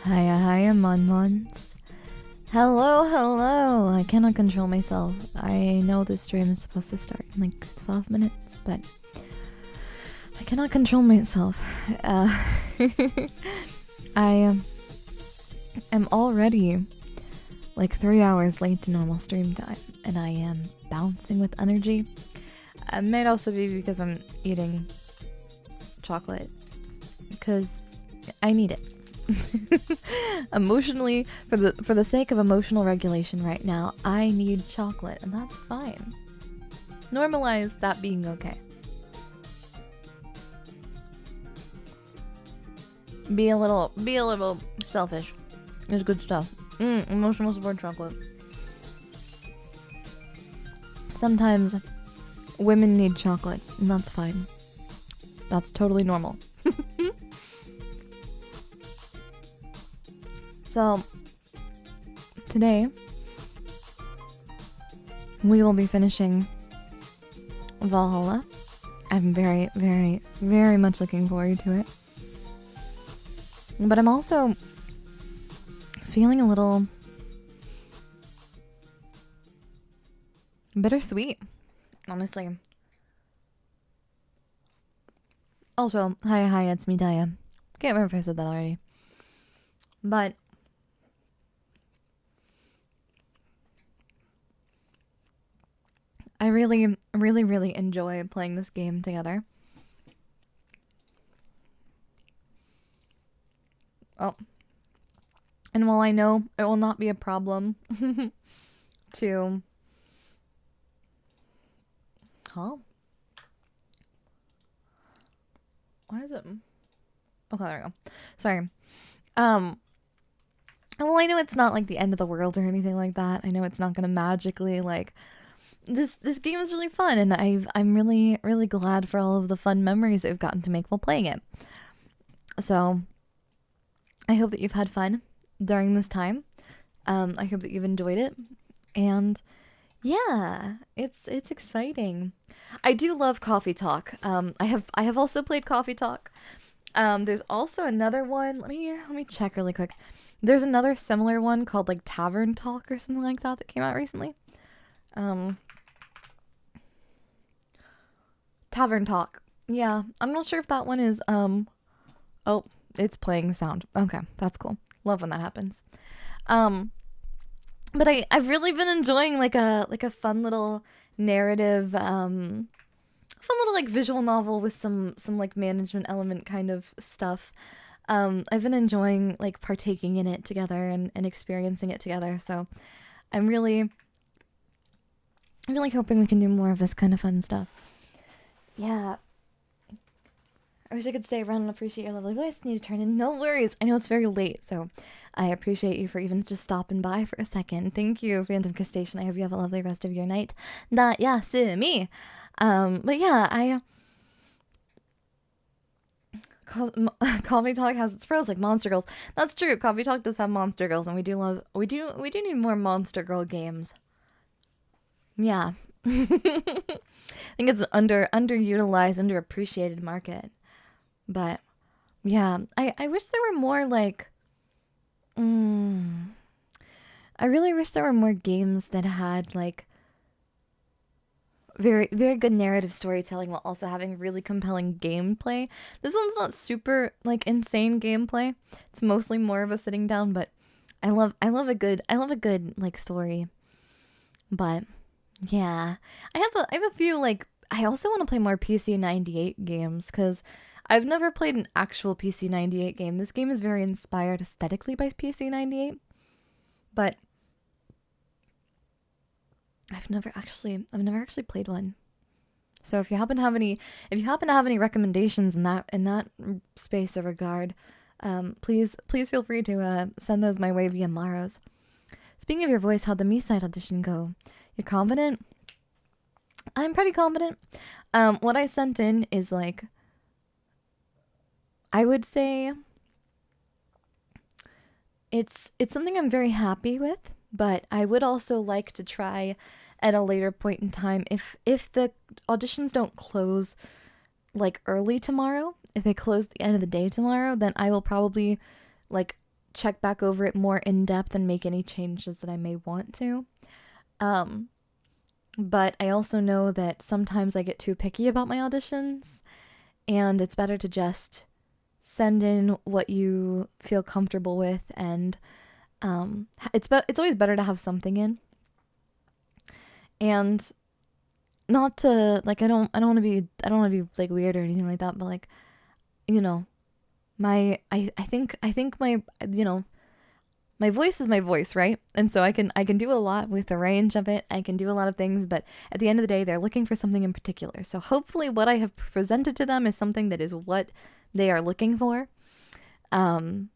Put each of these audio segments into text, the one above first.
Hiya, Monmons. Hello. I cannot control myself. I know this stream is supposed to start in like 12 minutes, but I cannot control myself. I am already like 3 hours late to normal stream time, and I am bouncing with energy. It might also be because I'm eating chocolate, because I need it. Emotionally, for the sake of emotional regulation right now, I need chocolate, and that's fine. Normalize that being okay. Be a little selfish. It's good stuff. Emotional support chocolate. Sometimes women need chocolate, and that's fine. That's totally normal. So, today, we will be finishing Valhalla. I'm very much looking forward to it. But I'm also feeling a little bittersweet, honestly. Also, hi, it's me, Daiya. Can't remember if I said that already. But I really enjoy playing this game together. Oh. And while I know it will not be a problem to... Huh? Why is it... Okay, there we go. Sorry. Well, I know it's not like the end of the world or anything like that. I know it's not gonna magically like... This game is really fun, and I'm really glad for all of the fun memories I've gotten to make while playing it. So, I hope that you've had fun during this time. I hope that you've enjoyed it, and yeah, it's exciting. I do love Coffee Talk. I have also played Coffee Talk. There's also another one. Let me check really quick. There's another similar one called like Tavern Talk or something like that came out recently. Tavern Talk. Yeah, I'm not sure if that one is, oh, it's playing sound. Okay, that's cool. Love when that happens. But I've really been enjoying like a fun little narrative, fun little like visual novel with some like management element kind of stuff. I've been enjoying like partaking in it together and experiencing it together, so I'm really hoping we can do more of this kind of fun stuff. Yeah. I wish I could stay around and appreciate your lovely voice. Need to turn in. No worries. I know it's very late, so I appreciate you for even just stopping by for a second. Thank you, Phantom Crustacean. I hope you have a lovely rest of your night. Daiyasumi. But yeah, Coffee Talk has its pros, like Monster Girls. That's true. Coffee Talk does have Monster Girls, and we do need more Monster Girl games. Yeah. I think it's underutilized, underappreciated market. But yeah, I wish there were more like I really wish there were more games that had like very good narrative storytelling while also having really compelling gameplay. This one's not super like insane gameplay. It's mostly more of a sitting down, but I love a good like story. But yeah, I have a few like I also want to play more PC98 games because I've never played an actual PC98 game. This game is very inspired aesthetically by PC98, but I've never actually played one. So if you happen to have any recommendations in that space or regard, please feel free to send those my way via Maros. Speaking of your voice, how'd the Me-Side audition go? You're confident? I'm pretty confident. What I sent in is like, I would say it's something I'm very happy with, but I would also like to try at a later point in time if the auditions don't close like early tomorrow, if they close at the end of the day tomorrow, then I will probably like check back over it more in depth and make any changes that I may want to. But I also know that sometimes I get too picky about my auditions, and it's better to just send in what you feel comfortable with, and it's always better to have something in. And not to, like, I don't want to be like weird or anything like that, but like, you know, I think my, you know, my voice is my voice, right? And so I can do a lot with the range of it. I can do a lot of things, but at the end of the day, they're looking for something in particular. So hopefully what I have presented to them is something that is what they are looking for. And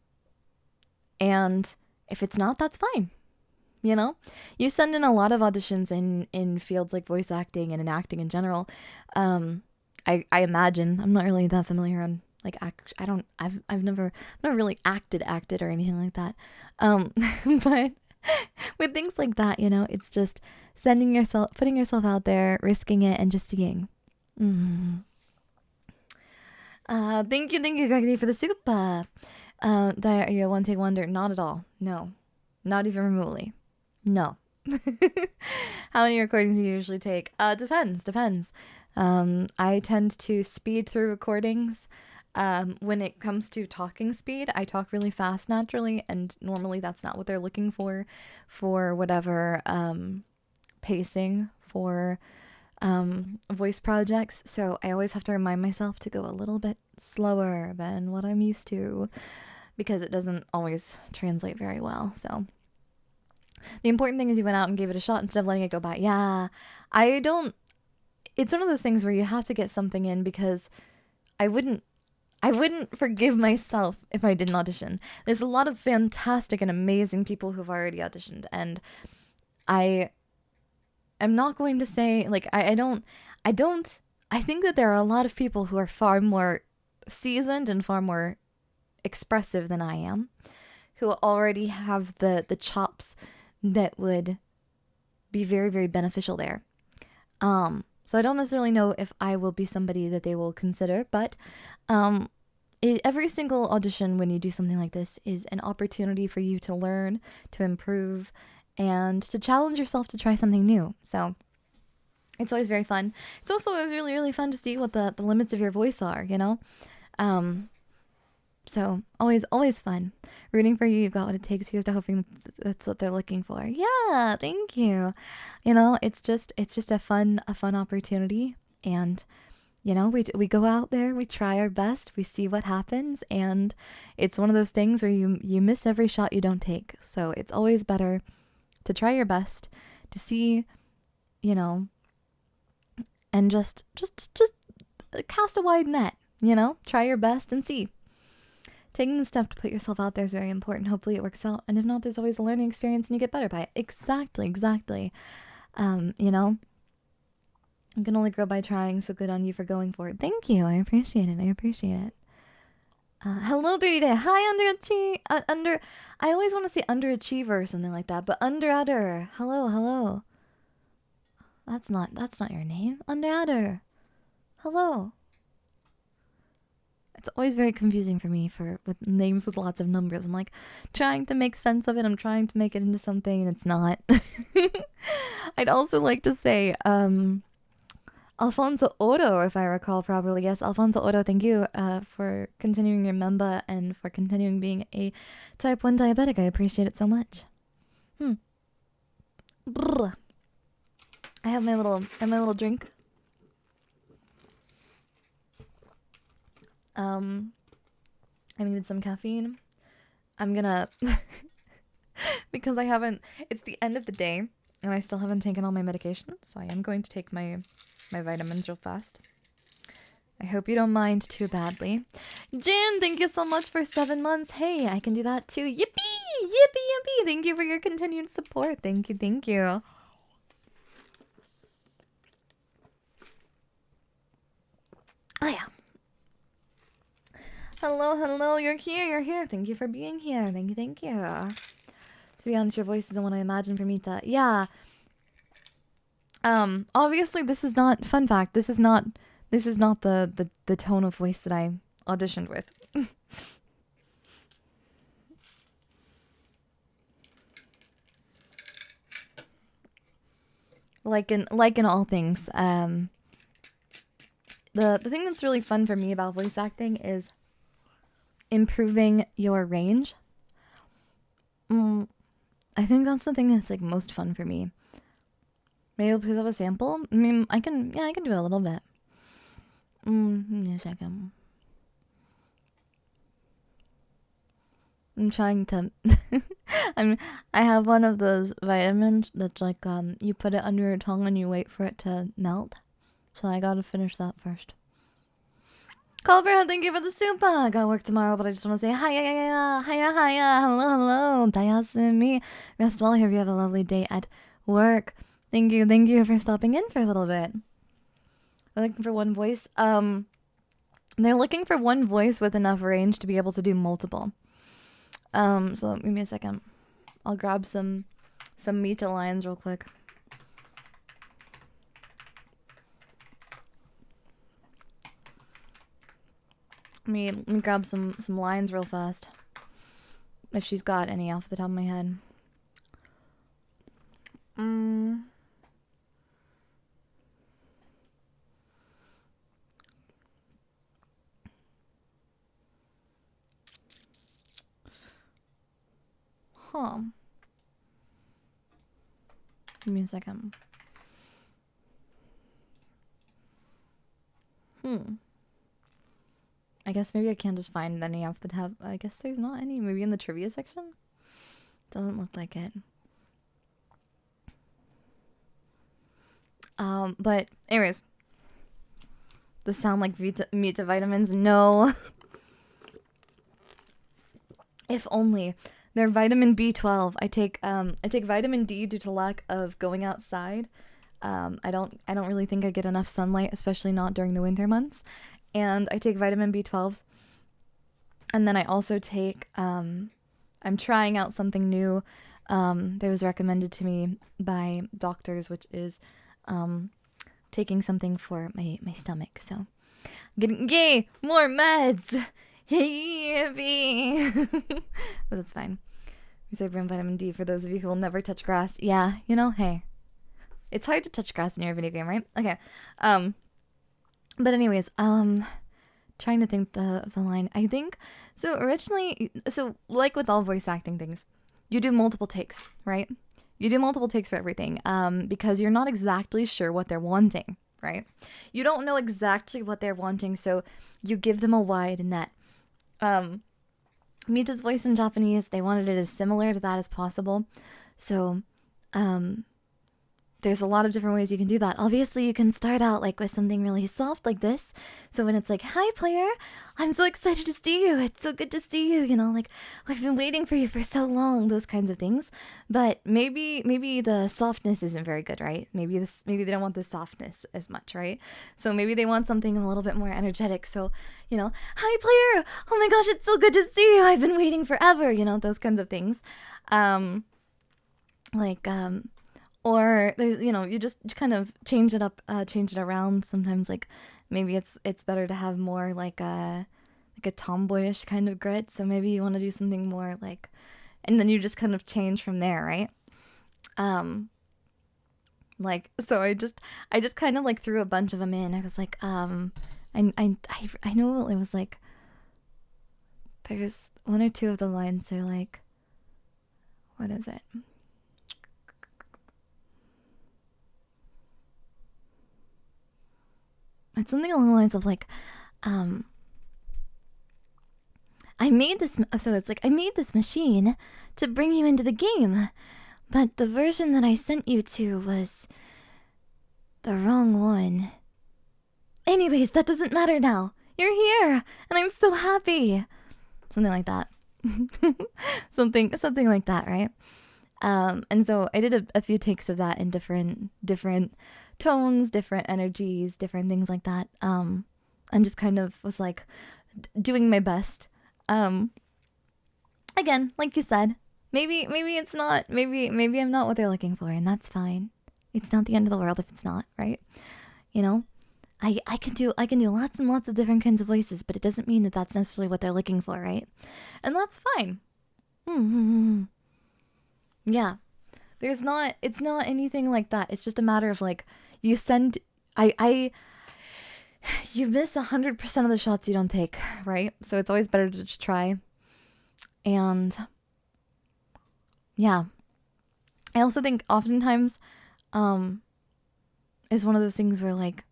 if it's not, that's fine. You know, you send in a lot of auditions in fields like voice acting and in acting in general. I imagine, I'm not really that familiar on like I've never really acted or anything like that. But with things like that, you know, it's just putting yourself out there, risking it, and just seeing. Thank you, Gregory, for the soup. Daiya, are you a one take wonder? Not at all. No, not even remotely. No. How many recordings do you usually take? Depends. I tend to speed through recordings. When it comes to talking speed, I talk really fast naturally, and normally that's not what they're looking for whatever pacing for voice projects. So I always have to remind myself to go a little bit slower than what I'm used to, because it doesn't always translate very well. So the important thing is you went out and gave it a shot instead of letting it go by. Yeah, it's one of those things where you have to get something in, because I wouldn't forgive myself if I didn't audition. There's a lot of fantastic and amazing people who've already auditioned, and I am not going to say, like, I think that there are a lot of people who are far more seasoned and far more expressive than I am, who already have the chops that would be very, very beneficial there. So I don't necessarily know if I will be somebody that they will consider, but every single audition when you do something like this is an opportunity for you to learn, to improve, and to challenge yourself to try something new. So it's always very fun. It's also always really, really fun to see what the limits of your voice are, you know? So always fun. Rooting for you. You've got what it takes. Here's to hoping that's what they're looking for. Yeah, thank you. You know, it's just a fun opportunity, and you know, we go out there, we try our best, we see what happens, and it's one of those things where you miss every shot you don't take. So it's always better to try your best, to see, you know, and just cast a wide net, you know, try your best and see. Taking the step to put yourself out there is very important. Hopefully it works out. And if not, there's always a learning experience and you get better by it. Exactly. You know, I can only grow by trying, so good on you for going for it. Thank you. I appreciate it. Hello, 3D. Hi, I always want to say underachiever or something like that, but under. Hello. That's not your name. Under. Hello. It's always very confusing for me with names with lots of numbers. I'm like trying to make sense of it. I'm trying to make it into something, and it's not. I'd also like to say, Alfonso Oro, if I recall properly. Yes, Alfonso Oro, thank you for continuing your member and for continuing being a type 1 diabetic. I appreciate it so much. Brr. I have my little drink. I needed some caffeine. I'm gonna because it's the end of the day and I still haven't taken all my medication, so I am going to take my vitamins real fast. I hope you don't mind too badly. Jin, thank you so much for 7 months. Hey, I can do that too. Yippee! Thank you for your continued support. Thank you. Oh yeah. Hello, you're here. Thank you for being here. Thank you. To be honest, your voice isn't what I imagined for Mita. Yeah. Obviously this is not, fun fact, this is not the tone of voice that I auditioned with. like in all things, the thing that's really fun for me about voice acting is improving your range. I think that's the thing that's like most fun for me. Maybe please have a sample. I mean, I can do a little bit. Give me a second. I'm trying to. I have one of those vitamins that's like you put it under your tongue and you wait for it to melt. So I gotta finish that first. Colbert, thank you for the super. I gotta work tomorrow, but I just want to say hiya, hello, Daiya me. Rest well. I hope you have a lovely day at work. Thank you for stopping in for a little bit. They're looking for one voice. They're looking for one voice with enough range to be able to do multiple. So give me a second. I'll grab some meta lines real quick. Let me grab some lines real fast. If she's got any off the top of my head. Huh. Give me a second. I guess maybe I can't just find any off the top. I guess there's not any. Maybe in the trivia section? Doesn't look like it. But anyways. Does sound like Vita vitamins? No. If only. They're vitamin B12. I take vitamin D due to lack of going outside. I don't really think I get enough sunlight, especially not during the winter months. And I take vitamin B12. And then I also take I'm trying out something new that was recommended to me by doctors, which is taking something for my stomach. So getting more meds. Yippee! But that's fine. We say bring vitamin D for those of you who will never touch grass. Yeah, you know, hey. It's hard to touch grass in your video game, right? Okay. But anyways, trying to think of the line. I think, so originally, so like with all voice acting things, you do multiple takes, right? You do multiple takes for everything, because you're not exactly sure what they're wanting, right? You don't know exactly what they're wanting, so you give them a wide net. Mita's voice in Japanese, they wanted it as similar to that as possible. So, there's a lot of different ways you can do that. Obviously, you can start out like with something really soft like this. So when it's like, hi player, I'm so excited to see you. It's so good to see you. You know, like I've been waiting for you for so long, those kinds of things. But maybe the softness isn't very good, right? Maybe they don't want the softness as much, right? So maybe they want something a little bit more energetic. So, you know, hi player, oh my gosh, it's so good to see you. I've been waiting forever, you know, those kinds of things. Or there's, you know, you just kind of change it up, change it around. Sometimes like maybe it's better to have more like a tomboyish kind of grit. So maybe you want to do something more like, and then you just kind of change from there, right? Like, so I just kind of like threw a bunch of them in. I was like, I know it was like, there's one or two of the lines. So like, what is it? It's something along the lines of like, I made this, so it's like, I made this machine to bring you into the game, but the version that I sent you to was the wrong one. Anyways, that doesn't matter now. You're here, and I'm so happy. Something like that. something like that, right? And so I did a few takes of that in different tones, different energies, different things like that. And just kind of was like doing my best. Again, like you said, maybe it's not, maybe I'm not what they're looking for, and that's fine. It's not the end of the world if it's not, right? You know, I can do lots and lots of different kinds of voices, but it doesn't mean that that's necessarily what they're looking for, right? And that's fine. Yeah. it's not anything like that. It's just a matter of like, you send, I you miss 100% of the shots you don't take, right? So it's always better to just try. And yeah, I also think oftentimes is one of those things where like,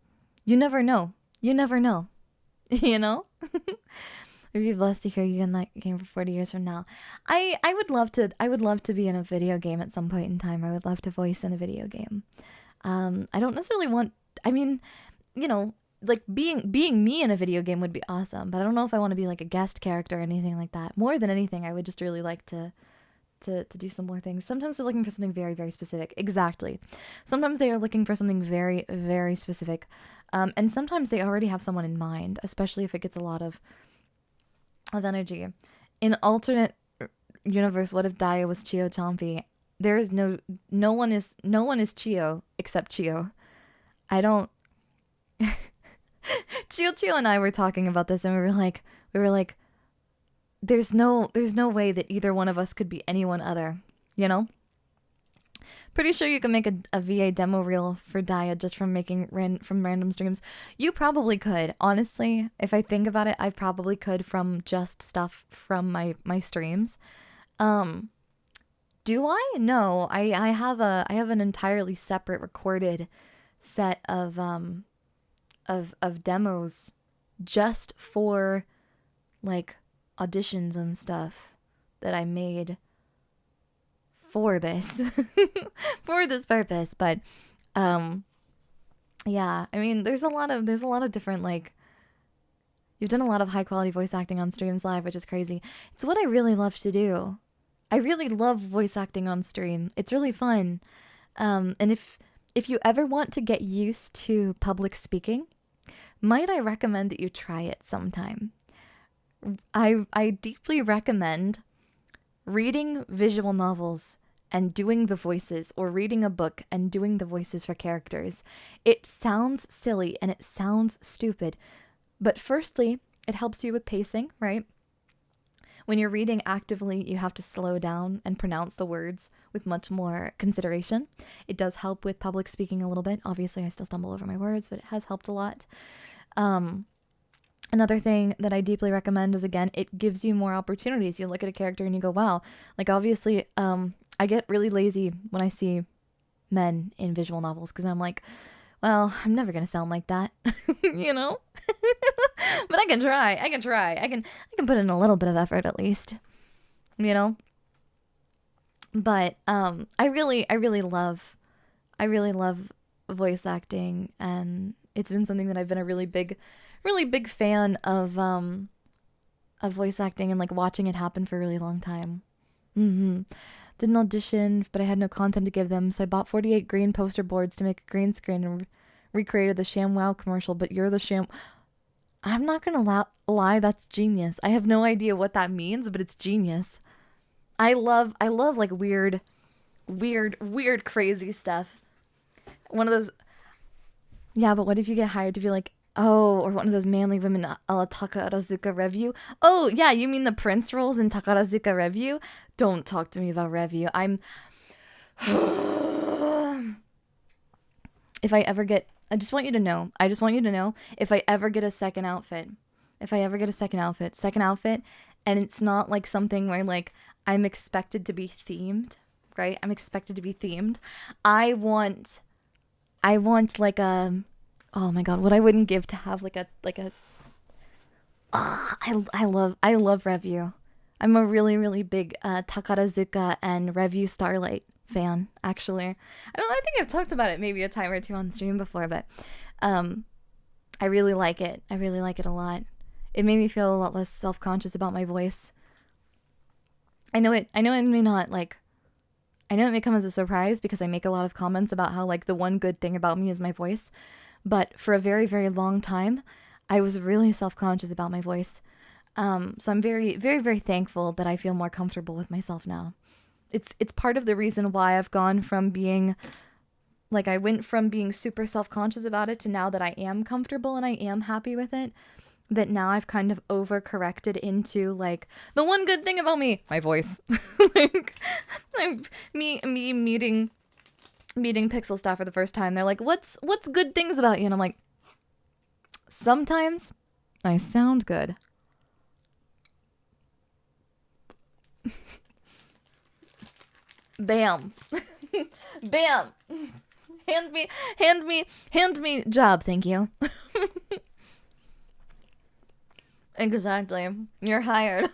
you never know, you know. We'd be blessed to hear you in that game for 40 years from now. I would love to be in a video game at some point in time. I would love to voice in a video game. I don't necessarily want, I mean, like being me in a video game would be awesome, but I don't know if I want to be like a guest character or anything like that. More than anything, I would just really like to do some more things. Sometimes they're looking for something very, very specific. Exactly. Sometimes they are looking for something very, very specific. And sometimes they already have someone in mind, especially if it gets a lot of energy. In alternate universe, what if Daiya was Chio Chompy? There is no one is Chio except Chio. I don't Chio and I were talking about this, and we were like there's no way that either one of us could be anyone other, Pretty sure you can make a VA demo reel for Daiya just from making from random streams. You probably could. Honestly, if I think about it, I probably could from just stuff from my streams. Do I? No. I have an entirely separate recorded set of demos just for like auditions and stuff that I made for this for this purpose. But yeah, I mean, there's a lot of different, like, you've done a lot of high quality voice acting on streams live, which is crazy. It's what I really love to do. I really love voice acting on stream. It's really fun. And if you ever want to get used to public speaking, might I recommend that you try it sometime. I deeply recommend reading visual novels and doing the voices, or reading a book and doing the voices for characters. It sounds silly and it sounds stupid, but firstly, it helps you with pacing, right? When you're reading actively, you have to slow down and pronounce the words with much more consideration. It does help with public speaking a little bit. Obviously, I still stumble over my words, but it has helped a lot. Another thing that I deeply recommend is, again, it gives you more opportunities. You look at a character and you go, wow. Like, obviously, I get really lazy when I see men in visual novels, because I'm like, well, I'm never going to sound like that, But I can try. I can put in a little bit of effort at least, But I really love voice acting, and it's been something that I've been a really big fan of voice acting, and like watching it happen for a really long time. Did an audition, but I had no content to give them, so I bought 48 green poster boards to make a green screen and recreated the ShamWow commercial. But you're the Sham. I'm not gonna lie, that's genius. I have no idea what that means, but it's genius. I love like weird, crazy stuff. One of those. Yeah, but what if you get hired to be like, oh, or one of those manly women a la Takarazuka Review? Oh, yeah, you mean the prince roles in Takarazuka Review? Don't talk to me about Review. If I ever get, I just want you to know, if I ever get a second outfit, and it's not like something where like I'm expected to be themed, right? I want like a, oh my god, what I wouldn't give to have I love Review. I'm a really big Takarazuka and Review Starlight fan, actually. I think I've talked about it maybe a time or two on stream before, but I really like it. I really like it a lot. It made me feel a lot less self-conscious about my voice. I know it may not, like, I know it may come as a surprise because I make a lot of comments about how, like, the one good thing about me is my voice. But for a very, very long time, I was really self-conscious about my voice. So I'm very, very, very thankful that I feel more comfortable with myself now. It's part of the reason why I've gone from being, like, I went from being super self-conscious about it to now that I am comfortable and I am happy with it. that now I've kind of overcorrected into like the one good thing about me, my voice. Like me meeting Pixel staff for the first time. They're like, what's good things about you? And I'm like, sometimes I sound good. Bam. Bam. Hand me job, thank you. Exactly. You're hired.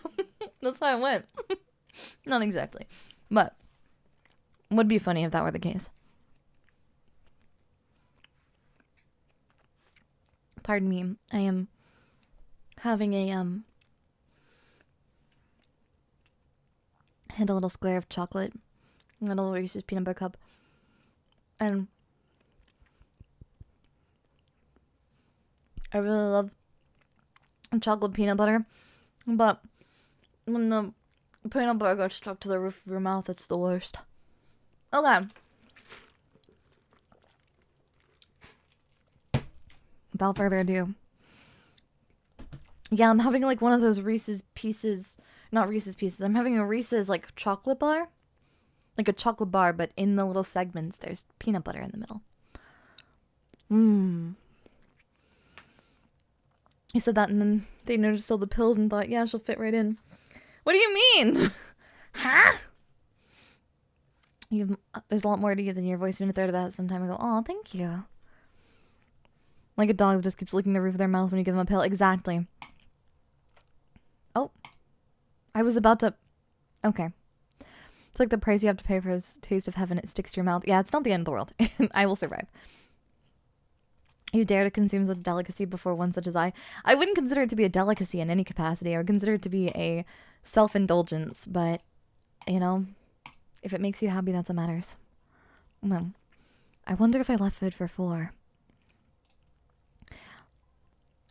That's how it went. Not exactly. But would be funny if that were the case. Pardon me. I am having had a little square of chocolate. A little Reese's peanut butter cup. And I really love chocolate peanut butter, but when the peanut butter gets stuck to the roof of your mouth, it's the worst. Okay. Without further ado. Yeah, I'm having like one of those Reese's Pieces, not Reese's Pieces, I'm having a Reese's like chocolate bar. Like a chocolate bar, but in the little segments, there's peanut butter in the middle. He said that, and then they noticed all the pills and thought, yeah, she'll fit right in. What do you mean? Huh? There's a lot more to you than your voice even third about it sometime. I go, oh, thank you. Like a dog that just keeps licking the roof of their mouth when you give them a pill. Exactly. Oh. I was about to... Okay. It's like the price you have to pay for a taste of heaven. It sticks to your mouth. Yeah, it's not the end of the world. I will survive. You dare to consume such a delicacy before one such as I? I wouldn't consider it to be a delicacy in any capacity. I would consider it to be a self-indulgence. But, you know, if it makes you happy, that's what matters. Well, I wonder if I left food for 4.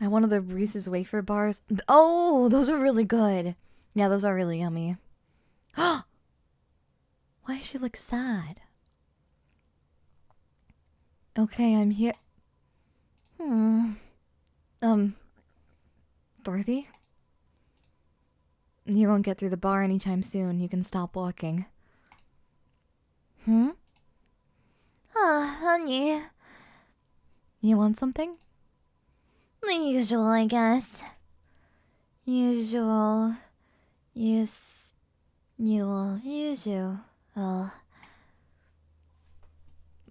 I wanted the Reese's wafer bars. Oh, those are really good. Yeah, those are really yummy. Why does she look sad? Okay, I'm here. Dorothy? You won't get through the bar anytime soon. You can stop walking. Honey. You want something? The usual, I guess. Usual. Usual.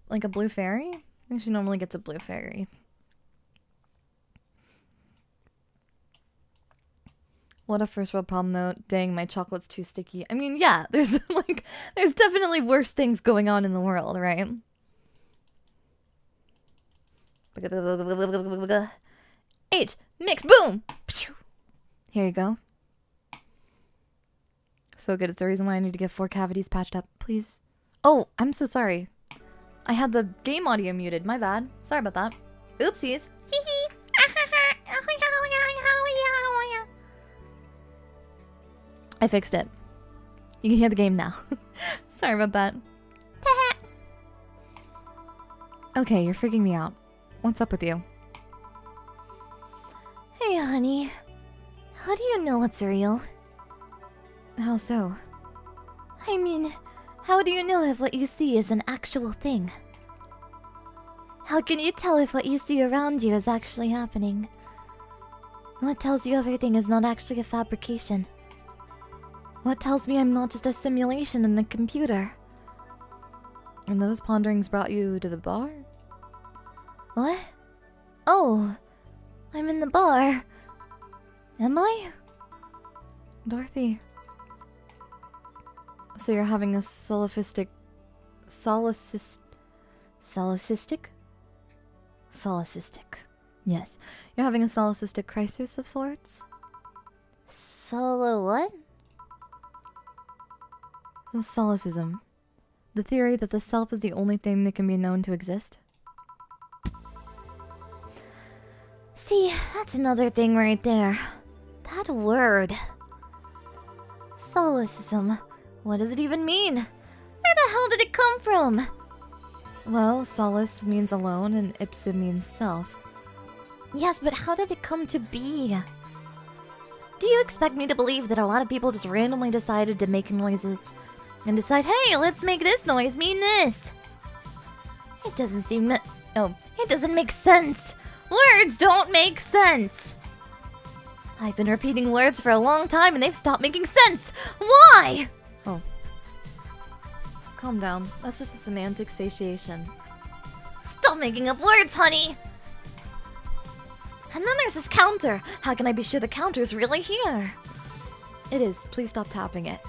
Like a blue fairy? I think she normally gets a blue fairy. What a first world problem though. Dang, my chocolate's too sticky. I mean, yeah, there's definitely worse things going on in the world, right? H, mix, boom! Here you go. So good, it's the reason why I need to get 4 cavities patched up, please. Oh, I'm so sorry. I had the game audio muted, my bad. Sorry about that. Oopsies. I fixed it. You can hear the game now. Sorry about that. Okay, you're freaking me out. What's up with you? Hey, honey. How do you know it's real? How so? I mean, how do you know if what you see is an actual thing? How can you tell if what you see around you is actually happening? What tells you everything is not actually a fabrication? What tells me I'm not just a simulation in a computer? And those ponderings brought you to the bar? What? Oh, I'm in the bar. Am I? Dorothy. So you're having a solipsistic... Solipsistic? Solipsistic. Yes. You're having a solipsistic crisis of sorts? What? Solicism. The theory that the self is the only thing that can be known to exist. See, that's another thing right there. That word. Solicism. What does it even mean? Where the hell did it come from? Well, solace means alone and ipsa means self. Yes, but how did it come to be? Do you expect me to believe that a lot of people just randomly decided to make noises and decide, hey, let's make this noise mean this? It doesn't seem that... Oh, it doesn't make sense. Words don't make sense. I've been repeating words for a long time and they've stopped making sense. Why? Oh. Calm down. That's just a semantic satiation. Stop making up words, honey. And then there's this counter. How can I be sure the counter's really here? It is. Please stop tapping it.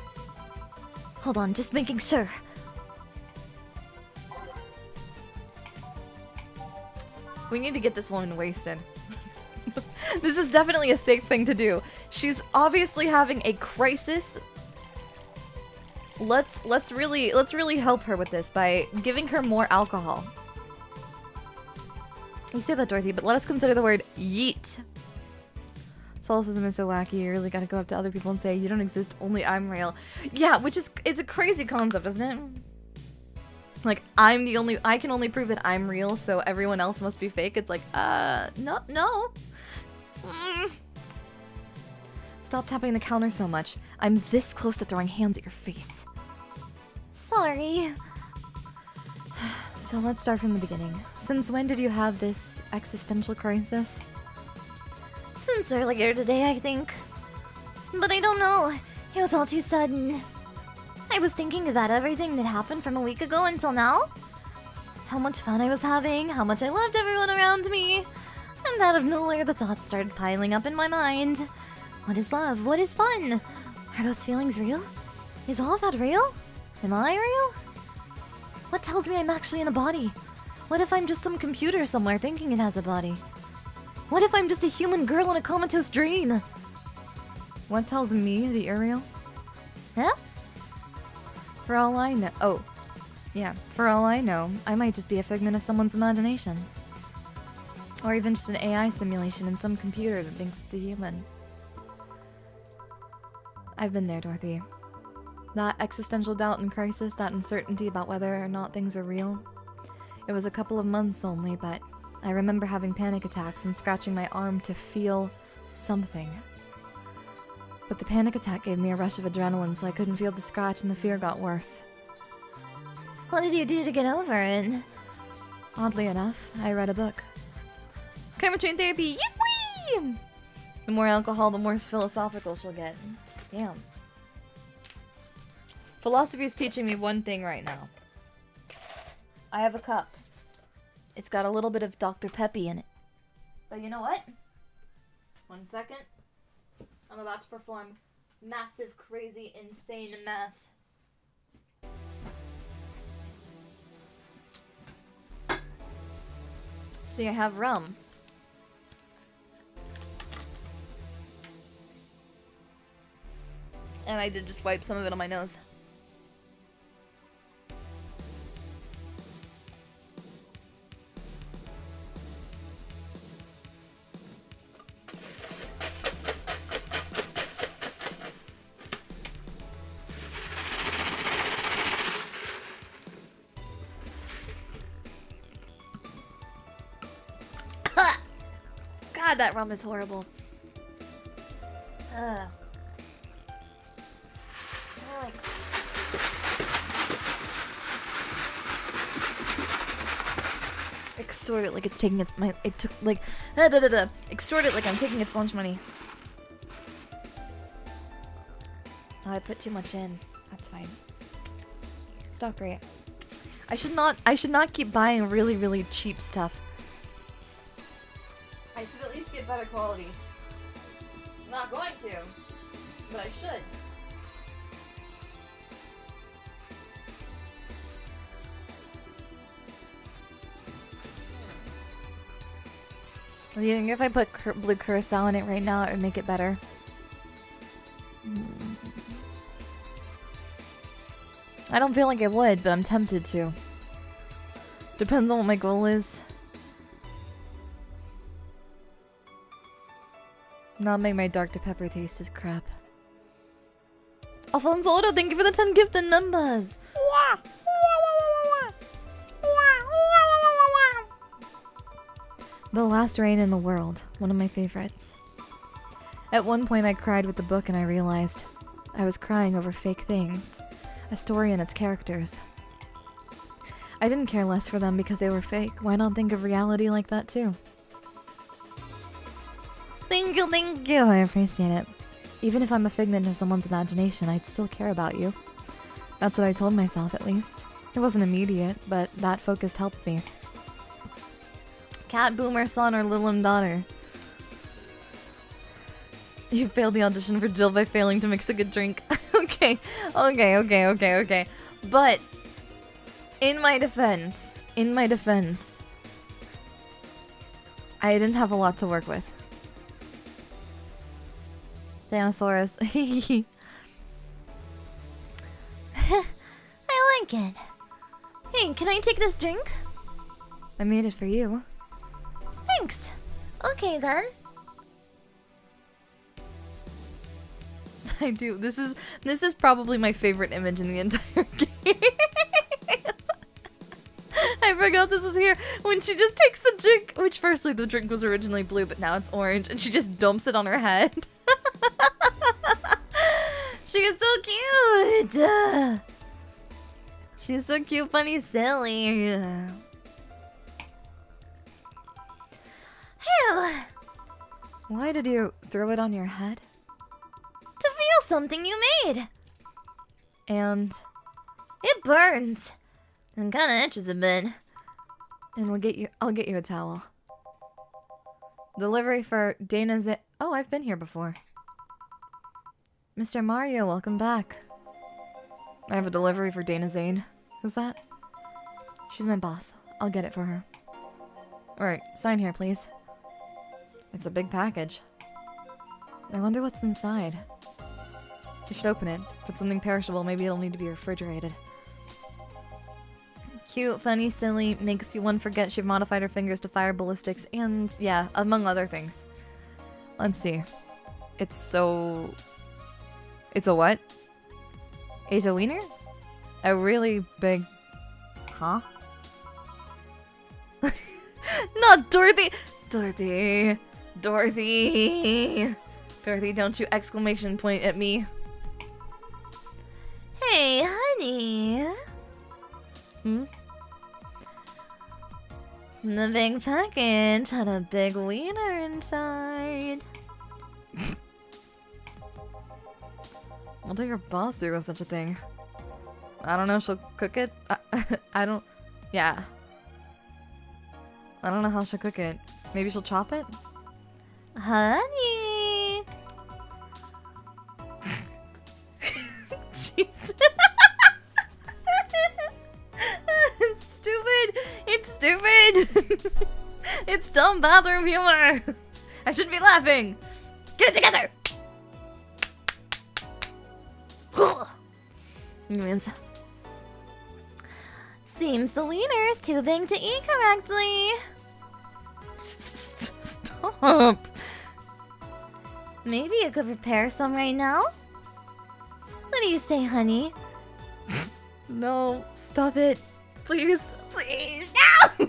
Hold on, just making sure. We need to get this woman wasted. This is definitely a safe thing to do. She's obviously having a crisis. Let's really help her with this by giving her more alcohol. You say that, Dorothy, but let us consider the word yeet. Solipsism is so wacky, you really gotta go up to other people and say, you don't exist, only I'm real. Yeah, which is, it's a crazy concept, isn't it? Like, I can only prove that I'm real, so everyone else must be fake. It's like, no. Stop tapping the counter so much. I'm this close to throwing hands at your face. Sorry. So let's start from the beginning. Since when did you have this existential crisis? Since earlier today, I think. But I don't know. It was all too sudden. I was thinking about everything that happened from a week ago until now. How much fun I was having, how much I loved everyone around me. And out of nowhere, the thoughts started piling up in my mind. What is love? What is fun? Are those feelings real? Is all of that real? Am I real? What tells me I'm actually in a body? What if I'm just some computer somewhere thinking it has a body? What if I'm just a human girl in a comatose dream? What tells me that you're real? Huh? For all I know... Oh. Yeah, for all I know, I might just be a figment of someone's imagination. Or even just an AI simulation in some computer that thinks it's a human. I've been there, Dorothy. That existential doubt and crisis, that uncertainty about whether or not things are real. It was a couple of months only, but I remember having panic attacks and scratching my arm to feel something. But the panic attack gave me a rush of adrenaline, so I couldn't feel the scratch and the fear got worse. What did you do to get over it? Oddly enough, I read a book. Come between therapy, yippee! The more alcohol, the more philosophical she'll get. Damn. Philosophy is teaching me one thing right now. I have a cup. It's got a little bit of Dr. Peppy in it. But you know what? 1 second. I'm about to perform massive, crazy, insane math. See, I have rum. And I did just wipe some of it on my nose. God, that rum is horrible. Ugh. Extort it like it's taking its extort it like I'm taking its lunch money. Oh, I put too much in. That's fine. It's not great. I should not keep buying really cheap stuff. I should at least get better quality. I'm not going to, but I should. Do you think if I put blue curacao in it right now, it would make it better? I don't feel like it would, but I'm tempted to. Depends on what my goal is. Not make my Dr. Pepper taste as crap. Alfonso Otto, thank you for the 10 gifted members! The Last Rain in the World, one of my favorites. At one point I cried with the book and I realized I was crying over fake things. A story and its characters. I didn't care less for them because they were fake. Why not think of reality like that too? Thank you, I appreciate it. Even if I'm a figment of someone's imagination, I'd still care about you. That's what I told myself, at least. It wasn't immediate, but that focus helped me. Cat Boomer son or Lilim daughter. You failed the audition for Jill by failing to mix a good drink. Okay. But, in my defense, I didn't have a lot to work with. Dinosaurus. I like it. Hey, can I take this drink? I made it for you. Thanks. Okay then. I do. This is probably my favorite image in the entire game. I forgot this is here. When she just takes the drink, which firstly the drink was originally blue, but now it's orange, and she just dumps it on her head. She is so cute. She's so cute, funny, silly. Phew. Why did you throw it on your head? To feel something you made. And it burns. And kinda itches a bit. And I'll get you a towel. Delivery for Dana's. Oh, I've been here before. Mr. Mario, welcome back. I have a delivery for Dana Zane. Who's that? She's my boss. I'll get it for her. Alright, sign here, please. It's a big package. I wonder what's inside. You should open it. If it's something perishable, maybe it'll need to be refrigerated. Cute, funny, silly, makes you one forget she modified her fingers to fire ballistics, and yeah, among other things. Let's see. It's a what? It's a wiener? A really big... Huh? Not Dorothy! Dorothy, don't you exclamation point at me. Hey, honey. Hmm? The big package had a big wiener inside. What did your boss do with such a thing? I don't know, she'll cook it? I don't... Yeah. I don't know how she'll cook it. Maybe she'll chop it? Honey. Jeez. It's stupid. It's stupid. It's dumb bathroom humor. I shouldn't be laughing. Get it together. Anyways. Seems the wiener is too big to eat correctly. Stop. Maybe you could prepare some right now? What do you say, honey? No, stop it. Please. Please, no!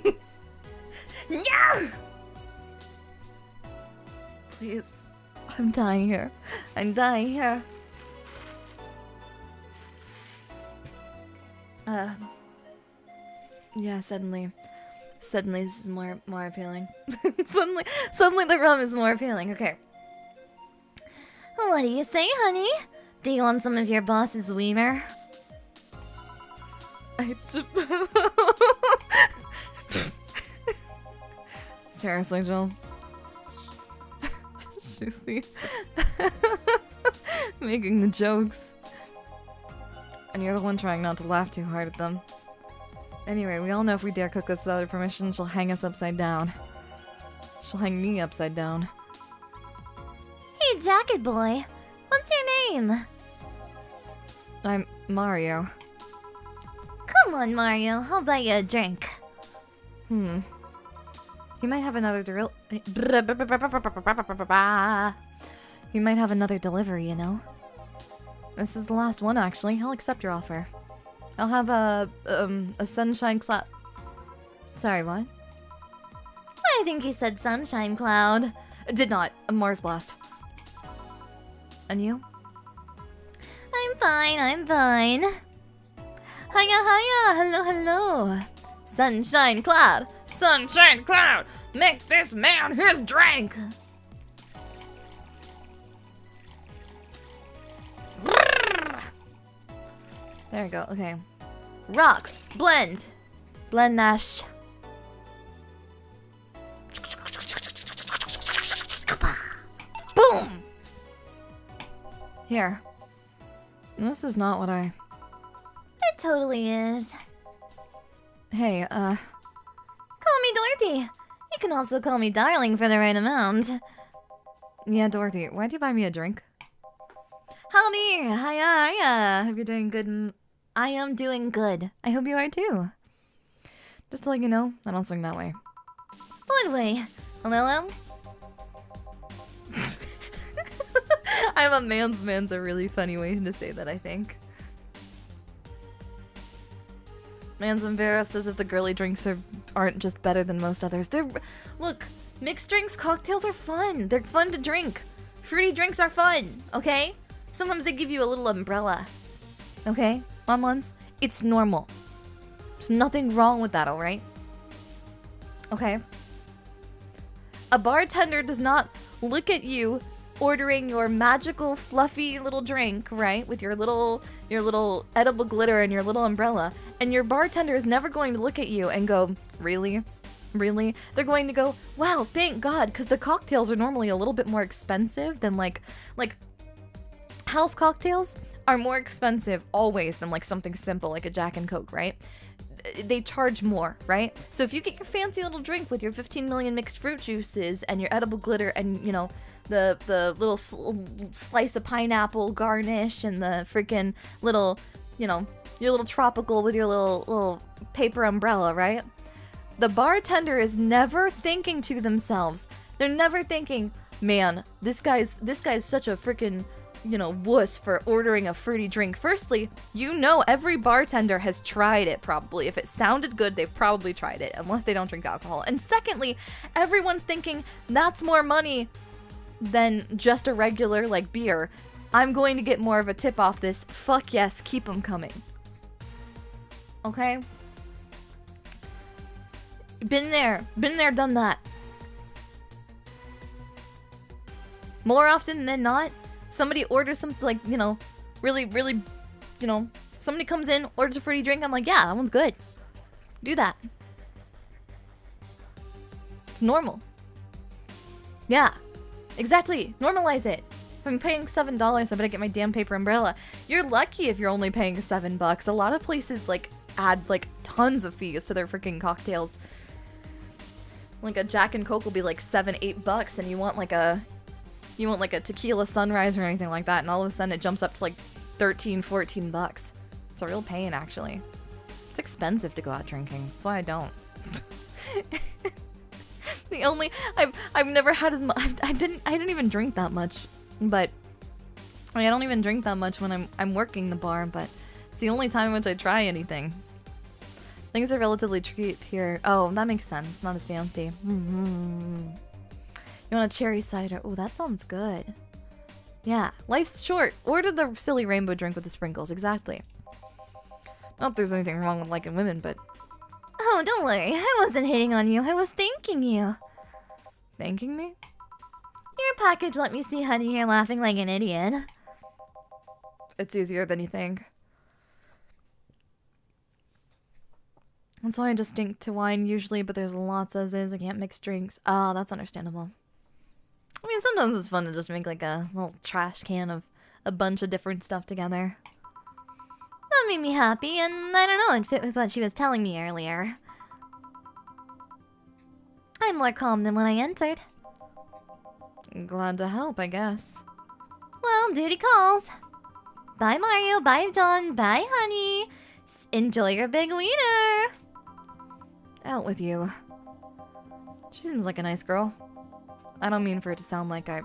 No! Please. I'm dying here. I'm dying here. Yeah, suddenly this is more appealing. suddenly the rum is more appealing. Okay. What do you say, honey? Do you want some of your boss's wiener? Seriously, Jill. She's making the jokes. And you're the one trying not to laugh too hard at them. Anyway, we all know if we dare cook this without her permission, she'll hang us upside down. She'll hang me upside down. Hey, jacket boy. What's your name? I'm Mario. Come on, Mario. I'll buy you a drink. You might have another You might have another delivery, you know? This is the last one, actually. I'll accept your offer. I'll have a sunshine clap. Sorry, what? I think he said sunshine cloud. Did not. A Mars blast. And you? I'm fine, I'm fine. Hiya, hiya, hello, hello. Sunshine cloud, sunshine cloud, make this man his drink. There we go, okay. Rocks, blend. Blend Nash. Boom! Here. This is not what I... It totally is. Hey, Call me Dorothy. You can also call me darling for the right amount. Yeah, Dorothy, why'd you buy me a drink? Howdy! Hiya, hiya! Hope you're doing good. I am doing good. I hope you are too. Just to let you know, I don't swing that way. What way? Hello? I'm a man's a really funny way to say that, I think. Man's embarrassed as if the girly drinks aren't just better than most others. Look, mixed drinks, cocktails are fun. They're fun to drink. Fruity drinks are fun, okay? Sometimes they give you a little umbrella. Okay? Mom-ons, it's normal. There's nothing wrong with that, alright? Okay? A bartender does not look at you ordering your magical fluffy little drink, right? With your little edible glitter and your little umbrella. And your bartender is never going to look at you and go, really? Really? They're going to go, wow, thank God, because the cocktails are normally a little bit more expensive than like house cocktails are more expensive always than like something simple like a Jack and Coke, right? They charge more, right? So if you get your fancy little drink with your 15 million mixed fruit juices and your edible glitter and, you know, the little slice of pineapple garnish and the freaking little, you know, your little tropical with your little paper umbrella, right? The bartender is never thinking to themselves. They're never thinking, man, this guy's such a freaking, you know, wuss for ordering a fruity drink. Firstly, you know every bartender has tried it probably. If it sounded good, they've probably tried it, unless they don't drink alcohol. And secondly, everyone's thinking, that's more money than just a regular, like, beer. I'm going to get more of a tip off this. Fuck yes, keep them coming. Okay? Been there, done that. More often than not, somebody orders something like, you know, really, you know, somebody comes in, orders a fruity drink, I'm like, yeah, that one's good. Do that. It's normal. Yeah, exactly. Normalize it. If I'm paying $7, I better get my damn paper umbrella. You're lucky if you're only paying $7. A lot of places, like, add, like, tons of fees to their freaking cocktails. Like, a Jack and Coke will be, like, $7-8, and you want, like, a tequila sunrise or anything like that, and all of a sudden it jumps up to, like, $13-14. It's a real pain, actually. It's expensive to go out drinking. That's why I don't. I've never had as much. I didn't even drink that much, but I mean, I don't even drink that much when I'm working the bar. But it's the only time in which I try anything. Things are relatively cheap here. Oh, that makes sense. It's not as fancy. You want a cherry cider? Oh, that sounds good. Yeah, life's short. Order the silly rainbow drink with the sprinkles. Exactly. Not that there's anything wrong with liking women, but... Oh, don't worry. I wasn't hitting on you. I was thanking you. Thanking me? Your package let me see honey here laughing like an idiot. It's easier than you think. That's why I just stick to wine usually, but there's lots as is. I can't mix drinks. Oh, that's understandable. I mean, sometimes it's fun to just make like a little trash can of a bunch of different stuff together. That made me happy, and I don't know, it fit with what she was telling me earlier. I'm more calm than when I entered. Glad to help, I guess. Well, duty calls. Bye, Mario. Bye, John. Bye, honey. Enjoy your big wiener. Out with you. She seems like a nice girl. I don't mean for it to sound like I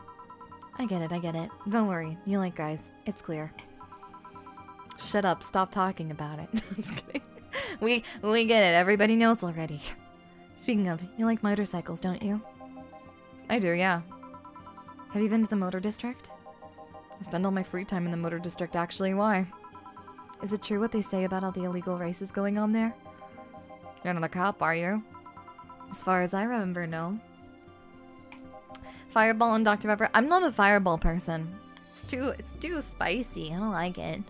get it. Don't worry. You like guys. It's clear. Shut up. Stop talking about it. I'm just kidding. We get it. Everybody knows already. These Speaking of, you like motorcycles, don't you? I do, yeah. Have you been to the motor district? I spend all my free time in the motor district, actually. Why? Is it true what they say about all the illegal races going on there? You're not a cop, are you? As far as I remember, no. Fireball and Dr. Pepper. I'm not a Fireball person. It's too spicy. I don't like it.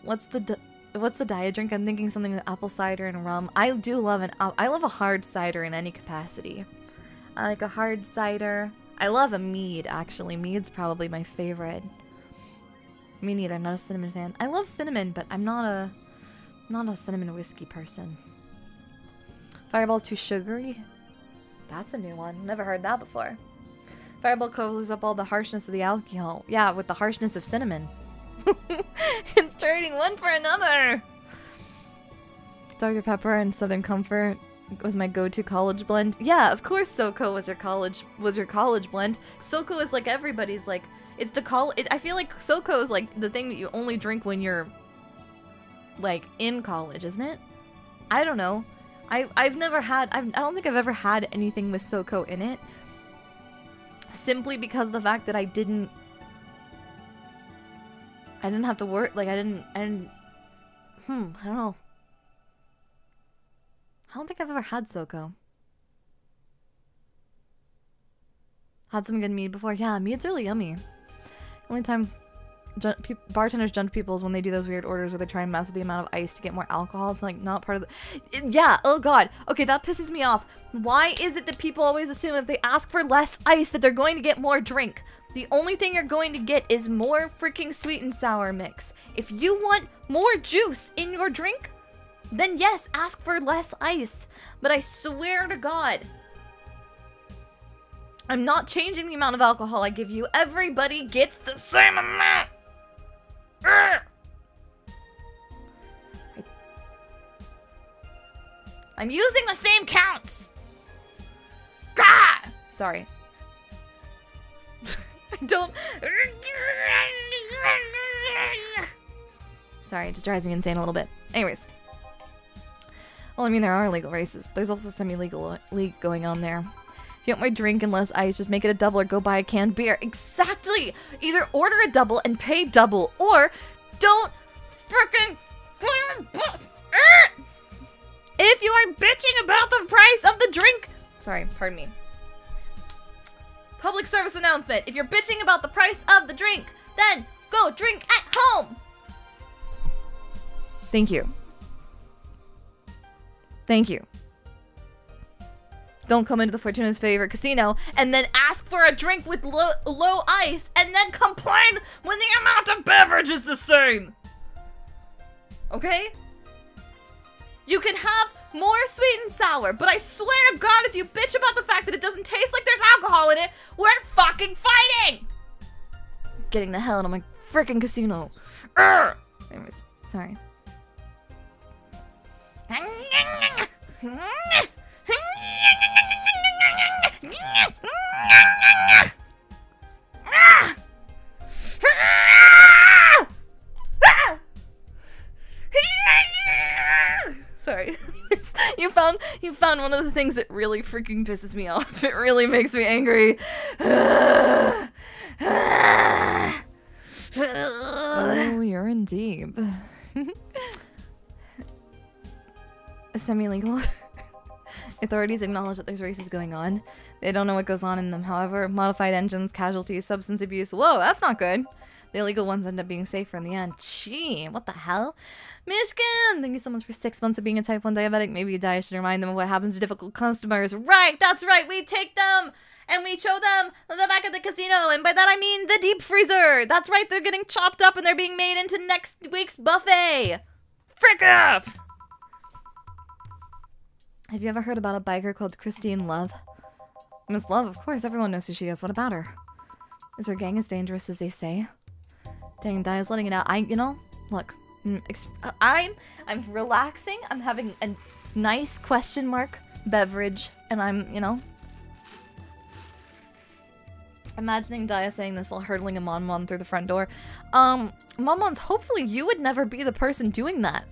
What's the Daiya drink? I'm thinking something with apple cider and rum. I do love I love a hard cider in any capacity. I like a hard cider. I love a mead, actually. Mead's probably my favorite. Me neither, not a cinnamon fan. I love cinnamon, but I'm not a cinnamon whiskey person. Fireball's too sugary? That's a new one. Never heard that before. Fireball covers up all the harshness of the alcohol. Yeah, with the harshness of cinnamon. It's trading one for another. Dr. Pepper and Southern Comfort was my go-to college blend. Yeah, of course SoCo was your college blend. SoCo is like everybody's like it's the I feel like SoCo is like the thing that you only drink when you're like in college, isn't it? I don't know. I don't think I've ever had anything with SoCo in it. Simply because of the fact that I didn't have to work, like I don't know. I don't think I've ever had SoCo. Had some good mead before. Yeah, mead's really yummy. Only time bartenders jump people is when they do those weird orders where they try and mess with the amount of ice to get more alcohol. It's like not part of the... Yeah, oh god. Okay, that pisses me off. Why is it that people always assume if they ask for less ice that they're going to get more drink? The only thing you're going to get is more freaking sweet and sour mix. If you want more juice in your drink, then yes, ask for less ice. But I swear to God, I'm not changing the amount of alcohol I give you. Everybody gets the same amount. I'm using the same counts. God! Sorry. I don't... Sorry, it just drives me insane a little bit. Anyways. Well, I mean, there are illegal races, but there's also semi-legal league going on there. If you want more drink and less ice, just make it a double or go buy a canned beer. Exactly! Either order a double and pay double, or don't freaking... If you are bitching about the price of the drink... Sorry, pardon me. Public service announcement. If you're bitching about the price of the drink, then go drink at home! Thank you. Thank you. Don't come into the Fortuna's favorite casino and then ask for a drink with low ice and then complain when the amount of beverage is the same. Okay? You can have more sweet and sour, but I swear to God, if you bitch about the fact that it doesn't taste like there's alcohol in it, we're fucking fighting! Getting the hell out of my freaking casino. Urgh! Anyways, sorry. Sorry. You found one of the things that really freaking pisses me off. It really makes me angry. Oh, you're in deep. Semi-legal. Authorities acknowledge that there's races going on. They don't know what goes on in them. However, modified engines, casualties, substance abuse. Whoa, that's not good. The illegal ones end up being safer in the end. Gee, what the hell? Mishkin! Thank you so much for 6 months of being a type 1 diabetic. Maybe Daiya should remind them of what happens to difficult customers. Right, that's right. We take them and we show them the back of the casino. And by that I mean the deep freezer. That's right, they're getting chopped up and they're being made into next week's buffet. Frick off! Have you ever heard about a biker called Christine Love? Miss Love, of course, everyone knows who she is. What about her? Is her gang as dangerous as they say? Dang, Daiya's letting it out. Look, I'm relaxing. I'm having a nice question mark beverage, and I'm, imagining Daiya saying this while hurdling a Mon through the front door. Mon, hopefully you would never be the person doing that.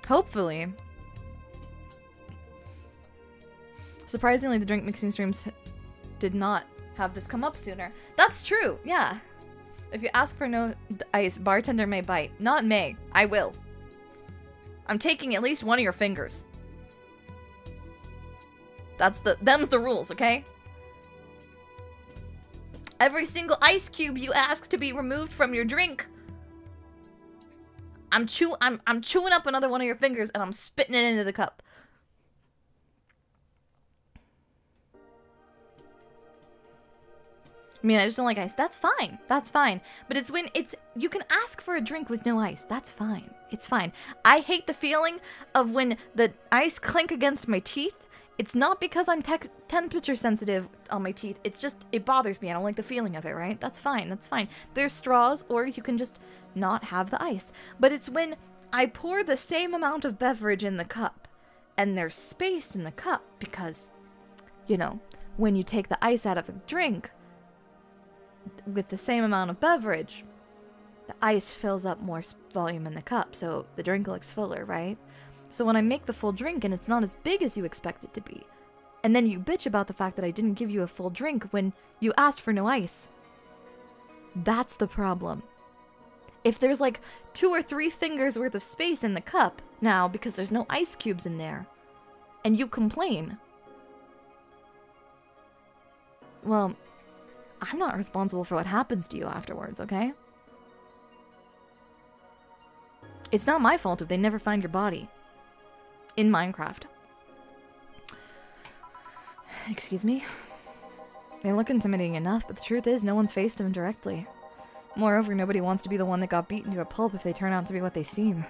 Hopefully. Surprisingly, the drink mixing streams did not have this come up sooner. That's true, yeah. If you ask for no ice, bartender may bite. Not may. I will. I'm taking at least one of your fingers. Them's the rules, okay? Every single ice cube you ask to be removed from your drink, I'm chewing up another one of your fingers and I'm spitting it into the cup. I mean, I just don't like ice. That's fine. That's fine. But it's when you can ask for a drink with no ice. That's fine. It's fine. I hate the feeling of when the ice clink against my teeth. It's not because I'm temperature sensitive on my teeth. It's just, it bothers me. I don't like the feeling of it, right? That's fine. That's fine. There's straws, or you can just not have the ice. But it's when I pour the same amount of beverage in the cup, and there's space in the cup, because, you know, when you take the ice out of a drink, with the same amount of beverage, the ice fills up more volume in the cup, so the drink looks fuller, right? So when I make the full drink and it's not as big as you expect it to be, and then you bitch about the fact that I didn't give you a full drink when you asked for no ice, that's the problem. If there's like 2 or 3 fingers worth of space in the cup now because there's no ice cubes in there, and you complain, well, I'm not responsible for what happens to you afterwards, okay? It's not my fault if they never find your body. In Minecraft. Excuse me? They look intimidating enough, but the truth is no one's faced him directly. Moreover, nobody wants to be the one that got beaten to a pulp if they turn out to be what they seem.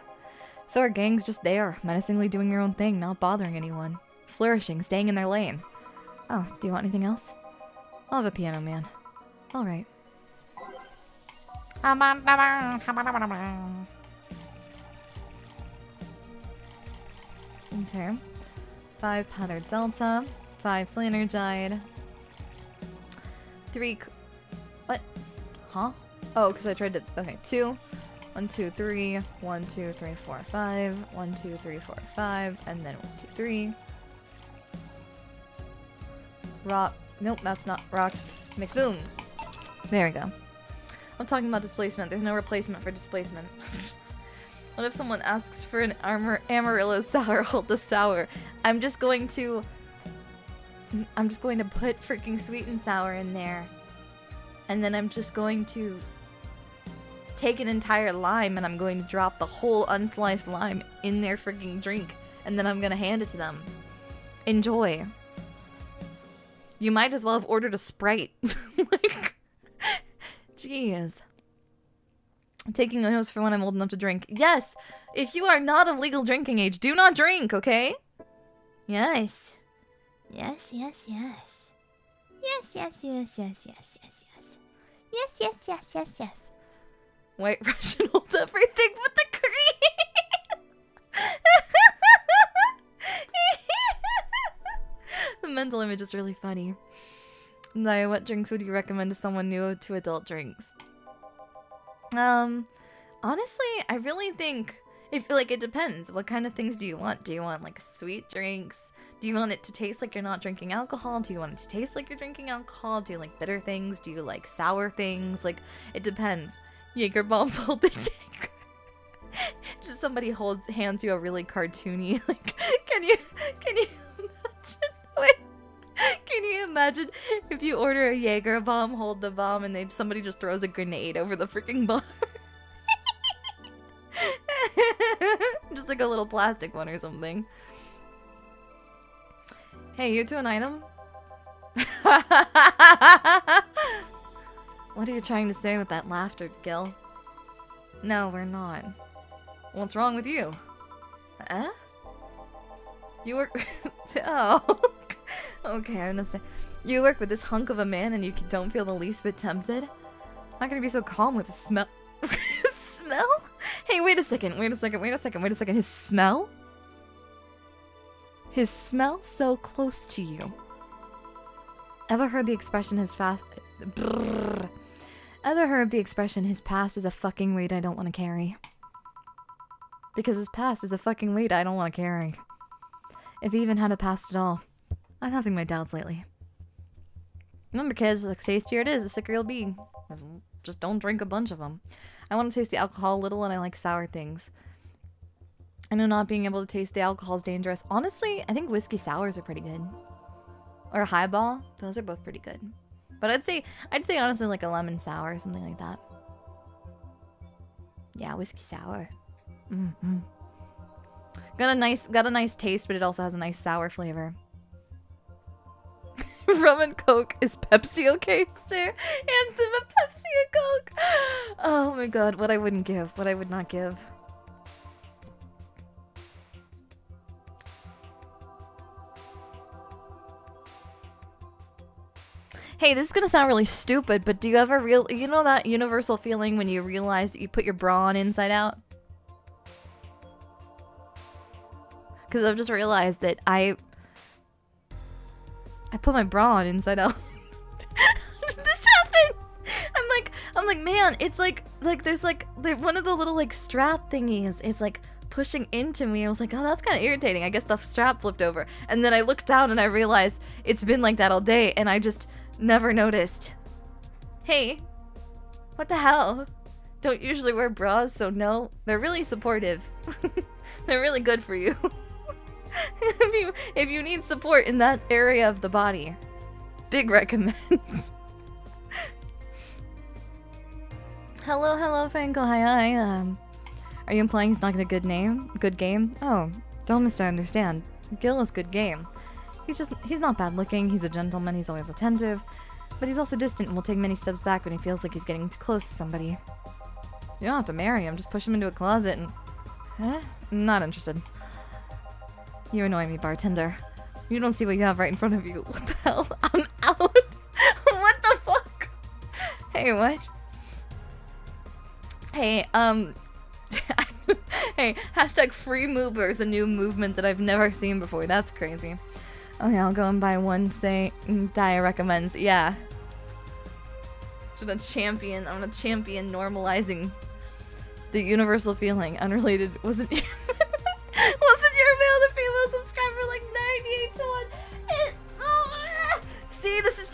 So our gang's just there, menacingly doing their own thing, not bothering anyone. Flourishing, staying in their lane. Oh, do you want anything else? I'll have a piano man. Alright. Okay. 5 powdered delta. 5 flanergide. 3... What? Huh? Oh, because I tried to... Okay, 2. 1, 2, 3. 1, 2, 3, 4, 5. 1, 2, 3, 4, 5. And then 1, 2, 3. Rock. Nope, that's not rocks. Mix boom. There we go. I'm talking about displacement. There's no replacement for displacement. What if someone asks for an Amarillo sour? Hold the sour. I'm just going to put freaking sweet and sour in there. And then I'm just going to take an entire lime and I'm going to drop the whole unsliced lime in their freaking drink. And then I'm going to hand it to them. Enjoy. You might as well have ordered a Sprite. Like, jeez. I'm taking notes for when I'm old enough to drink. Yes! If you are not of legal drinking age, do not drink, okay? Yes. Yes, yes, yes. Yes, yes, yes, yes, yes, yes, yes. Yes, yes, yes, yes, yes. White Russian holds everything but the cream! The mental image is really funny. Daiya, what drinks would you recommend to someone new to adult drinks? Honestly, I really think it depends. What kind of things do you want? Do you want like sweet drinks? Do you want it to taste like you're not drinking alcohol? Do you want it to taste like you're drinking alcohol? Do you like bitter things? Do you like sour things? Like, it depends. Jaeger bombs hold the Jaeger. Just somebody hands you a really cartoony, like, can you imagine? Wait. Can you imagine if you order a Jaeger bomb, hold the bomb, and somebody just throws a grenade over the freaking bar? Just like a little plastic one or something. Hey, you to an item? What are you trying to say with that laughter, Gil? No, we're not. What's wrong with you? You work... Oh. Okay, I'm gonna say... You work with this hunk of a man and you don't feel the least bit tempted? I'm not gonna be so calm with his smell... Smell? Hey, wait a second. His smell? His smell so close to you. Ever heard the expression his past is a fucking weight I don't want to carry? Because his past is a fucking weight I don't want to carry. If he even had a past at all. I'm having my doubts lately. Remember, kids, the tastier it is, the sicker you'll be. Just don't drink a bunch of them. I want to taste the alcohol a little, and I like sour things. I know not being able to taste the alcohol is dangerous. Honestly, I think whiskey sours are pretty good. Or highball. Those are both pretty good. But I'd say honestly like a lemon sour or something like that. Yeah, whiskey sour. Mm-hmm. Got a nice taste, but it also has a nice sour flavor. Rum and Coke is Pepsi okay, sir? Anthem of Pepsi and Coke. Oh my god, what I wouldn't give, what I would not give. Hey, this is gonna sound really stupid, but do you ever you know that universal feeling when you realize that you put your bra on inside out? Because I've just realized that I put my bra on inside out. This happened. I'm like, man, it's like there's like one of the little like strap thingies. It's like pushing into me. I was like, oh, that's kind of irritating. I guess the strap flipped over, and then I looked down and I realized it's been like that all day, and I just never noticed. Hey, what the hell? Don't usually wear bras, so no, they're really supportive. They're really good for you. if you need support in that area of the body, big recommends. Hello, Franco. Hi. Are you implying he's not a good game? Oh, don't misunderstand. Gil is good game. He's not bad looking. He's a gentleman. He's always attentive, but he's also distant and will take many steps back when he feels like he's getting too close to somebody. You don't have to marry him. Just push him into a closet and. Not interested. You annoy me, bartender. You don't see what you have right in front of you. What the hell? I'm out. What the fuck? Hey, what? Hey, hey, hashtag free movers, a new movement that I've never seen before. That's crazy. Okay, I'll go and buy one, say, Daiya recommends. Yeah. I'm gonna champion normalizing the universal feeling. Unrelated. Wasn't your male to female subscriber like 98 to 1? See, this is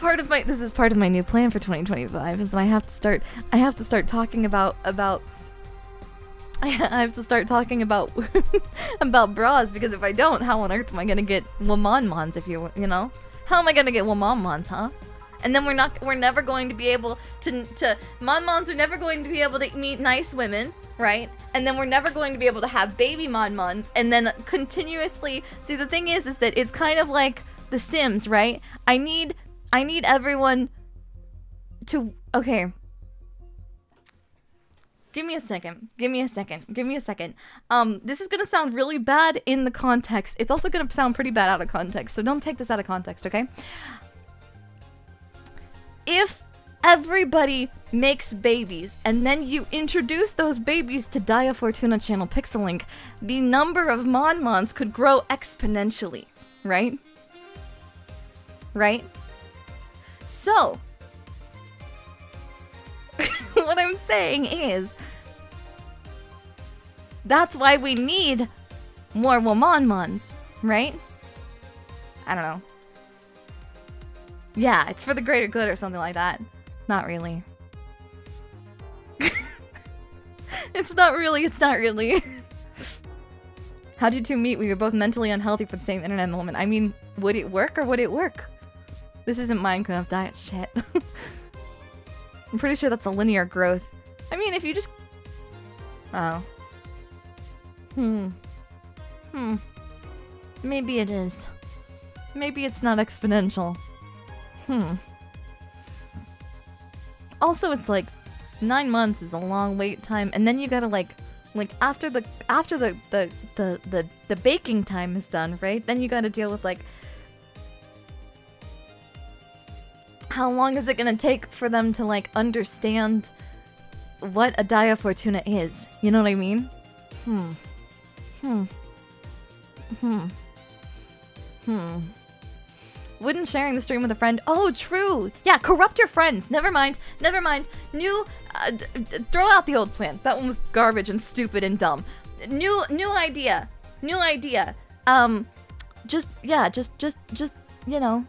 part of my new plan for 2025 is that I have to start talking about I have to start talking about about bras, because if I don't, how on earth am I gonna get womanmons? If you know, how am I gonna get womanmons, huh? And then we're never going to be able to monmons are never going to be able to meet nice women, right? And then we're never going to be able to have baby monmons, and then continuously. See, the thing is that it's kind of like The Sims, right? I need everyone to okay. Give me a second. This is gonna sound really bad in the context. It's also gonna sound pretty bad out of context, so don't take this out of context, okay? If everybody makes babies and then you introduce those babies to Daiya Fortuna channel Pixelink, the number of monmons could grow exponentially, right? Right? So, what I'm saying is, that's why we need more womanmons, right? I don't know. Yeah, it's for the greater good or something like that. Not really. It's not really. How'd you two meet? We were both mentally unhealthy for the same internet moment. I mean, would it work or would it work? This isn't Minecraft diet shit. I'm pretty sure that's a linear growth. I mean, if you just... Oh. Maybe it is. Maybe it's not exponential. Also, it's like 9 months is a long wait time, and then you gotta like after the baking time is done, right? Then you gotta deal with like how long is it gonna take for them to like understand what a Daiya Fortuna is? You know what I mean? Wouldn't sharing the stream with a friend? Oh, true. Yeah, corrupt your friends. Never mind. New, throw out the old plan. That one was garbage and stupid and dumb. New idea. Just you know,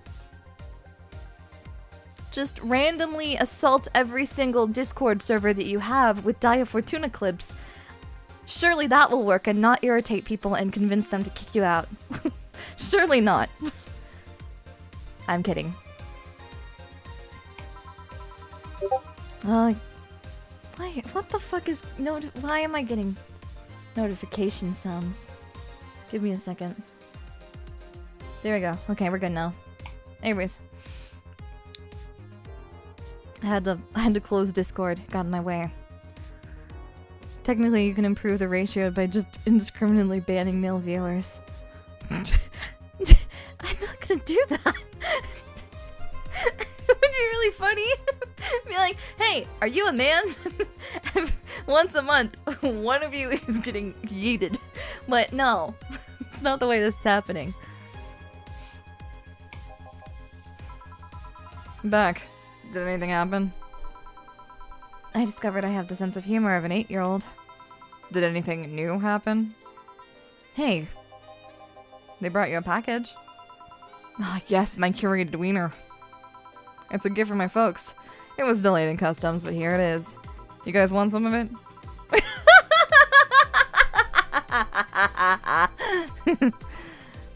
just randomly assault every single Discord server that you have with Fortuna clips. Surely that will work and not irritate people and convince them to kick you out. Surely not. I'm kidding. Why? What the fuck is why am I getting notification sounds? Give me a second. There we go. Okay, we're good now. Anyways, I had to close Discord. Got in my way. Technically, you can improve the ratio by just indiscriminately banning male viewers. I'm not gonna do that. It would be really funny. Be like, hey, are you a man? Once a month, one of you is getting yeeted. But no, it's not the way this is happening. I'm back. Did anything happen? I discovered I have the sense of humor of an 8-year-old. Did anything new happen? Hey, they brought you a package. Ah, yes, my curated wiener. It's a gift from my folks. It was delayed in customs, but here it is. You guys want some of it?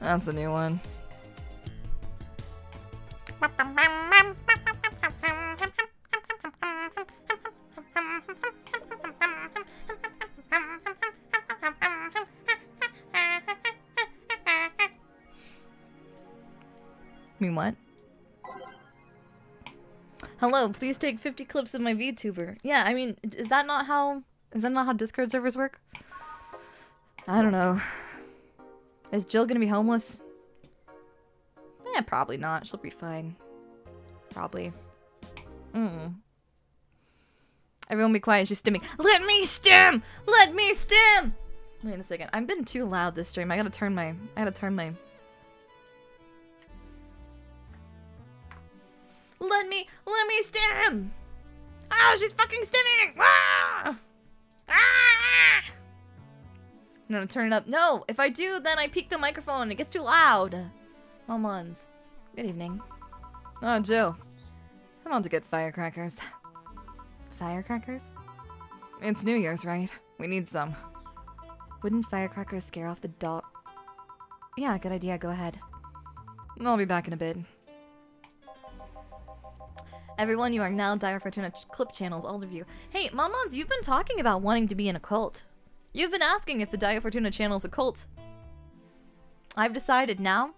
That's a new one. Mean what? Hello, please take 50 clips of my VTuber. Yeah, I mean, is that not how Discord servers work? I don't know. Is Jill gonna be homeless? Eh, probably not. She'll be fine. Probably. Everyone be quiet, she's stimming. Let me stim! Let me stim! Wait a second. I've been too loud this stream. I gotta turn my Let me stim! Ah, she's fucking stimming! Ah! Ah! I'm gonna turn it up. No, if I do, then I peak the microphone and it gets too loud. Momons. Good evening. Oh, Jill. I'm on to get firecrackers. Firecrackers? It's New Year's, right? We need some. Wouldn't firecrackers scare off the dog? Yeah, good idea. Go ahead. I'll be back in a bit. Everyone, you are now Fortuna clip channels, all of you. Hey, Momons, you've been talking about wanting to be in a cult. You've been asking if the Fortuna channel is a cult. I've decided now,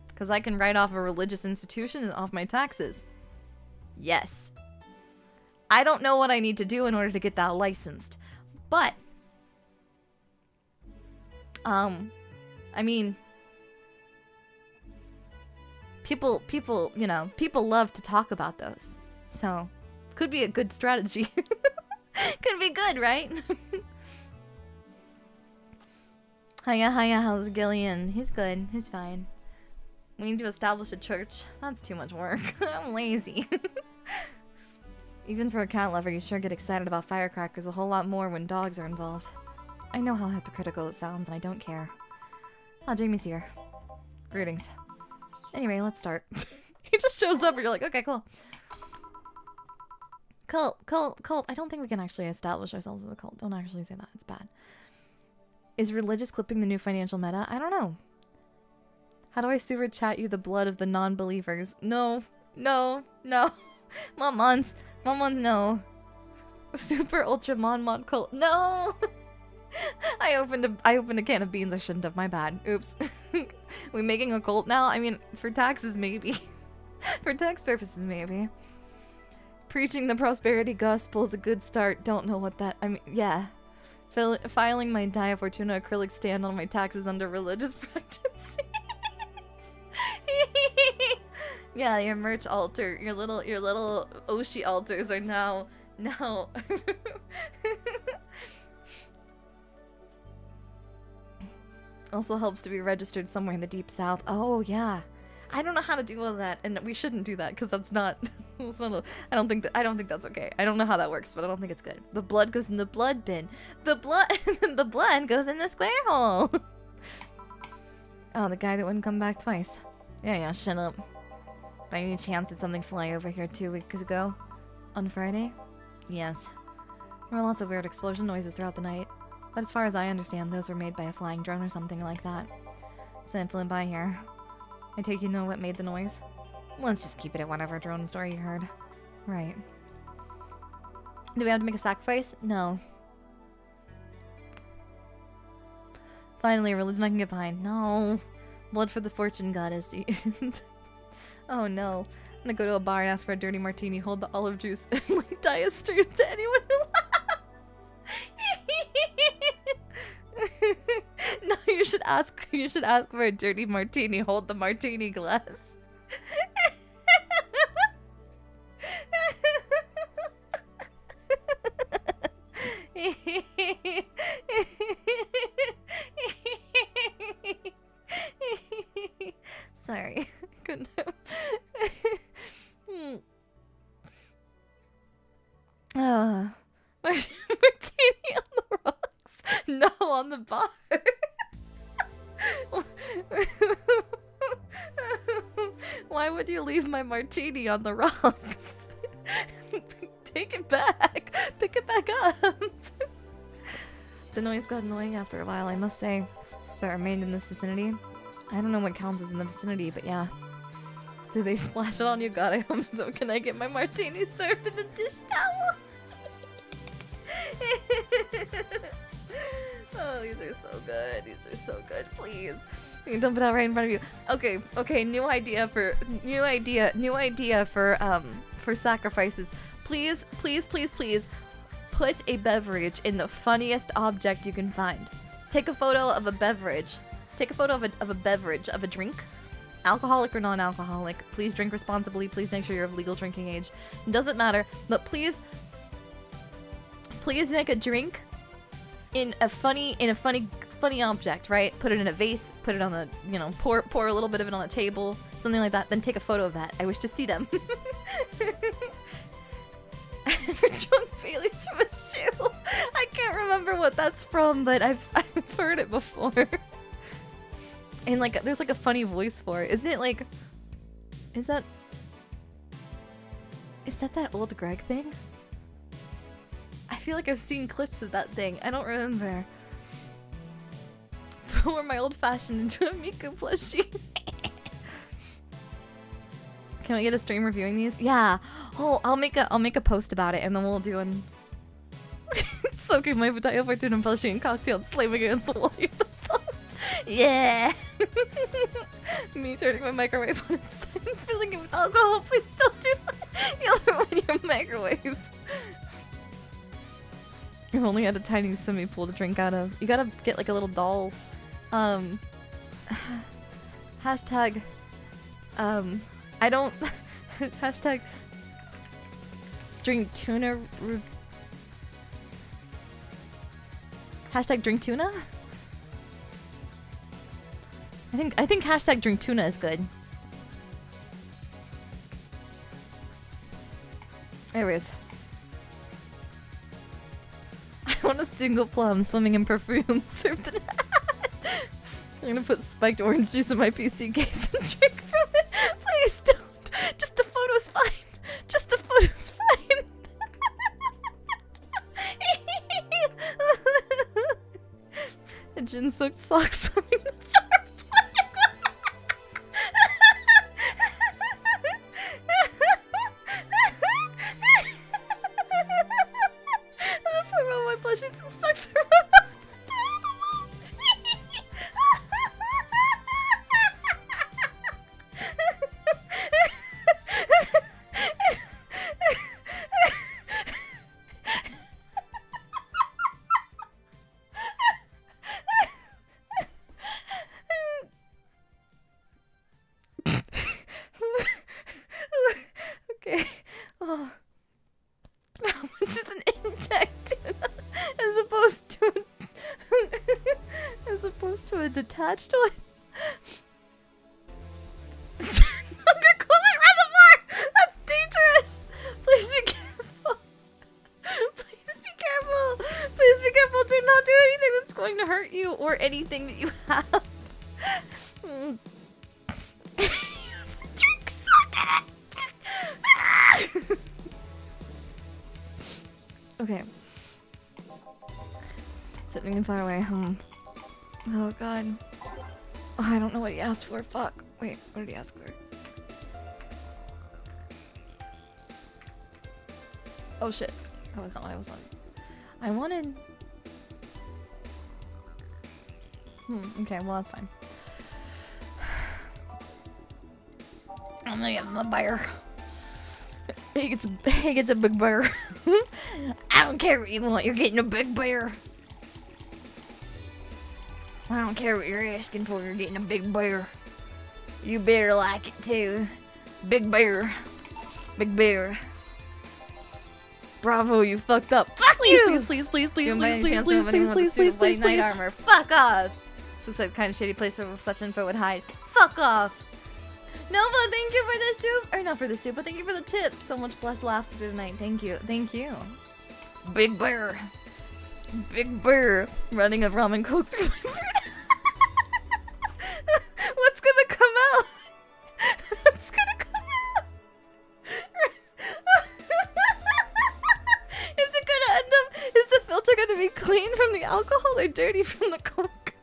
because I can write off a religious institution off my taxes. Yes. I don't know what I need to do in order to get that licensed, but I mean, people, you know, people love to talk about those. So, could be a good strategy. Could be good, right? Hiya, how's Gillian? He's good, he's fine. We need to establish a church. That's too much work. I'm lazy. Even for a cat lover, you sure get excited about firecrackers a whole lot more when dogs are involved. I know how hypocritical it sounds, and I don't care. Oh, Jamie's here. Greetings. Anyway, let's start. He just shows up and you're like, okay, cool. Cult. I don't think we can actually establish ourselves as a cult. Don't actually say that. It's bad. Is religious clipping the new financial meta? I don't know. How do I super chat you the blood of the non-believers? No. Momons, no. Super ultra mod cult. No. I opened a can of beans I shouldn't have. My bad. Oops. We making a cult now? I mean, for taxes maybe. For tax purposes maybe. Preaching the prosperity gospel is a good start. Don't know what that. I mean, yeah. Filing my Fortuna acrylic stand on my taxes under religious practices. Yeah, your merch altar, your little Oshi altars are now. Also helps to be registered somewhere in the deep south. Oh yeah, I don't know how to do all that, and we shouldn't do that because that's not. I don't think that's okay. I don't know how that works, but I don't think it's good. The blood goes in the blood bin. The blood goes in the square hole. Oh, the guy that wouldn't come back twice. Yeah, shut up. By any chance, did something fly over here 2 weeks ago? On Friday? Yes. There were lots of weird explosion noises throughout the night. But as far as I understand, those were made by a flying drone or something like that. So I flew by here. I take you know what made the noise? Let's just keep it at whatever drone story you heard. Right. Do we have to make a sacrifice? No. Finally, a religion I can get behind. No. Blood for the fortune goddess. Oh no. I'm gonna go to a bar and ask for a dirty martini, hold the olive juice, and like Daiya streams to anyone who laughs. No, you should ask for a dirty martini, hold the martini glass. Sorry, couldn't have. Martini on the rocks. No, on the bar. Why would you leave my martini on the rocks? Take it back. Pick it back up. The noise got annoying after a while, I must say. So I remained in this vicinity. I don't know what counts as in the vicinity, but yeah. Do they splash it on you? God, I hope so. Can I get my martini served in a dish towel? Oh, these are so good. These are so good. Please. You can dump it out right in front of you. Okay, new idea for sacrifices. Please, put a beverage in the funniest object you can find. Take a photo of a beverage. Take a photo of a beverage, of a drink. Alcoholic or non-alcoholic. Please drink responsibly. Please make sure you're of legal drinking age. It doesn't matter, but please make a drink in a funny object, right? Put it in a vase, put it on the, pour a little bit of it on a table, something like that, then take a photo of that. I wish to see them. For drunk Baileys from a shoe. I can't remember what that's from, but I've heard it before. And like, there's like a funny voice for it. Isn't it like, is that old Greg thing? I feel like I've seen clips of that thing. I don't remember. Pour my old-fashioned into a Miku plushie. Can we get a stream reviewing these? Yeah. Oh, I'll make a post about it, and then we'll do an soaking my Daiya Fortuna plushie in cocktail and slamming against the wall. Yeah. Me turning my microwave on its side and filling it with alcohol. Please don't do that. You'll ruin your microwave. You've only had a tiny swimming pool to drink out of. You gotta get like a little doll. Hashtag. I don't. Hashtag. Drink tuna. Hashtag drink tuna. I think hashtag drink tuna is good. Anyways. I want a single plum swimming in perfume served in a hat. I'm gonna put spiked orange juice in my PC case and drink from it. Please don't. Just the photo's fine. Just the photo's fine. A gin-soaked sock swimming in a jar of I'm gonna put all my blushes and suck the rub out. Okay. Oh. How much is an intact tuna as opposed to a detached one? Undercooling reservoir! That's dangerous! Please be careful. Please be careful. Please be careful. Do not do anything that's going to hurt you or anything that you have. Okay. Sitting far away. Oh god. Oh, I don't know what he asked for. Fuck. Wait, what did he ask for? Oh shit. That was not what I was on. I wanted... okay, well that's fine. I'm gonna give him a bear. He gets a big bear. I don't care what you want, you're getting a big bear. I don't care what you're asking for, you're getting a big bear. You better like it too. Big bear. Big bear. Bravo, you fucked up. Fuck you! Please, night armor. Fuck off! This looks like the kind of shady place where such info would hide. Fuck off! Nova, thank you for the soup! Or not for the soup, but thank you for the tip. So much blessed laughter tonight. Thank you. Thank you. Big bear. Big bear. Running a ramen coke through my brain. What's gonna come out? What's gonna come out? Is it gonna end up... Is the filter gonna be clean from the alcohol or dirty from the coke?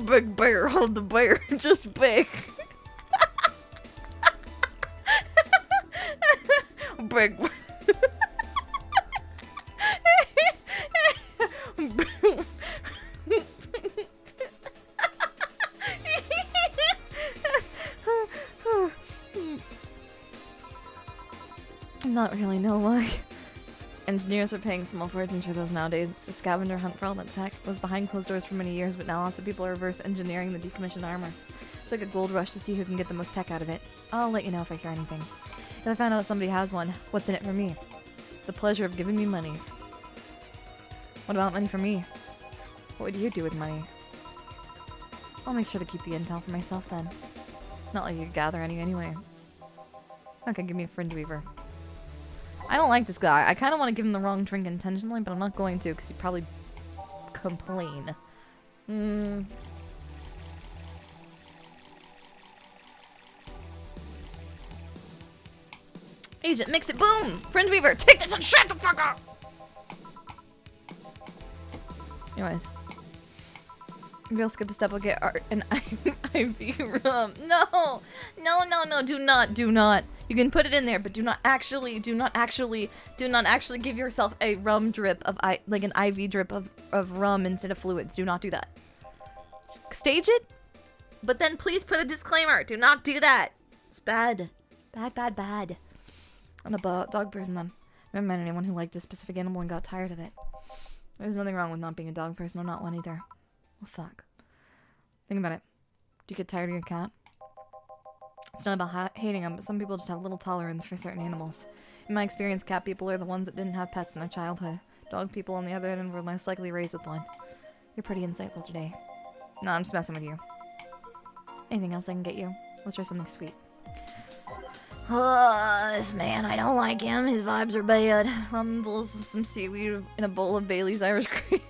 Big bear, hold the bear. Just big. Big. Not really, no why. Engineers are paying small fortunes for those nowadays. It's a scavenger hunt for all that tech. It was behind closed doors for many years, but now lots of people are reverse engineering the decommissioned armors. It's like a gold rush to see who can get the most tech out of it. I'll let you know if I hear anything. If I find out somebody has one, what's in it for me? The pleasure of giving me money. What about money for me? What would you do with money? I'll make sure to keep the intel for myself then. Not like you could gather any anyway. Okay, give me a fringe weaver. I don't like this guy. I kind of want to give him the wrong drink intentionally, but I'm not going to because he'd probably complain. Agent, mix it, boom! Fringe weaver, take this and shut the fuck up! Anyways. Maybe I'll skip a step, I'll get art and IV rum. No! No, do not. You can put it in there, but do not actually give yourself a rum drip of, like an IV drip of rum instead of fluids. Do not do that. Stage it, but then please put a disclaimer. Do not do that. It's bad. Bad. I'm a dog person then. Never met anyone who liked a specific animal and got tired of it. There's nothing wrong with not being a dog person. I'm not one either. Well, fuck. Think about it. Do you get tired of your cat? It's not about hating them, but some people just have little tolerance for certain animals. In my experience, cat people are the ones that didn't have pets in their childhood. Dog people, on the other hand, were most likely raised with one. You're pretty insightful today. No, I'm just messing with you. Anything else I can get you? Let's try something sweet. This man, I don't like him. His vibes are bad. Rumbles with some seaweed in a bowl of Bailey's Irish Cream.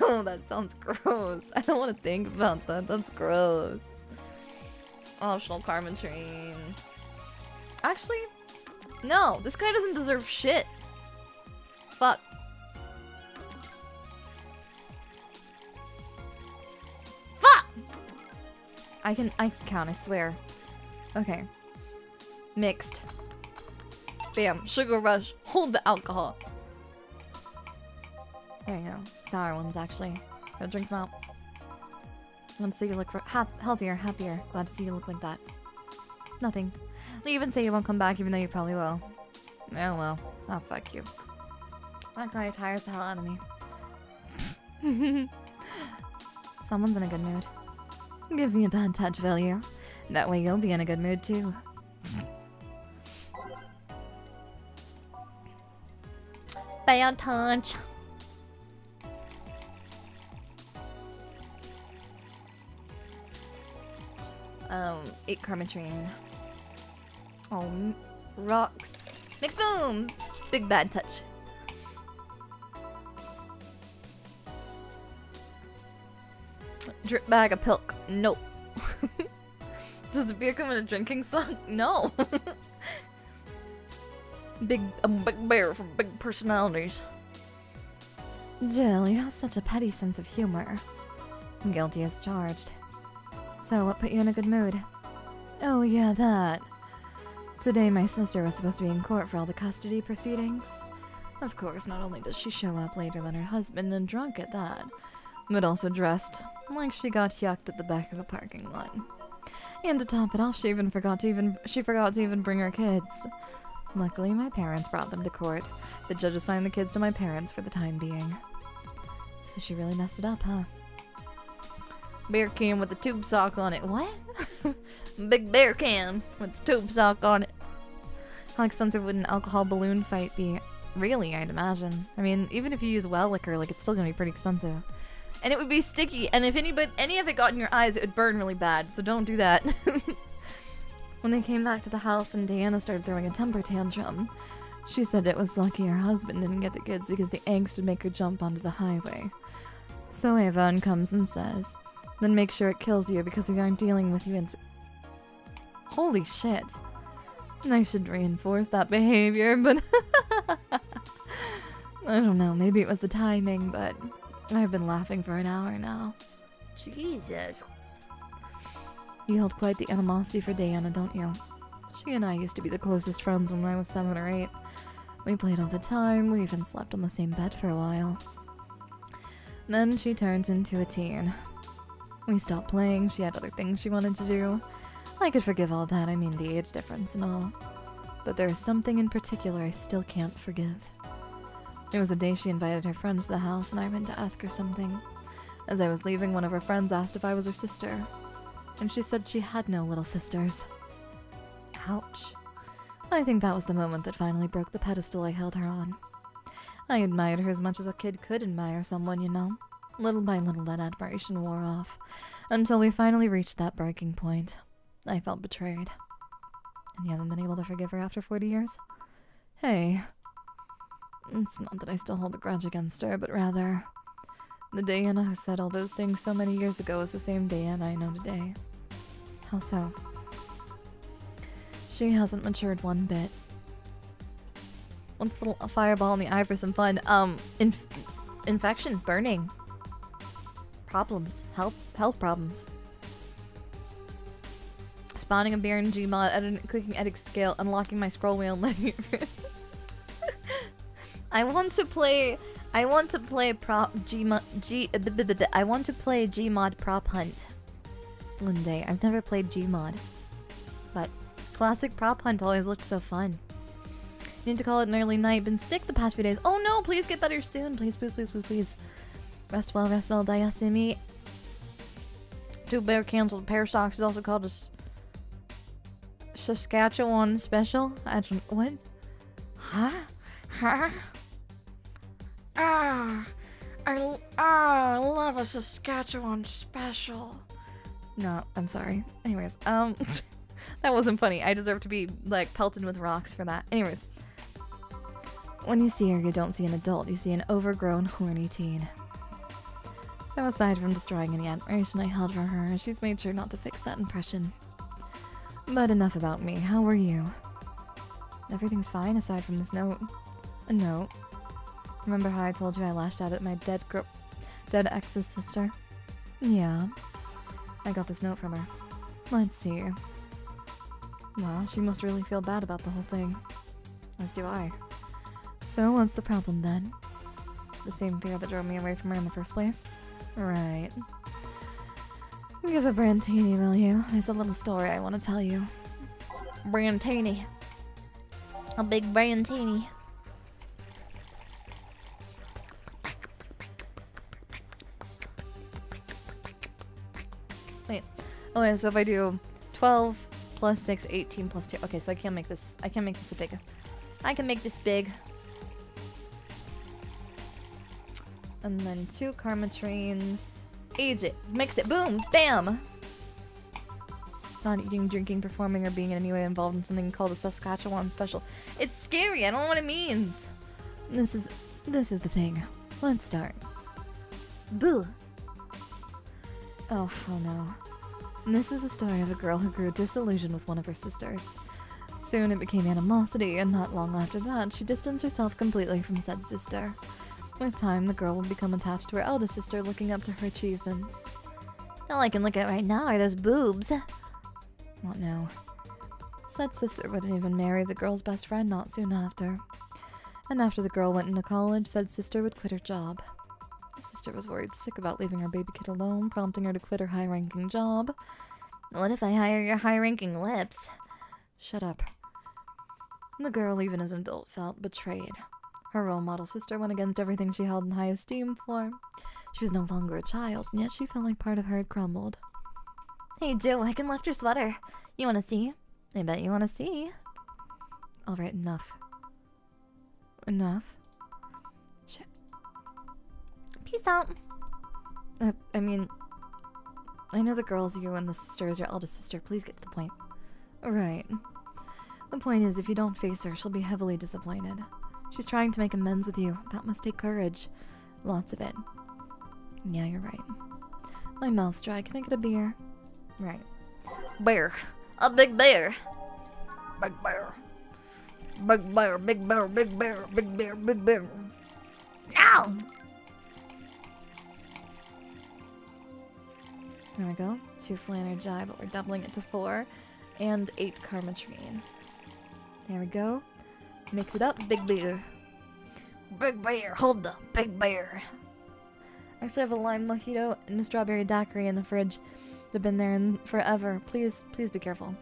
Oh, that sounds gross. I don't want to think about that. That's gross. Optional karma train. Actually, no. This guy doesn't deserve shit. Fuck. Fuck! I can count, I swear. Okay. Mixed. Bam. Sugar rush. Hold the alcohol. There you go. Sour ones, actually. Gotta drink them out. Glad to see you look healthier, happier. Glad to see you look like that. Nothing. Leave and say you won't come back, even though you probably will. Oh well. Oh, fuck you. That guy tires the hell out of me. Someone's in a good mood. Give me a bad touch, will you? That way you'll be in a good mood, too. Bad touch. Eat Carmatrine. Oh, rocks. Mix boom! Big bad touch. Drip bag of pilk. Nope. Does the beer come in a drinking slot? No. Big bear from big personalities. Jill, you have such a petty sense of humor. Guilty as charged. So, what put you in a good mood? Oh yeah, that. Today my sister was supposed to be in court for all the custody proceedings. Of course, not only does she show up later than her husband and drunk at that, but also dressed like she got yucked at the back of a parking lot. And to top it off, she forgot to even bring her kids. Luckily, my parents brought them to court. The judge assigned the kids to my parents for the time being. So she really messed it up, huh? Beer can with a tube sock on it. What? Big beer can with a tube sock on it. How expensive would an alcohol balloon fight be? Really, I'd imagine. I mean, even if you use well liquor, like, it's still gonna be pretty expensive. And it would be sticky, and if any of it got in your eyes, it would burn really bad, so don't do that. When they came back to the house and Diana started throwing a temper tantrum, she said it was lucky her husband didn't get the kids because the angst would make her jump onto the highway. So Avon comes and says, then make sure it kills you because we aren't dealing with you in... Holy shit. I should reinforce that behavior, but... I don't know, maybe it was the timing, but I've been laughing for an hour now. Jesus. You hold quite the animosity for Diana, don't you? She and I used to be the closest friends when I was 7 or 8. We played all the time, we even slept on the same bed for a while. Then she turns into a teen. We stopped playing, she had other things she wanted to do. I could forgive all that, I mean the age difference and all. But there is something in particular I still can't forgive. It was a day she invited her friends to the house and I went to ask her something. As I was leaving, one of her friends asked if I was her sister. And she said she had no little sisters. Ouch. I think that was the moment that finally broke the pedestal I held her on. I admired her as much as a kid could admire someone, you know. Little by little that admiration wore off, until we finally reached that breaking point. I felt betrayed. And you haven't been able to forgive her after 40 years? Hey. It's not that I still hold a grudge against her, but rather... the Diana who said all those things so many years ago is the same Diana I know today. How so? She hasn't matured one bit. What's a fireball in the eye for some fun? Infection, burning. Problems. Health problems. Spawning a beer in Gmod, clicking edit scale, unlocking my scroll wheel, and letting it I want to play Gmod prop hunt one day. I've never played Gmod, but classic prop hunt always looked so fun. Need to call it an early night. Been sick the past few days. Oh no, please get better soon. Please, please, please, please, please. Rest well, Daiya. 2 bear canceled pair socks is also called a Saskatchewan special. I don't... what? Huh? I love a Saskatchewan special. No, I'm sorry. Anyways, that wasn't funny. I deserve to be, like, pelted with rocks for that. Anyways. When you see her, you don't see an adult. You see an overgrown, horny teen. So aside from destroying any admiration I held for her, she's made sure not to fix that impression. But enough about me. How were you? Everything's fine aside from this note. A note. Remember how I told you I lashed out at my dead ex's sister? Yeah. I got this note from her. Let's see. Well, she must really feel bad about the whole thing. As do I. So what's the problem then? The same fear that drove me away from her in the first place? Right. Give a Brantini, will you? There's a little story I want to tell you. Brantini. A big Brantini. Wait. Oh yeah, so if I do 12 plus 6, 18 plus 2. Okay, so I can't make this a big. I can make this big. And then 2 Karmatrine. Age it. Mix it. Boom. Bam. Not eating, drinking, performing, or being in any way involved in something called a Saskatchewan special. It's scary. I don't know what it means. This is the thing. Let's start. Boo. Oh, hell no. And this is a story of a girl who grew disillusioned with one of her sisters. Soon it became animosity, and not long after that, she distanced herself completely from said sister. With time, the girl would become attached to her eldest sister, looking up to her achievements. All I can look at right now are those boobs. What now? Said sister would even marry the girl's best friend not soon after. And after the girl went into college, said sister would quit her job. The sister was worried sick about leaving her baby kid alone, prompting her to quit her high-ranking job. What if I hire your high-ranking lips? Shut up. The girl, even as an adult, felt betrayed. Her role model sister went against everything she held in high esteem for. She was no longer a child, and yet she felt like part of her had crumbled. Hey Joe, I can lift your sweater. You wanna see? I bet you wanna see. Alright, enough. Enough? Shit. Peace out. I mean, I know the girl's you and the sister is your eldest sister. Please get to the point. Right. The point is, if you don't face her, she'll be heavily disappointed. She's trying to make amends with you. That must take courage. Lots of it. Yeah, you're right. My mouth's dry. Can I get a beer? Right. Bear. A big bear. Big bear. Big bear, big bear, big bear, big bear, big bear. No! There we go. 2 flanner jive, but we're doubling it to 4. And 8 karma train. There we go. Mix it up. Big bear. Big bear, hold up, big bear. Actually, I have a lime mojito and a strawberry daiquiri in the fridge. They've been there forever. Please be careful.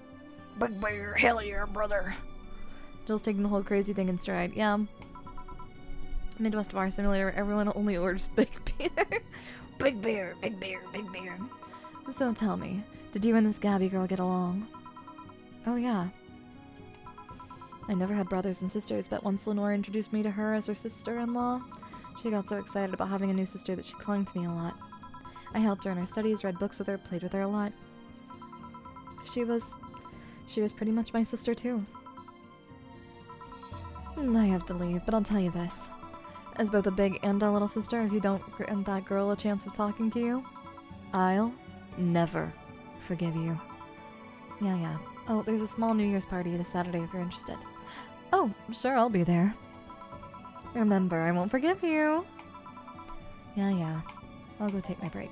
Big bear, hell yeah, brother. Jill's taking the whole crazy thing in stride. Yeah. Midwest Bar Simulator, everyone only orders big beer. Big bear, big bear, big bear. So tell me, did you and this Gabby girl get along? Oh yeah. I never had brothers and sisters, but once Lenore introduced me to her as her sister-in-law, she got so excited about having a new sister that she clung to me a lot. I helped her in her studies, read books with her, played with her a lot. She was pretty much my sister too. I have to leave, but I'll tell you this. As both a big and a little sister, if you don't grant that girl a chance of talking to you, I'll never forgive you. Yeah. Oh, there's a small New Year's party this Saturday if you're interested. Oh, sure, I'll be there. Remember, I won't forgive you. Yeah. I'll go take my break.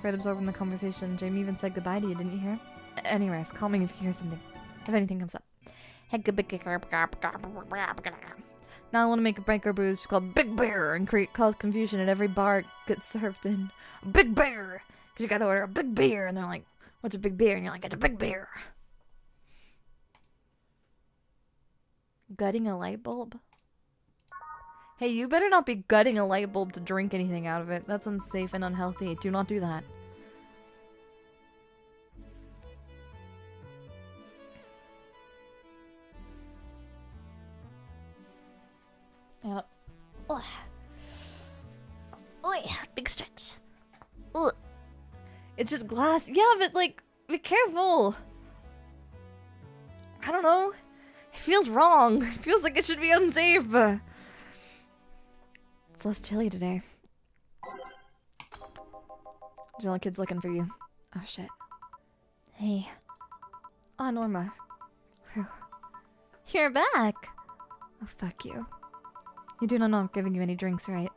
Quite absorbed in the conversation, Jamie even said goodbye to you, didn't you hear? Anyways, call me if you hear something. If anything comes up. Now I want to make a breaker brew called Big Bear and cause confusion at every bar it gets served in. Big Bear! Because you gotta order a big beer, and they're like, what's a big beer? And you're like, it's a big beer. Gutting a light bulb? Hey, you better not be gutting a light bulb to drink anything out of it. That's unsafe and unhealthy. Do not do that. Big stretch. It's just glass. Yeah, but like, be careful. I don't know. It feels wrong. It feels like it should be unsafe. It's less chilly today. Jill, kid's looking for you. Oh shit. Hey. Oh, Norma. Whew. You're back. Oh, fuck you. You do not know I'm giving you any drinks, right?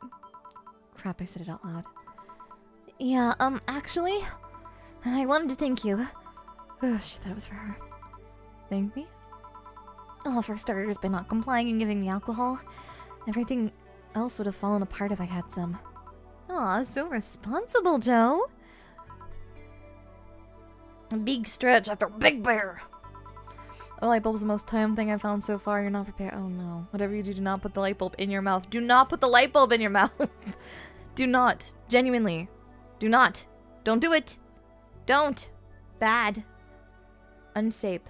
Crap, I said it out loud. Yeah, actually, I wanted to thank you. Oh, she thought it was for her. Thank me? Well, for starters, by not complying and giving me alcohol. Everything else would have fallen apart if I had some. Aw, so responsible, Joe. A big stretch after Big Bear. A light bulb's the most time thing I've found so far. You're not prepared. Oh no. Whatever you do, do not put the light bulb in your mouth. Do not put the light bulb in your mouth. Do not. Genuinely. Do not. Don't do it. Don't. Bad. Unsafe.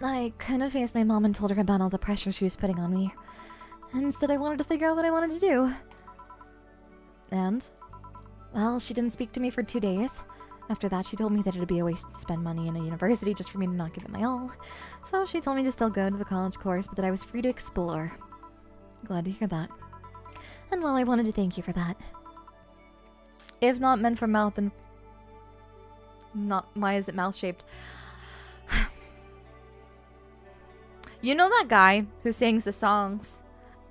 I kind of faced my mom and told her about all the pressure she was putting on me. And instead I wanted to figure out what I wanted to do. And? Well, she didn't speak to me for 2 days. After that, she told me that it'd be a waste to spend money in a university just for me to not give it my all. So she told me to still go to the college course, but that I was free to explore. Glad to hear that. And well, I wanted to thank you for that. If not meant for mouth, then... Not... Why is it mouth-shaped? You know that guy who sings the songs?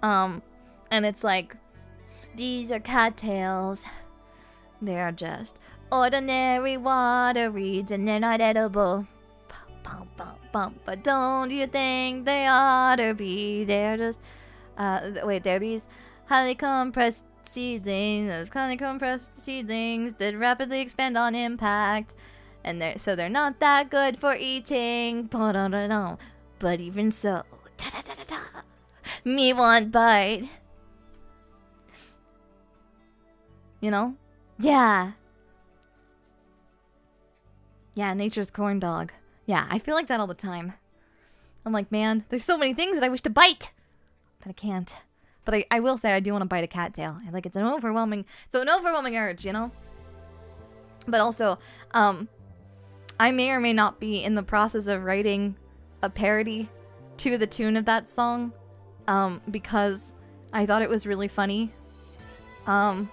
And it's like... These are cattails. They are just ordinary water reeds and they're not edible. But don't you think they ought to be? They're just... wait, they're these highly compressed seedlings. Highly compressed seedlings that rapidly expand on impact. And they're not that good for eating. But even so... Me want bite. You know? Yeah. Yeah, nature's corn dog. Yeah, I feel like that all the time. I'm like, man, there's so many things that I wish to bite. But I can't. But I will say I do want to bite a cattail. Like, it's an overwhelming urge, you know? But also, I may or may not be in the process of writing a parody to the tune of that song. Because I thought it was really funny. But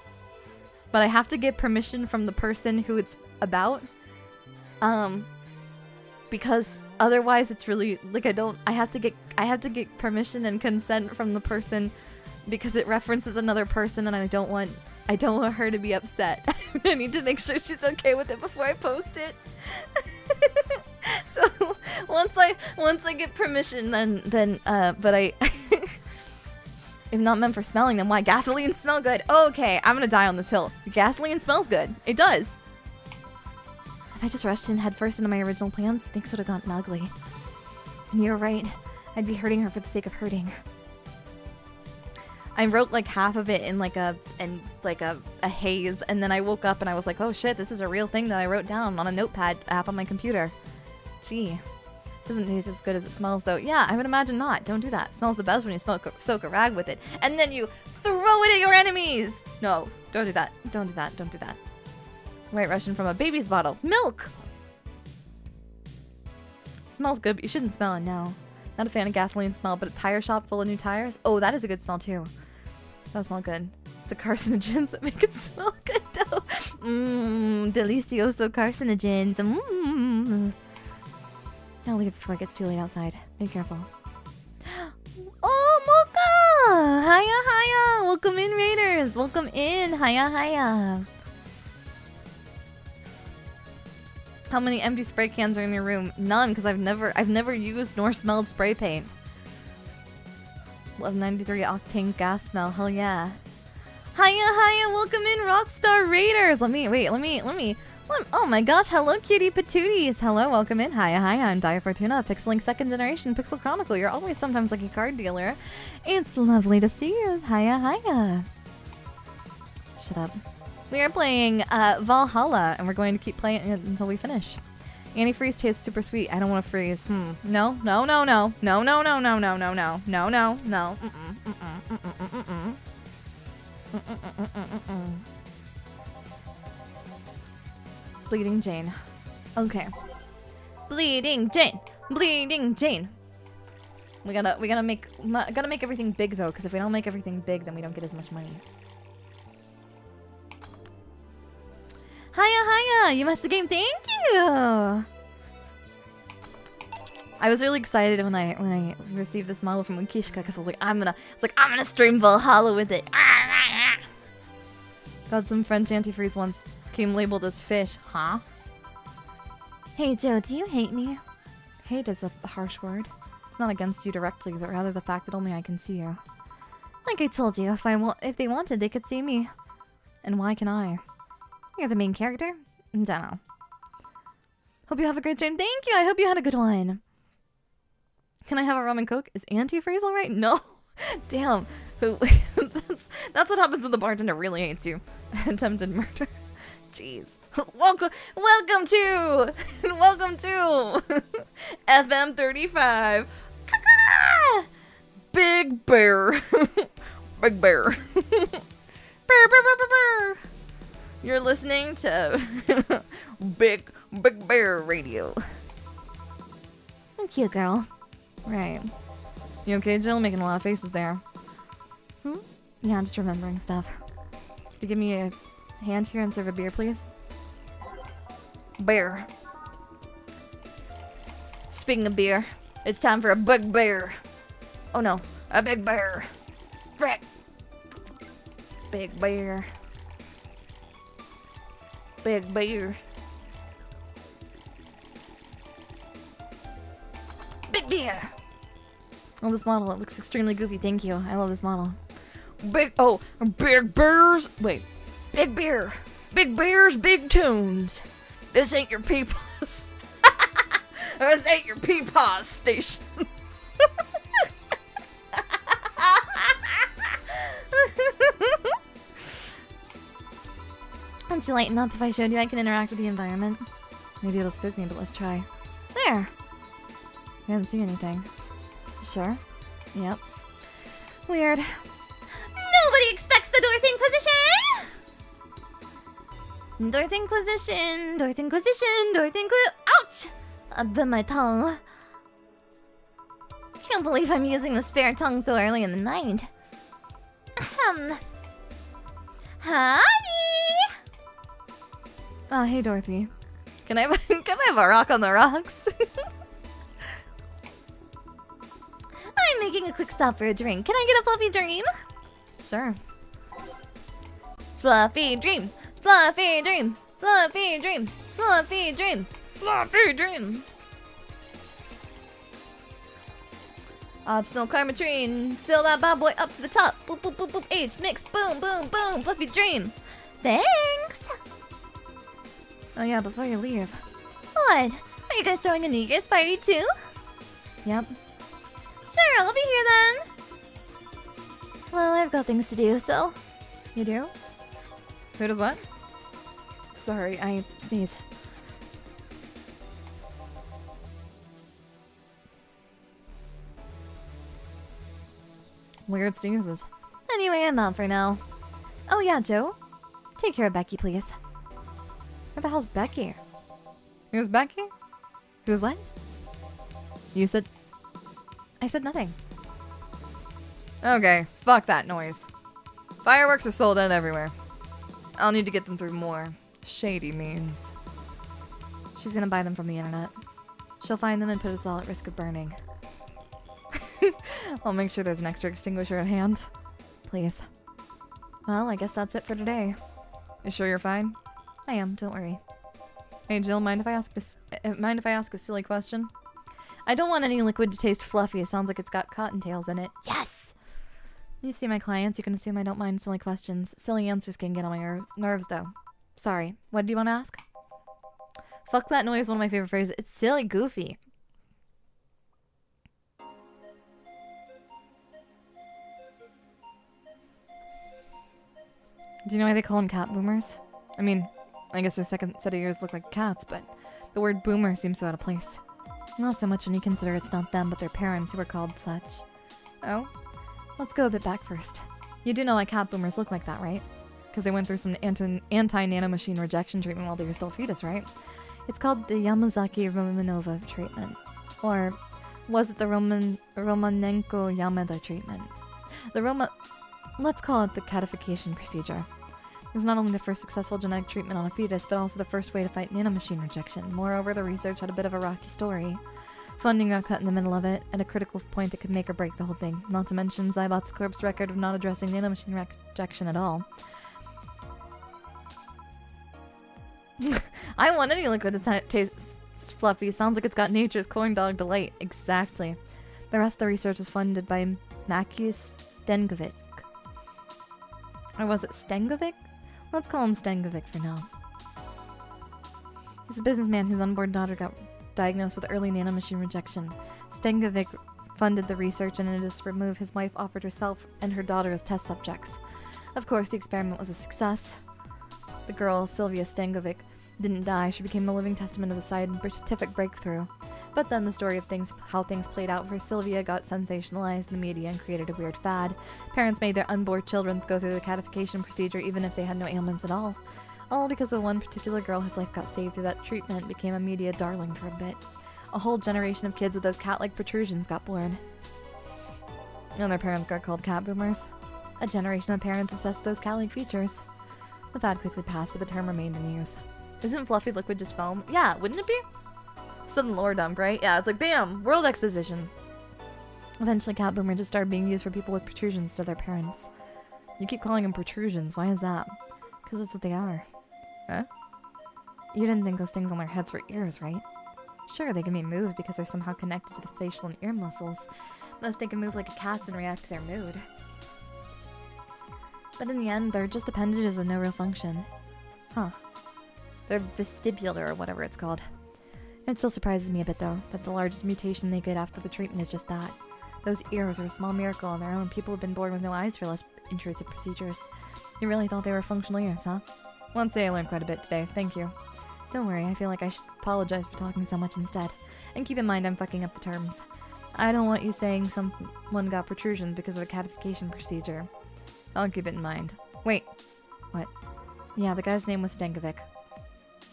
I have to get permission from the person who it's about. Because otherwise it's really like I have to get permission and consent from the person because it references another person and I don't want her to be upset. I need to make sure she's okay with it before I post it. So once I get permission then but I if not meant for smelling, then why? Gasoline smell good. Okay, I'm gonna die on this hill. Gasoline smells good. It does. If I just rushed in headfirst into my original plans, things would have gotten ugly. And you're right. I'd be hurting her for the sake of hurting. I wrote like half of it in like a haze, and then I woke up and I was like, oh shit, this is a real thing that I wrote down on a notepad app on my computer. Gee. Doesn't taste as good as it smells, though. Yeah, I would imagine not. Don't do that. It smells the best when you soak a rag with it. And then you throw it at your enemies! No, don't do that. Don't do that. Don't do that. White Russian from a baby's bottle. Milk! Smells good, but you shouldn't smell it now. Not a fan of gasoline smell, but a tire shop full of new tires? Oh, that is a good smell, too. That smell good. It's the carcinogens that make it smell good, though. Mmm, delicioso carcinogens. Mmm. I'll leave before it gets too late outside. Be careful. Oh, Mocha! Hiya, hiya! Welcome in, Raiders! Welcome in! Hiya, hiya! How many empty spray cans are in your room? None, because I've never used nor smelled spray paint. Love 93 octane gas smell. Hell yeah! Hiya, hiya! Welcome in, Rockstar Raiders! Oh my gosh, hello cutie patooties! Hello, welcome in. Hiya, hiya, I'm Daiya Fortuna, Pixeling 2nd Generation Pixel Chronicle. You're always sometimes like a card dealer. It's lovely to see you. Hiya, hiya. Shut up. We are playing Valhalla, and we're going to keep playing it until we finish. Antifreeze tastes super sweet. I don't want to freeze. No, no, no, no. No, no, no, no, no, no, no. No, no, no. Bleeding Jane. Okay. Bleeding Jane. Bleeding Jane. We gotta make everything big though, because if we don't make everything big, then we don't get as much money. Hiya, hiya! You matched the game. Thank you. I was really excited when I received this model from Ukishka because I was like, I'm gonna stream Valhalla with it. Got some French antifreeze once. Came labeled as fish, huh? Hey Joe, do you hate me? Hate is a harsh word. It's not against you directly, but rather the fact that only I can see you. Like I told you, if they wanted, they could see me. And why can I? You're the main character? Dunno. Hope you have a great stream. Thank you. I hope you had a good one. Can I have a rum and coke? Is antifreeze alright? No. Damn. That's what happens when the bartender really hates you. Attempted murder. Jeez. Welcome to FM 35. Big bear. Big bear. Bear. You're listening to Big Bear Radio. I'm cute, girl. Right. You okay, Jill? Making a lot of faces there. Yeah, I'm just remembering stuff. Could you give me a hand here and serve a beer, please? Beer. Speaking of beer, it's time for a big bear. Oh no, a big bear. Frick. Big bear. Big bear. Big bear. Oh, this model, it looks extremely goofy. Thank you. I love this model. Big bears. Wait. Big bear. Big bears, big tunes. This ain't your peepaws. This ain't your peepaws station. Won't you lighten up if I showed you I can interact with the environment? Maybe it'll spook me, but let's try. There. I haven't seen anything. Sure. Yep. Weird. Nobody expects the Dorth Inquisition! Dorth Inquisition, Dorth Inquisition, Dorth Inquisition. Ouch! I bit my tongue. Can't believe I'm using the spare tongue so early in the night. Hi! Oh, hey, Dorothy. Can I have, can I have a rock on the rocks? I'm making a quick stop for a drink. Can I get a fluffy dream? Sure. Fluffy dream, fluffy dream, fluffy dream, fluffy dream, fluffy dream. Optional karmatrine. Fill that bad boy up to the top. Boop, boop, boop, boop. H, mix, boom, boom, boom. Fluffy dream. Thanks. Oh yeah, before you leave. What? Are you guys throwing a New Year's party too? Yep. Sure, I'll be here then. Well, I've got things to do, so. You do? Who does what? Sorry, I sneezed. Weird sneezes. Anyway, I'm out for now. Oh yeah, Joe. Take care of Becky, please. Where the hell's Becky? Who's Becky? Who's what? You said... I said nothing. Okay, fuck that noise. Fireworks are sold out everywhere. I'll need to get them through more shady means. She's gonna buy them from the internet. She'll find them and put us all at risk of burning. I'll make sure there's an extra extinguisher at hand. Please. Well, I guess that's it for today. You sure you're fine? I am, don't worry. Hey Jill, mind if I ask a silly question? I don't want any liquid to taste fluffy. It sounds like it's got cottontails in it. Yes! You see my clients, you can assume I don't mind silly questions. Silly answers can get on my nerves though. Sorry, what do you want to ask? Fuck that noise, one of my favorite phrases. It's silly goofy. Do you know why they call them cat boomers? I mean, I guess their second set of ears look like cats, but the word boomer seems so out of place. Not so much when you consider it's not them, but their parents who were called such. Oh? Let's go a bit back first. You do know why cat boomers look like that, right? Because they went through some anti-nanomachine rejection treatment while they were still fetus, right? It's called the Yamazaki-Romanova treatment. Or was it the Romanenko-Yamada treatment? Let's call it the catification procedure. It was not only the first successful genetic treatment on a fetus, but also the first way to fight nanomachine rejection. Moreover, the research had a bit of a rocky story. Funding got cut in the middle of it, at a critical point that could make or break the whole thing. Not to mention Zybot's Corp's record of not addressing nanomachine rejection at all. I want any liquid that tastes fluffy. Sounds like it's got nature's corn dog delight. Exactly. The rest of the research was funded by Maciej Stengovic. Or was it Stengovic? Let's call him Stengovic for now. He's a businessman whose unborn daughter got diagnosed with early nanomachine rejection. Stengovic funded the research, and in order to remove, his wife offered herself and her daughter as test subjects. Of course, the experiment was a success. The girl, Sylvia Stengovic, didn't die. She became a living testament of the scientific breakthrough. But then the story of how things played out for Sylvia got sensationalized in the media and created a weird fad. Parents made their unborn children go through the catification procedure even if they had no ailments at all. All because of one particular girl whose life got saved through that treatment, became a media darling for a bit. A whole generation of kids with those cat-like protrusions got born. And their parents got called cat boomers. A generation of parents obsessed with those cat-like features. The fad quickly passed, but the term remained in use. Isn't fluffy liquid just foam? Yeah, wouldn't it be? Sudden lore dump, right? Yeah, it's like, bam! World exposition! Eventually, cat boomer just started being used for people with protrusions to their parents. You keep calling them protrusions. Why is that? Because that's what they are. Huh? You didn't think those things on their heads were ears, right? Sure, they can be moved because they're somehow connected to the facial and ear muscles. Thus, they can move like a cat's and react to their mood. But in the end, they're just appendages with no real function. Huh. They're vestibular or whatever it's called. It still surprises me a bit, though, that the largest mutation they get after the treatment is just that. Those ears are a small miracle on their own. People have been born with no eyes for less intrusive procedures. You really thought they were functional ears, huh? Let's say I learned quite a bit today. Thank you. Don't worry, I feel like I should apologize for talking so much instead. And keep in mind I'm fucking up the terms. I don't want you saying someone got protrusions because of a catification procedure. I'll keep it in mind. Wait. What? Yeah, the guy's name was Stankovic.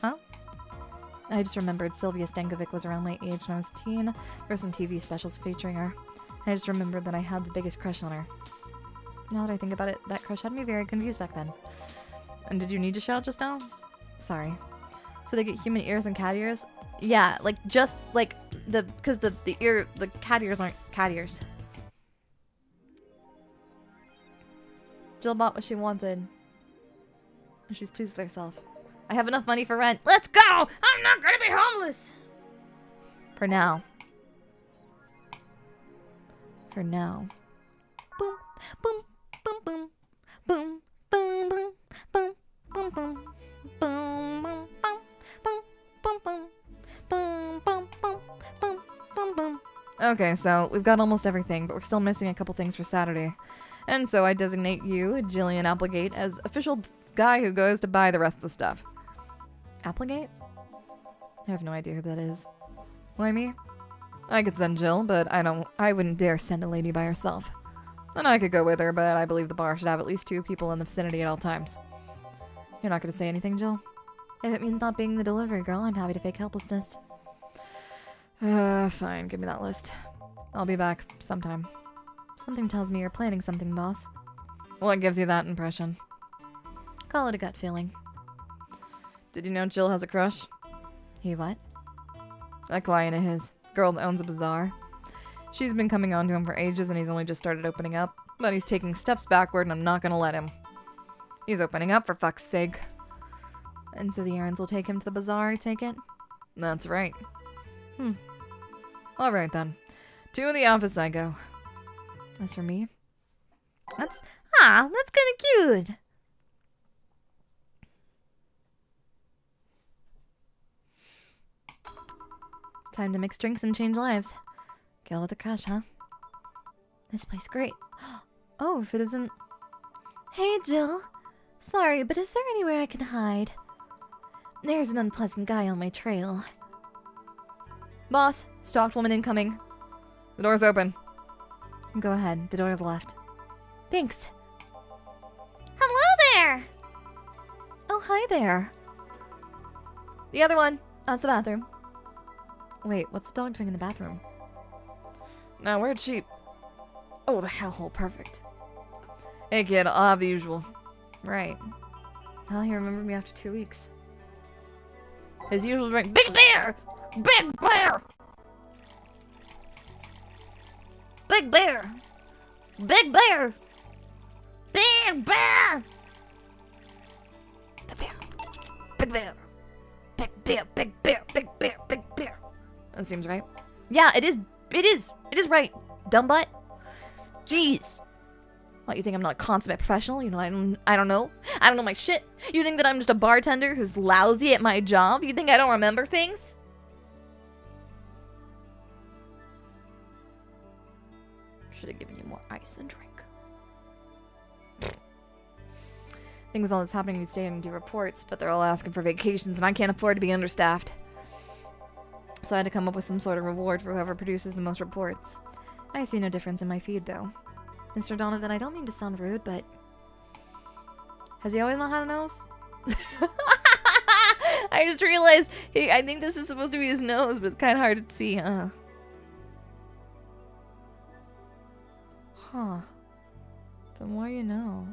Huh? I just remembered Sylvia Stankovic was around my age when I was a teen. There were some TV specials featuring her. I just remembered that I had the biggest crush on her. Now that I think about it, that crush had me very confused back then. And did you need to shout just now? Sorry. So they get human ears and cat ears? Yeah, like, just, like, because the cat ears aren't cat ears. Jill bought what she wanted. And she's pleased with herself. I have enough money for rent. Let's go! I'm not gonna be homeless! For now. For now. Boom, boom, boom, boom, boom, boom, boom, boom, boom, boom, boom, boom, boom, boom, boom, boom, boom, boom, boom, boom. Okay, so we've got almost everything, but we're still missing a couple things for Saturday. And so I designate you, Jillian Applegate, as official guy who goes to buy the rest of the stuff. Applegate? I have no idea who that is. Why me? I could send Jill, but I wouldn't dare send a lady by herself. And I could go with her, but I believe the bar should have at least 2 people in the vicinity at all times. You're not gonna say anything, Jill? If it means not being the delivery girl, I'm happy to fake helplessness. Fine, give me that list. I'll be back sometime. Something tells me you're planning something, boss. What gives you that impression? Call it a gut feeling. Did you know Jill has a crush? He what? A client of his. Girl that owns a bazaar. She's been coming on to him for ages and he's only just started opening up. But he's taking steps backward and I'm not gonna let him. He's opening up for fuck's sake. And so the errands will take him to the bazaar, I take it? That's right. Alright then. To the office I go. As for me? That's kinda cute. Time to mix drinks and change lives. Kill with a crush, huh? This place great. Oh, if it isn't... Hey, Jill. Sorry, but is there anywhere I can hide? There's an unpleasant guy on my trail. Boss, stalked woman incoming. The door's open. Go ahead, the door to the left. Thanks. Hello there! Oh, hi there. The other one. That's the bathroom. Wait, what's the dog doing in the bathroom? Now, where'd she... Oh, the hellhole, perfect. Hey, kid, I'll have the usual. Right. Well, he remembered me after 2 weeks. His usual drink... Big bear! Big bear! Big bear! Big bear! Big bear! Big bear! Big bear! Big bear! Big bear! Big bear! Big bear! That seems right. Yeah, it is. It is. It is right. Dumb butt. Jeez. What, you think I'm not a consummate professional? You know, I don't know. I don't know my shit. You think that I'm just a bartender who's lousy at my job? You think I don't remember things? Should have given you more ice and drink. Thing with all this happening, we stay and do reports, but they're all asking for vacations, and I can't afford to be understaffed. So I had to come up with some sort of reward for whoever produces the most reports. I see no difference in my feed, though. Mr. Donovan, I don't mean to sound rude, but... Has he always not had a nose? I just realized, hey, I think this is supposed to be his nose, but it's kind of hard to see, huh? Huh. The more you know.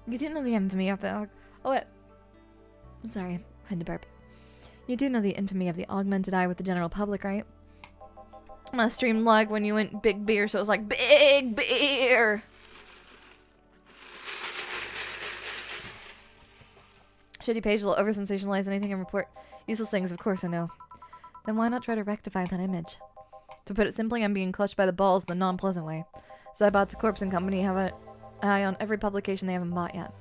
You do know the infamy of the... Oh, wait. Sorry, I had to burp. You do know the infamy of the augmented eye with the general public, right? My stream log when you went big beer, so it was like, big beer! Shitty page will over-sensationalize anything and report useless things, of course I know. Then why not try to rectify that image? To put it simply, I'm being clutched by the balls in the non-pleasant way. Zybots, Corpse and Company have an eye on every publication they haven't bought yet.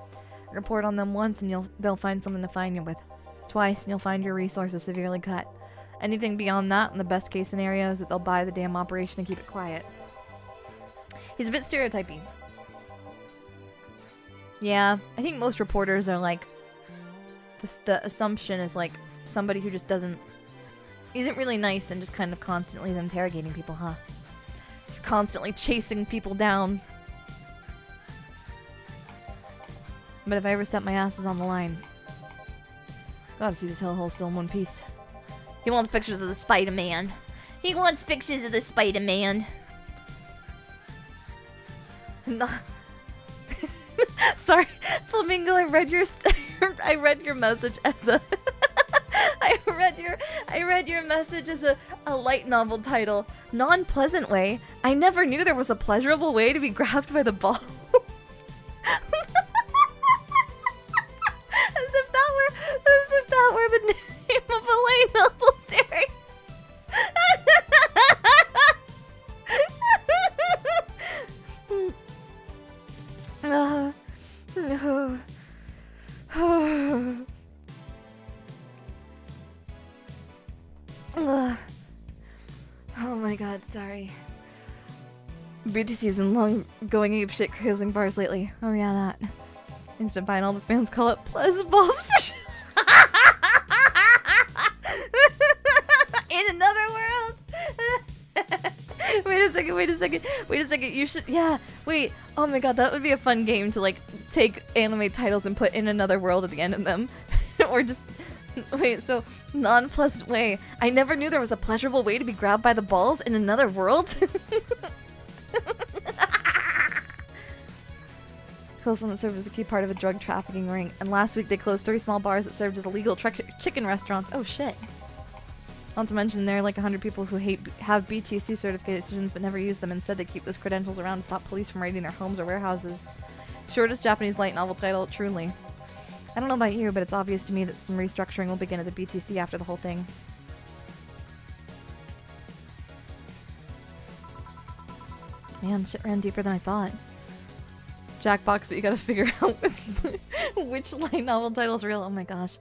Report on them once and they'll find something to find you with. Twice and you'll find your resources severely cut. Anything beyond that, in the best case scenario, is that they'll buy the damn operation and keep it quiet. He's a bit stereotypy. Yeah, I think most reporters are like... The assumption is like somebody who just isn't really nice and just kind of constantly is interrogating people, huh? Just constantly chasing people down. But if I ever step my asses on the line, gotta see this hellhole still in one piece. He wants pictures of the Spider-Man. He wants pictures of the Spider-Man. Sorry, Flamingo. I read your message as a. I read your message as a light novel title. Non-pleasant way. I never knew there was a pleasurable way to be grabbed by the ball. As if that were the name of a light novel series. Oh my god, sorry. BTC's been long going apeshit cruising bars lately. Oh yeah, that. Instant buy and all the fans call it pleasant balls for sure. In another world. Wait a second. You should, yeah, wait. Oh my god, that would be a fun game to like take anime titles and put in another world at the end of them. Or just, wait, so non-pleasant way. I never knew there was a pleasurable way to be grabbed by the balls in another world. Closed one that served as a key part of a drug trafficking ring. And last week they closed 3 small bars that served as illegal chicken restaurants. Oh shit. Not to mention there are like 100 people who have BTC certifications but never use them. Instead they keep those credentials around to stop police from raiding their homes or warehouses. Shortest Japanese light novel title, truly. I don't know about you, but it's obvious to me that some restructuring will begin at the BTC after the whole thing. Man, shit ran deeper than I thought. Jackbox, but you gotta figure out which light novel title is real. Oh my gosh.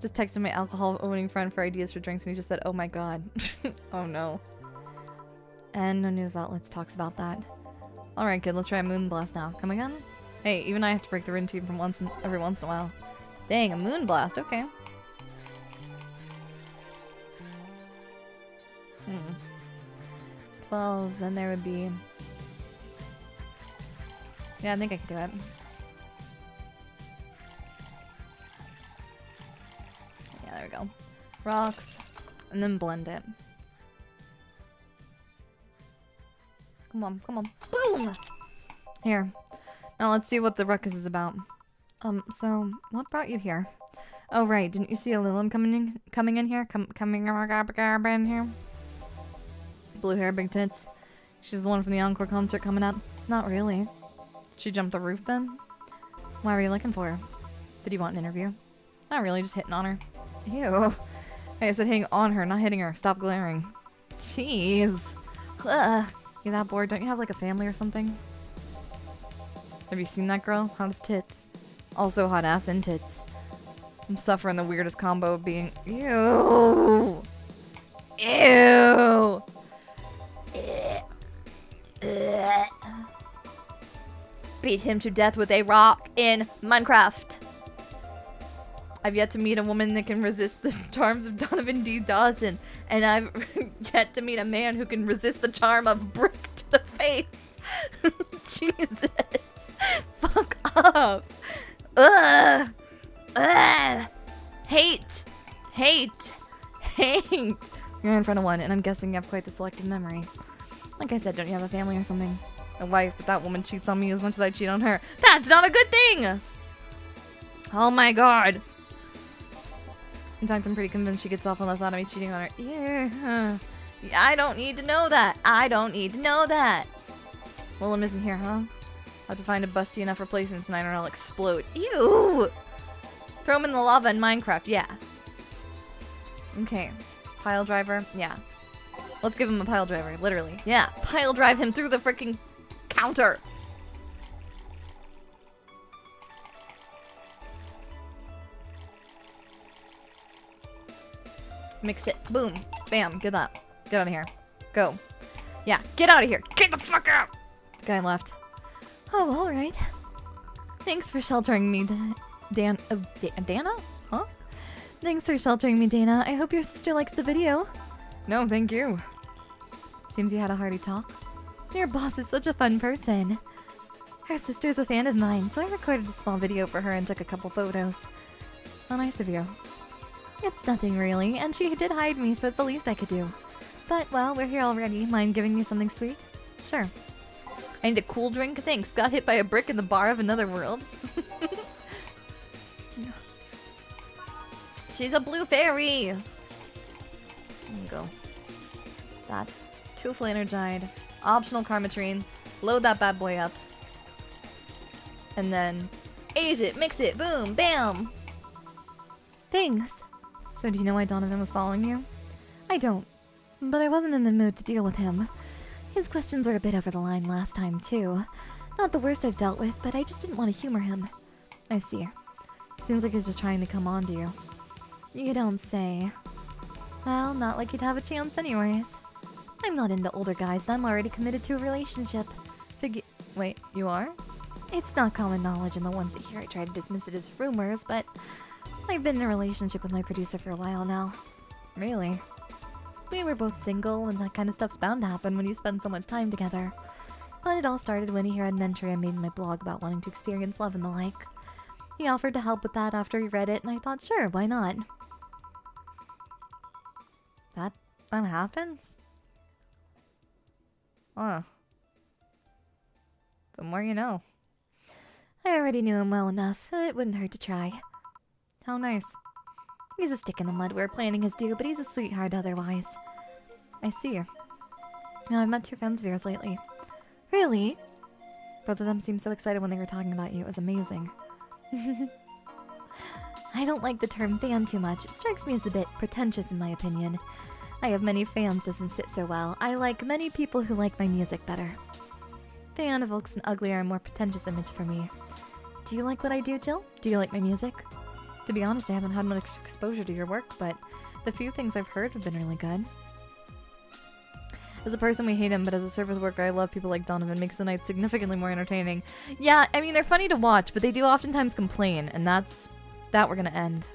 Just texted my alcohol-owning friend for ideas for drinks and he just said, oh my god. Oh no. And no news outlets talks about that. Alright kid, let's try a Moonblast now. Come again? Hey, even I have to break the routine from every once in a while. Dang, a Moonblast, okay. 12, then there would be... Yeah, I think I could do it. Yeah, there we go. Rocks, and then blend it. Come on, come on. Boom! Here. Now let's see what the ruckus is about. So, what brought you here? Oh, right. Didn't you see a Lilum coming in here? Coming in here? Blue hair, big tits. She's the one from the Encore concert coming up. Not really. Did she jump the roof then? Why were you looking for her? Did you want an interview? Not really, just hitting on her. Ew. Hey, I said hitting on her, not hitting her. Stop glaring. Jeez. Ugh. You that bored? Don't you have like a family or something? Have you seen that girl? Hot as tits. Also hot ass and tits. I'm suffering the weirdest combo of being... Ew! Ew! Beat him to death with a rock in Minecraft. I've yet to meet a woman that can resist the charms of Donovan D. Dawson. And I've yet to meet a man who can resist the charm of brick to the face. Jesus. Fuck up. Ugh. Ugh. Hate. Hate. Hate. You're in front of one, and I'm guessing you have quite the selective memory. Like I said, don't you have a family or something? A wife, but that woman cheats on me as much as I cheat on her. That's not a good thing! Oh my god. In fact, I'm pretty convinced she gets off on the thought of me cheating on her. Yeah. I don't need to know that. I don't need to know that. Willem isn't here, huh? I'll have to find a busty enough replacement tonight or I'll explode. Ew! Throw him in the lava in Minecraft, yeah. Okay. Pile driver, yeah. Let's give him a pile driver, literally. Yeah, pile drive him through the freaking counter. Mix it. Boom. Bam. Get that. Get out of here. Go. Yeah, get out of here. Get the fuck out! The guy left. Oh, alright. Thanks for sheltering me, Dana? Huh? Thanks for sheltering me, Dana. I hope your sister likes the video. No, thank you. Seems you had a hearty talk. Your boss is such a fun person. Her sister's a fan of mine, so I recorded a small video for her and took a couple photos. How nice of you. It's nothing really, and she did hide me, so it's the least I could do. But, well, we're here already. Mind giving me something sweet? Sure. I need a cool drink? Thanks. Got hit by a brick in the bar of another world. She's a blue fairy! There you go. That. 2 flanergide. Optional karmatrine. Load that bad boy up. And then age it, mix it, boom, bam! Thanks. So do you know why Donovan was following you? I don't. But I wasn't in the mood to deal with him. His questions were a bit over the line last time, too. Not the worst I've dealt with, but I just didn't want to humor him. I see. Seems like he's just trying to come on to you. You don't say. Well, not like you'd have a chance anyways. I'm not into older guys, and I'm already committed to a relationship. Wait, you are? It's not common knowledge, and the ones that hear it try to dismiss it as rumors, but I've been in a relationship with my producer for a while now. Really? We were both single, and that kind of stuff's bound to happen when you spend so much time together. But it all started when he read an entry I made in my blog about wanting to experience love and the like. He offered to help with that after he read it, and I thought, sure, why not? That happens? Oh. The more you know. I already knew him well enough. It wouldn't hurt to try. How nice. He's a stick in the mud where planning is due, but he's a sweetheart otherwise. I see. Now, I've met 2 fans of yours lately. Really? Both of them seemed so excited when they were talking about you. It was amazing. I don't like the term fan too much. It strikes me as a bit pretentious in my opinion. I have many fans doesn't sit so well. I like many people who like my music better. Fan evokes an uglier and more pretentious image for me. Do you like what I do, Jill? Do you like my music? To be honest, I haven't had much exposure to your work, but the few things I've heard have been really good. As a person, we hate him, but as a service worker, I love people like Donovan. Makes the night significantly more entertaining. Yeah, I mean, they're funny to watch, but they do oftentimes complain, and that we're gonna end.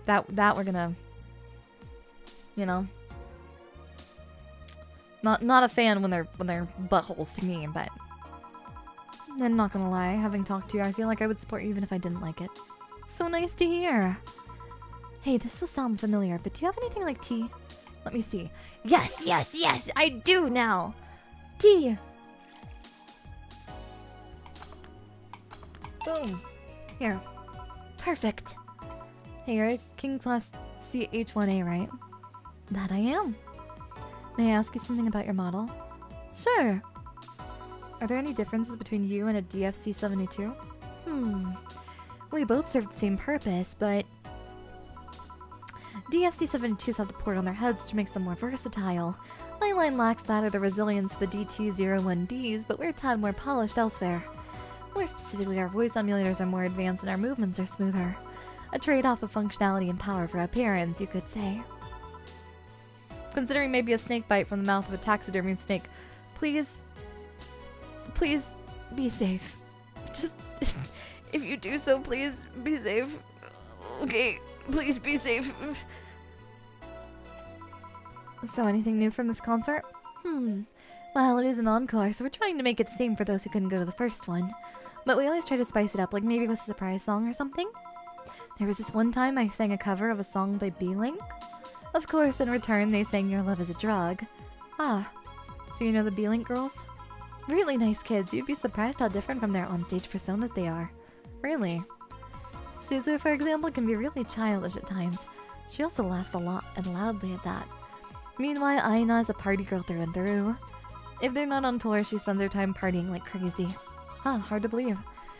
That we're gonna, you know, not a fan when they're buttholes to me, but then not gonna lie, having talked to you, I feel like I would support you even if I didn't like it. So nice to hear. Hey, this will sound familiar, but do you have anything like tea? Let me see. Yes, yes, yes, I do now. Tea. Boom. Here. Perfect. Hey, you're a King Class CH1A, right? That I am. May I ask you something about your model? Sure. Are there any differences between you and a DFC-72? We both serve the same purpose, but DFC-72s have the port on their heads, which makes them more versatile. My line lacks that or the resilience of the DT-01Ds, but we're a tad more polished elsewhere. More specifically, our voice emulators are more advanced and our movements are smoother. A trade-off of functionality and power for appearance, you could say. Considering maybe a snake bite from the mouth of a taxidermy snake, please be safe. Just, if you do so, please be safe. Okay, please be safe. So, anything new from this concert? Well, it is an encore, so we're trying to make it the same for those who couldn't go to the first one. But we always try to spice it up, like maybe with a surprise song or something. There was this one time I sang a cover of a song by B-Link. Of course, in return, they sang Your Love is a Drug. Ah, so you know the B-Link girls? Really nice kids. You'd be surprised how different from their onstage personas they are. Really. Suzu, for example, can be really childish at times. She also laughs a lot and loudly at that. Meanwhile, Aina is a party girl through and through. If they're not on tour, she spends her time partying like crazy. Huh, hard to believe.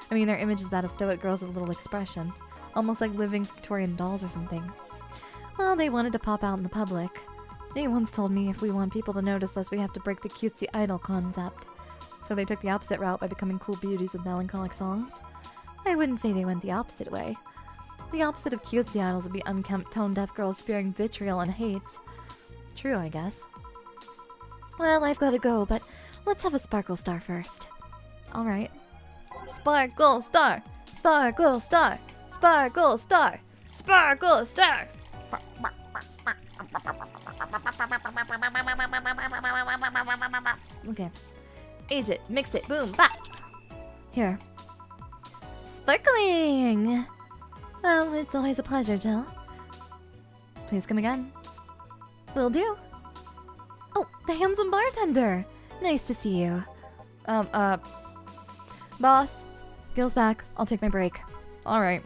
I mean, their image is that of stoic girls with little expression. Almost like living Victorian dolls or something. Well, they wanted to pop out in the public. They once told me if we want people to notice us, we have to break the cutesy idol concept. So they took the opposite route by becoming cool beauties with melancholic songs. I wouldn't say they went the opposite way. The opposite of cutesy idols would be unkempt, tone-deaf girls spewing vitriol and hate. True, I guess. Well, I've gotta go, but let's have a sparkle star first. Alright. Sparkle star! Sparkle star! Sparkle star! Sparkle star! Okay. Age it, mix it, boom, bop! Here. Sparkling! Well, it's always a pleasure, Jill. Please come again. Will do. Oh, the handsome bartender! Nice to see you. Boss. Gil's back. I'll take my break. Alright.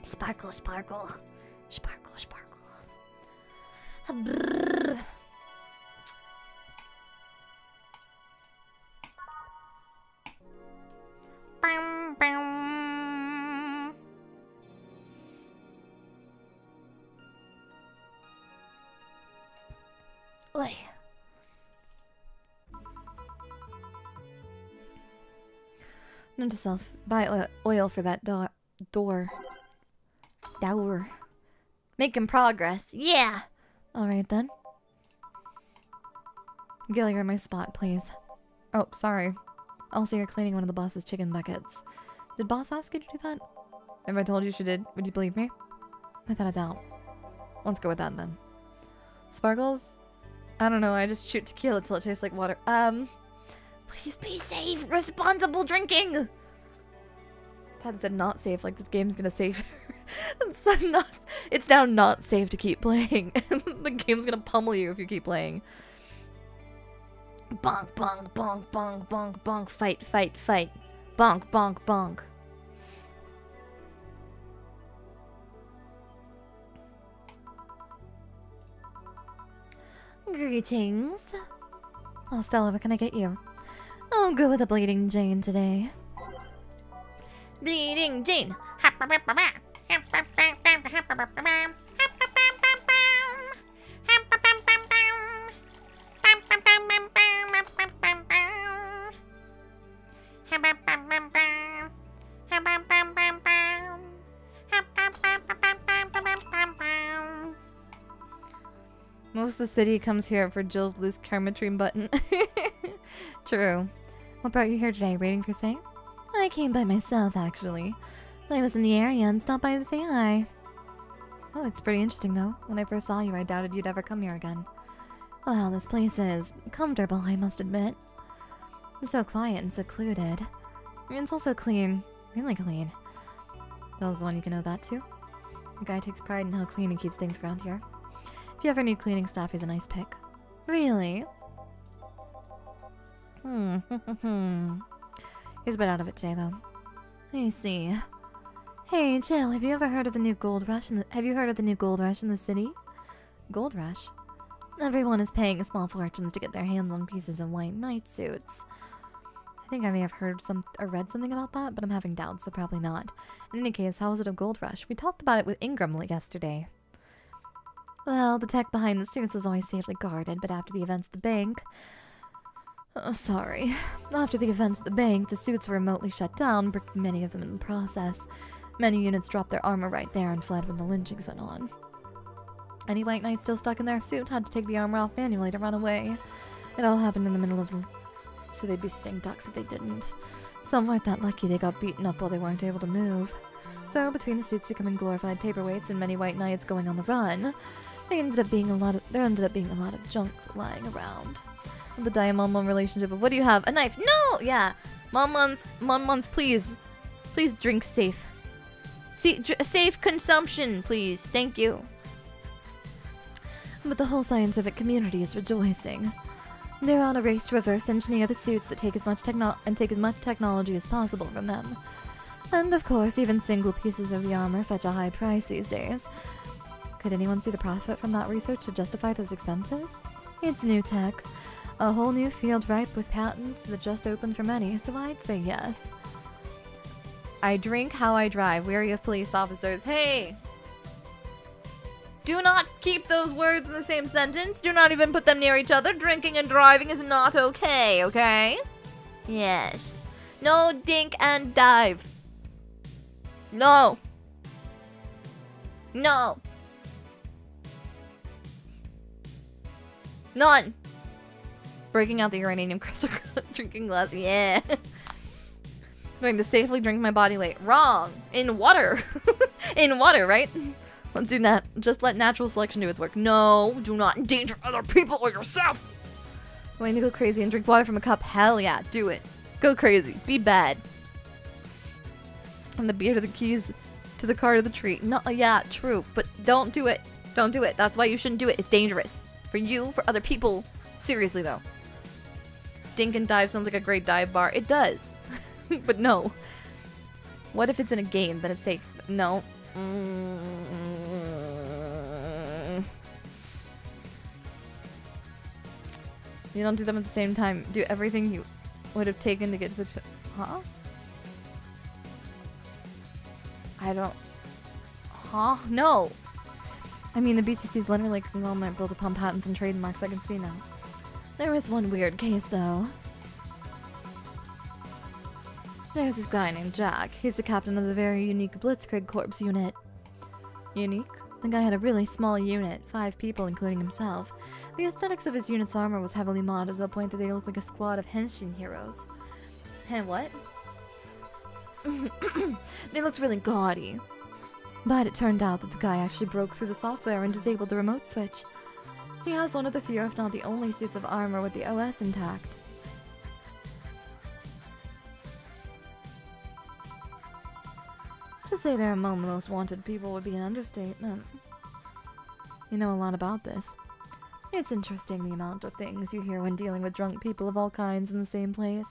Sparkle, sparkle. Sparkle, sparkle. Brrr. Bam, bam. Oi. Note to self, buy oil for that door. Dower. Making progress. Yeah! Alright then. Gil, you're in my spot, please. Oh, sorry. Also, you're cleaning one of the boss's chicken buckets. Did boss ask you to do that? If I told you she did, would you believe me? Without a doubt. Let's go with that then. Sparkles? I don't know, I just shoot tequila till it tastes like water. Please be safe! Responsible drinking! Pat said not safe, like this game's gonna save her. It's now not safe to keep playing. The game's gonna pummel you if you keep playing. Bonk, bonk, bonk, bonk, bonk, bonk. Fight, fight, fight. Bonk, bonk, bonk. Greetings. Oh, Stella, what can I get you? I'll go with a Bleeding Jane today. Bleeding Jane! Most of the city comes here for Jill's loose karma-tree button. True. What brought you here today? Waiting for Sang? I came by myself, actually. I was in the area and stopped by to say hi. Oh, it's pretty interesting, though. When I first saw you, I doubted you'd ever come here again. Well, this place is comfortable, I must admit. It's so quiet and secluded. It's also clean. Really clean. Jill's the one you can know that, too. The guy takes pride in how clean he keeps things around here. If you ever need cleaning staff, he's a nice pick. Really? He's a bit out of it today, though. I see. Hey, Jill, have you ever heard of the new gold rush in the city? Gold rush? Everyone is paying small fortunes to get their hands on pieces of white knight suits. I think I may have heard or read something about that, but I'm having doubts, so probably not. In any case, how was it a gold rush? We talked about it with Ingram yesterday. Well, the tech behind the suits was always safely guarded, but after the events at the bank... After the events at the bank, the suits were remotely shut down, bricking many of them in the process. Many units dropped their armor right there and fled when the lynchings went on. Any white knights still stuck in their suit had to take the armor off manually to run away. It all happened in the middle of the... so they'd be sitting ducks if they didn't. Some weren't that lucky they got beaten up while they weren't able to move. So, between the suits becoming glorified paperweights and many white knights going on the run, there ended up being a lot of junk lying around. The Daiyamama relationship of, what do you have? A knife? No! Yeah! Mom, please. Please drink safe. Safe consumption, please. Thank you. But the whole scientific community is rejoicing. They're on a race to reverse engineer the suits that take as much technology as possible from them. And of course, even single pieces of the armor fetch a high price these days. Could anyone see the profit from that research to justify those expenses? It's new tech. A whole new field ripe with patents that just opened for many, so I'd say yes. I drink how I drive, wary of police officers. Hey! Do not keep those words in the same sentence. Do not even put them near each other. Drinking and driving is not okay, okay? Yes. No dink and dive. No. No. None. Breaking out the uranium crystal drinking glass. Yeah. Going to safely drink my body weight. Wrong. In water. In water, right? Let's do that. Just let natural selection do its work. No, do not endanger other people or yourself. Going to go crazy and drink water from a cup. Hell yeah, do it. Go crazy. Be bad. And the beer to the keys to the car to the tree. No, yeah, true. But don't do it. Don't do it. That's why you shouldn't do it. It's dangerous. For you, for other people. Seriously, though. Dink and dive sounds like a great dive bar. It does. But no. What if it's in a game that it's safe? No. You don't do them at the same time. Do everything you would have taken to get to the... Huh? I don't... Huh? No! I mean, the BTC's literally a conglomerate built upon patents and trademarks, I can see now. There is one weird case, though. There's this guy named Jack. He's the captain of the very unique Blitzkrieg Corps unit. Unique? The guy had a really small unit, 5 people including himself. The aesthetics of his unit's armor was heavily modded to the point that they looked like a squad of henshin heroes. And what? They looked really gaudy. But it turned out that the guy actually broke through the software and disabled the remote switch. He has one of the few, if not the only, suits of armor with the OS intact. To say they're among the most wanted people would be an understatement. You know a lot about this. It's interesting the amount of things you hear when dealing with drunk people of all kinds in the same place.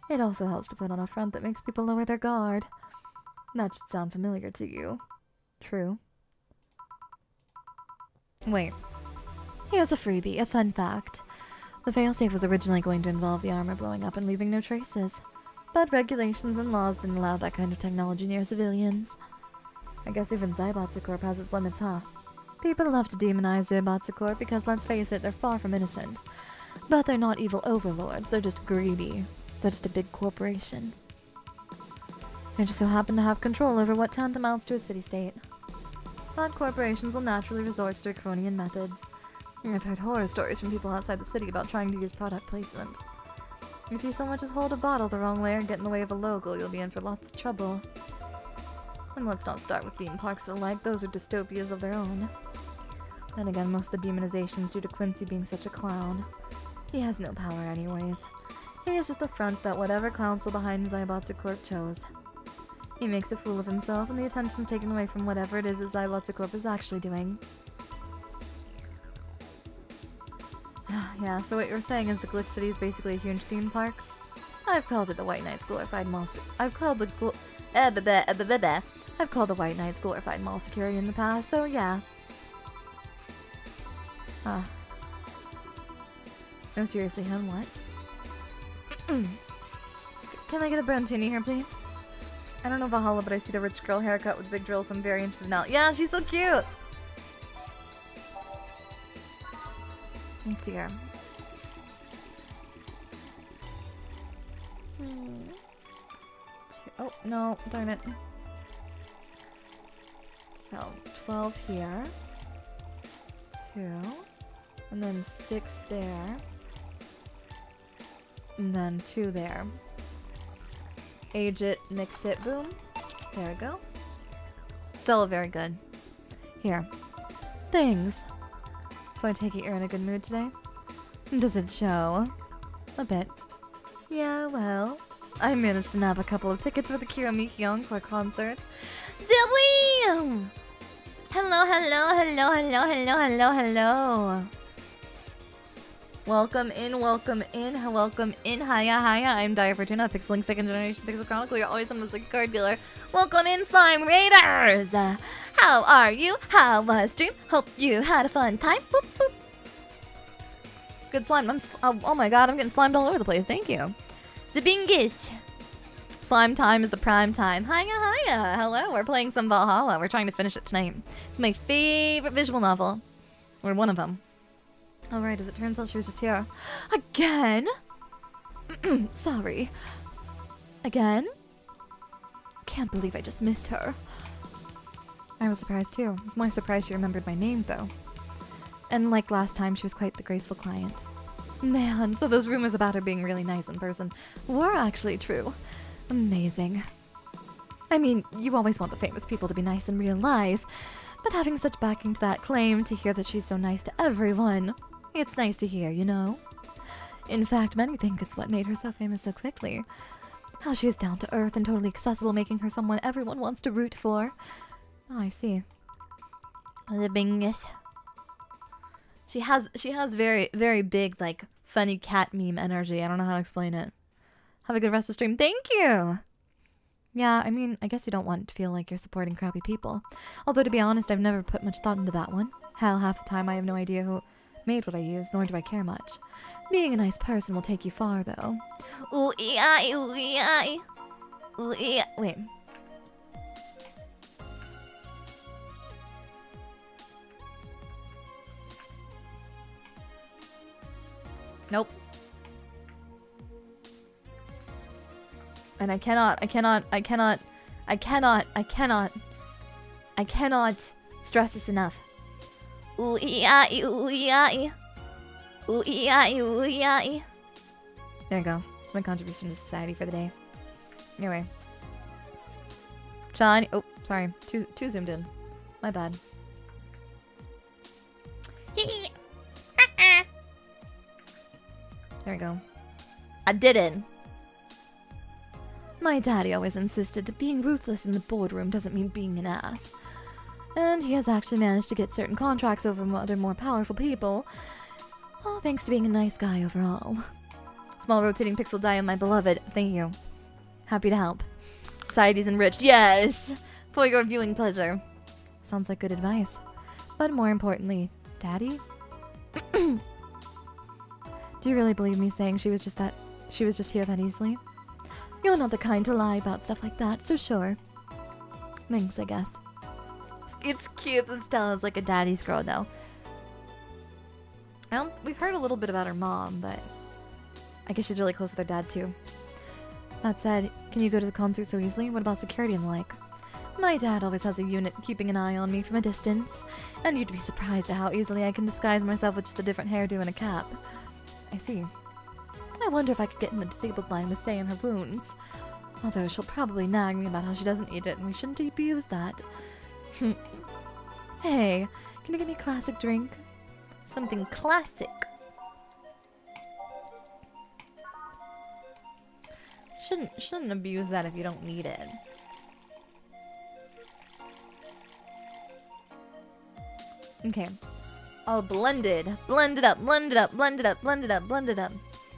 It also helps to put on a front that makes people lower their guard. That should sound familiar to you. True. Wait. Here's a freebie, a fun fact. The failsafe was originally going to involve the armor blowing up and leaving no traces. But regulations and laws didn't allow that kind of technology near civilians. I guess even Daiyabolical has its limits, huh? People love to demonize Daiyabolical because, let's face it, they're far from innocent. But they're not evil overlords, they're just greedy. They're just a big corporation. They just so happen to have control over what tantamounts to a city-state. But corporations will naturally resort to draconian methods. I've heard horror stories from people outside the city about trying to use product placement. If you so much as hold a bottle the wrong way or get in the way of a logo, you'll be in for lots of trouble. And let's not start with theme parks and the like, those are dystopias of their own. Then again, most of the demonization's due to Quincy being such a clown. He has no power anyways. He is just a front that whatever council behind Daiyabolical chose. He makes a fool of himself and the attention taken away from whatever it is that Daiyabolical is actually doing. Yeah, so what you're saying is the Glitch City is basically a huge theme park? I've called it the White Knight's glorified mall I've called the White Knight's glorified mall security in the past, so yeah. No, seriously, hon, what? Can I get a brontini here, please? I don't know Valhalla, but I see the rich girl haircut with big drills, so I'm very interested now. Yeah, she's so cute! Let's see here. Oh, no, darn it. So, 12 here. 2. And then 6 there. And then 2 there. Age it, mix it, boom. There we go. Still very good. Here. Things. So I take it you're in a good mood today? Does it show? A bit. Yeah, well, I managed to nab a couple of tickets for the Kiramiki Encore concert. Zoe! Hello, hello, hello, hello, hello, hello, hello. Welcome in, welcome in, welcome in. Hiya, hiya. I'm Daiya Fortuna, Pixeling second generation Pixel Chronicle. You're always almost like a card dealer. Welcome in, Slime Raiders. How are you? How was stream? Hope you had a fun time. Boop, boop. Good slime. Oh my god, I'm getting slimed all over the place. Thank you. Zabingus. Slime time is the prime time. Hiya, hiya. Hello, we're playing some Valhalla. We're trying to finish it tonight. It's my favorite visual novel. Or one of them. Alright, as it turns out, she was just here. Again? Sorry. Again? Can't believe I just missed her. I was surprised too. I was more surprised she remembered my name, though. And like last time, she was quite the graceful client. Man, so those rumors about her being really nice in person were actually true. Amazing. I mean, you always want the famous people to be nice in real life, but having such backing to that claim, to hear that she's so nice to everyone, it's nice to hear, you know? In fact, many think it's what made her so famous so quickly. How she is down to earth and totally accessible, making her someone everyone wants to root for. Oh, I see. The bingus. She has very, very big, like, funny cat meme energy. I don't know how to explain it. Have a good rest of stream. Thank you! Yeah, I mean, I guess you don't want to feel like you're supporting crappy people. Although, to be honest, I've never put much thought into that one. Hell, half the time I have no idea who made what I use, nor do I care much. Being a nice person will take you far, though. Ooh, ee-I, ooh, ee-I. Ooh, ee-I. Wait. Nope. And I cannot stress this enough. Ooh, ee-I, ooh, ee-I. Ooh, ee-I, ooh, ee-I. There you go. It's my contribution to society for the day. Anyway. Shiny. Oh, sorry. Too zoomed in. My bad. There we go. I did it. My daddy always insisted that being ruthless in the boardroom doesn't mean being an ass. And he has actually managed to get certain contracts over other more powerful people. All thanks to being a nice guy overall. Small rotating pixel Daiya, my beloved. Thank you. Happy to help. Society's enriched. Yes! For your viewing pleasure. Sounds like good advice. But more importantly, Daddy? Do you really believe me saying she was just here that easily? You're not the kind to lie about stuff like that, so sure. Thanks, I guess. It's cute that Stella's like a daddy's girl, though. We've heard a little bit about her mom, but I guess she's really close with her dad, too. That said, can you go to the concert so easily? What about security and the like? My dad always has a unit keeping an eye on me from a distance, and you'd be surprised at how easily I can disguise myself with just a different hairdo and a cap. I see. I wonder if I could get in the disabled line with Say in her wounds. Although she'll probably nag me about how she doesn't eat it, and we shouldn't abuse that. Hey, can you give me a classic drink? Something classic. Shouldn't abuse that if you don't need it. Okay. All blended. Blend it up, blend it up, blend it up, blend it up, blend it up.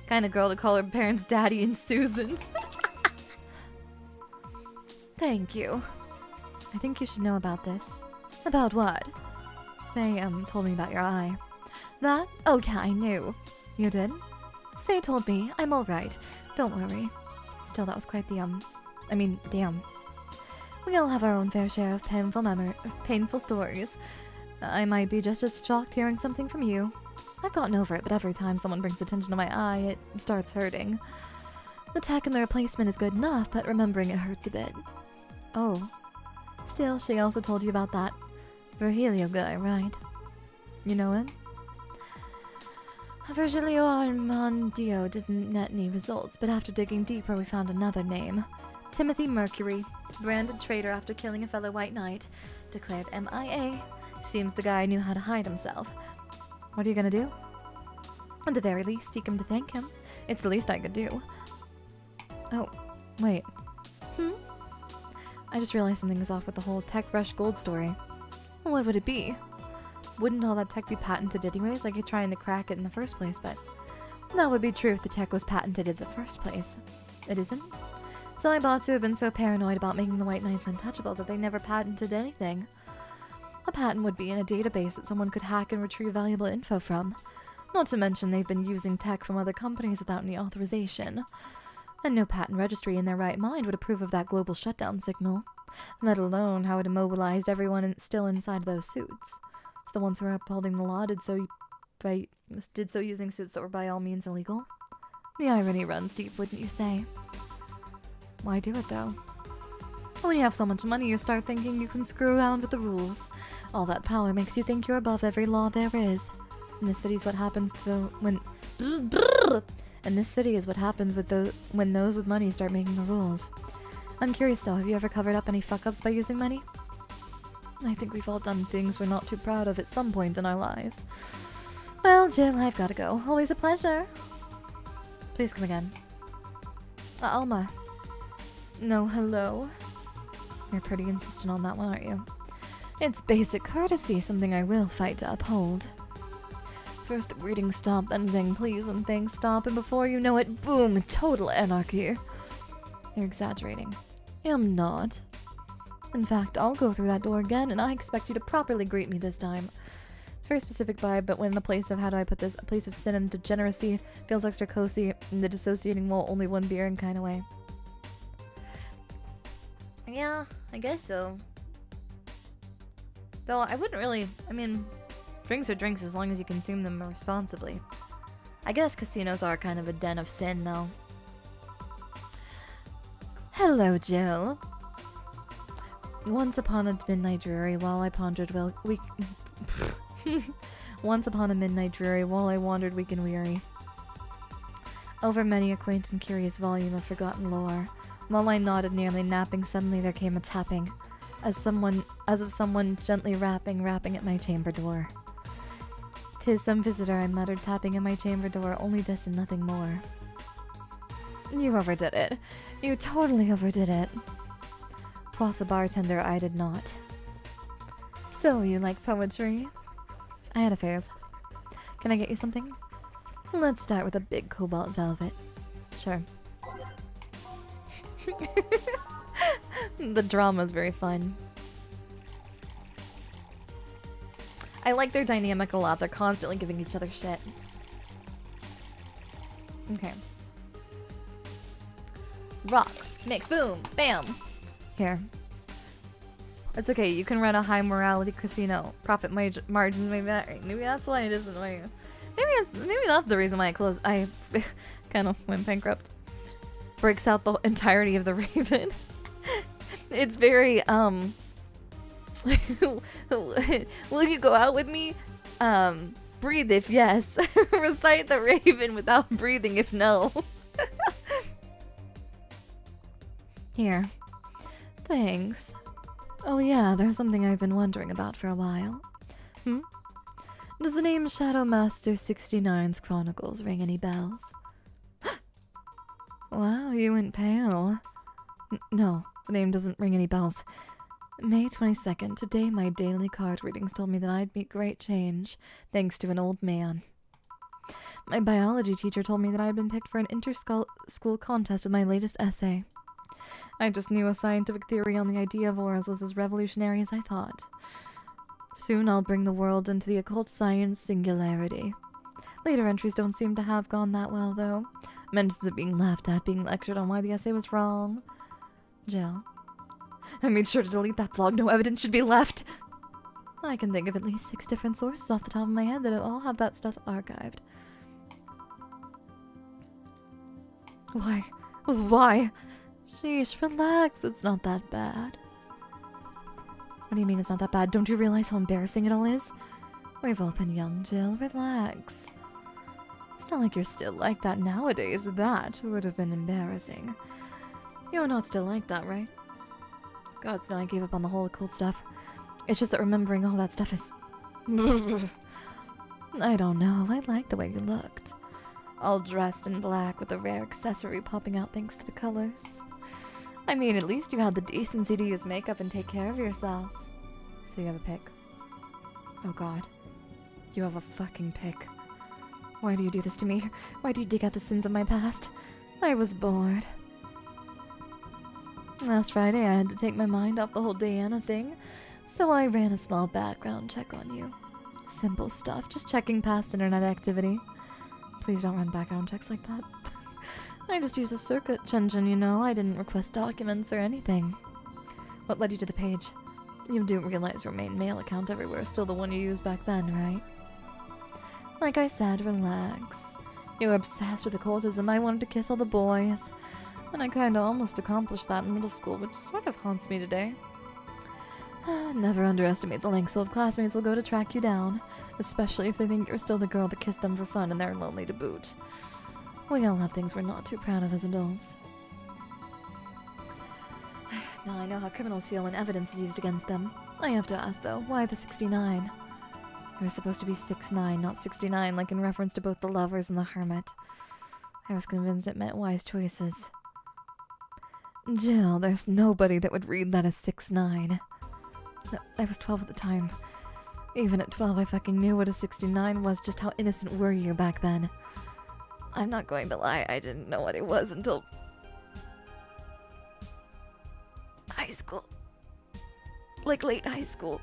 Kind of girl to call her parents Daddy and Susan. Thank you. I think you should know about this. About what? Say, told me about your eye. That? Oh yeah, I knew. You did? Say told me. I'm alright. Don't worry. Still, that was quite the, damn. We all have our own fair share of painful stories. I might be just as shocked hearing something from you. I've gotten over it, but every time someone brings attention to my eye, it starts hurting. The tech and the replacement is good enough, but remembering it hurts a bit. Oh. Still, she also told you about that Virgilio guy, right? You know him? Virgilio Armandio didn't net any results, but after digging deeper we found another name. Timothy Mercury, branded traitor after killing a fellow white knight, declared MIA. Seems the guy knew how to hide himself. What are you gonna do? At the very least, seek him to thank him. It's the least I could do. Oh, Wait. I just realized something's off with the whole tech rush gold story. What would it be? Wouldn't all that tech be patented anyways, like you're trying to crack it in the first place, but that would be true if the tech was patented in the first place. It isn't? So my bots who have been so paranoid about making the White Knights untouchable that they never patented anything. A patent would be in a database that someone could hack and retrieve valuable info from. Not to mention they've been using tech from other companies without any authorization. And no patent registry in their right mind would approve of that global shutdown signal. Let alone how it immobilized everyone still inside those suits. So the ones who were upholding the law did so using suits that were by all means illegal. The irony runs deep, wouldn't you say? Why do it though? When you have so much money, you start thinking you can screw around with the rules. All that power makes you think you're above every law there is. And this city is what happens when those with money start making the rules. I'm curious though, have you ever covered up any fuck-ups by using money? I think we've all done things we're not too proud of at some point in our lives. Well, Jim, I've gotta go. Always a pleasure. Please come again. Alma. No, hello? You're pretty insistent on that one, aren't you? It's basic courtesy, something I will fight to uphold. First the greetings stop, then saying please and thanks stop, and before you know it, boom, total anarchy. You're exaggerating. I'm not. In fact, I'll go through that door again, and I expect you to properly greet me this time. It's a very specific vibe, but when in a place of, how do I put this, a place of sin and degeneracy, feels extra cozy, in the dissociating well, only one beer in kind of way. Yeah, I guess so. Though I wouldn't really, drinks are drinks as long as you consume them responsibly. I guess casinos are kind of a den of sin, though. Hello, Jill. Once upon a midnight dreary, while I pondered Once upon a midnight dreary, while I wandered weak and weary, over many a quaint and curious volume of forgotten lore. While I nodded, nearly napping, suddenly there came a tapping, as of someone gently rapping at my chamber door. "'Tis some visitor," I muttered, tapping at my chamber door, only this and nothing more. You overdid it. You totally overdid it. Quoth the bartender, I did not. So, you like poetry? I had affairs. Can I get you something? Let's start with a big cobalt velvet. Sure. The drama's very fun. I like their dynamic a lot. They're constantly giving each other shit. Okay. Rock. Mix. Boom. Bam. Here. It's okay. You can run a high morality casino. Profit margins. Maybe that's why it isn't. Maybe that's the reason why it closed. I kind of went bankrupt. Breaks out the entirety of the Raven. It's very will you go out with me? Breathe if yes. Recite the Raven without breathing if no. Here. Thanks. Oh yeah, there's something I've been wondering about for a while. Does the name Shadowmaster 69's Chronicles ring any bells? Wow, you went pale. No, the name doesn't ring any bells. May 22nd, today my daily card readings told me that I'd meet great change, thanks to an old man. My biology teacher told me that I'd been picked for an inter-school contest with my latest essay. I just knew a scientific theory on the idea of auras was as revolutionary as I thought. Soon I'll bring the world into the occult science singularity. Later entries don't seem to have gone that well, though. Mentions of being laughed at, being lectured on why the essay was wrong. Jill. I made sure to delete that blog. No evidence should be left. I can think of at least 6 different sources off the top of my head that all have that stuff archived. Why? Why? Sheesh, relax. It's not that bad. What do you mean it's not that bad? Don't you realize how embarrassing it all is? We've all been young, Jill. Relax. It's not like you're still like that nowadays. That would have been embarrassing. You're not still like that, right? Gods know I gave up on the whole occult stuff. It's just that remembering all that stuff is... I don't know. I like the way you looked. All dressed in black with a rare accessory popping out thanks to the colors. I mean, at least you had the decency to use makeup and take care of yourself. So you have a pick. Oh god. You have a fucking pick. Why do you do this to me? Why do you dig out the sins of my past? I was bored. Last Friday I had to take my mind off the whole Diana thing, so I ran a small background check on you. Simple stuff, just checking past internet activity. Please don't run background checks like that. I just used a search engine, you know. I didn't request documents or anything. What led you to the page? You do realize your main mail account everywhere is still the one you used back then, right? Like I said, relax. You were obsessed with occultism. I wanted to kiss all the boys. And I kinda almost accomplished that in middle school, which sort of haunts me today. Never underestimate the lengths old classmates will go to track you down, especially if they think you're still the girl that kissed them for fun and they're lonely to boot. We all have things we're not too proud of as adults. Now I know how criminals feel when evidence is used against them. I have to ask, though, why the 69? It was supposed to be 6'9", not 69, like in reference to both the lovers and the hermit. I was convinced it meant wise choices. Jill, there's nobody that would read that as 6'9". I was 12 at the time. Even at 12, I fucking knew what a 69 was. Just how innocent were you back then? I'm not going to lie, I didn't know what it was until high school. Like late high school.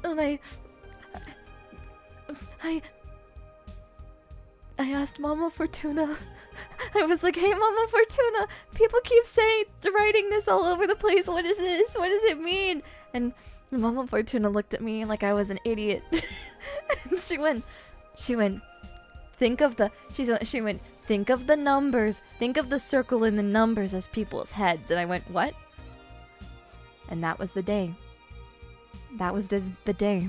And I asked Mama Fortuna. I was like, hey Mama Fortuna, people keep saying, writing this all over the place. What is this? What does it mean? And Mama Fortuna looked at me like I was an idiot. And she went, think of the numbers. Think of the circle in the numbers as people's heads. And I went, what? And that was the day. That was the day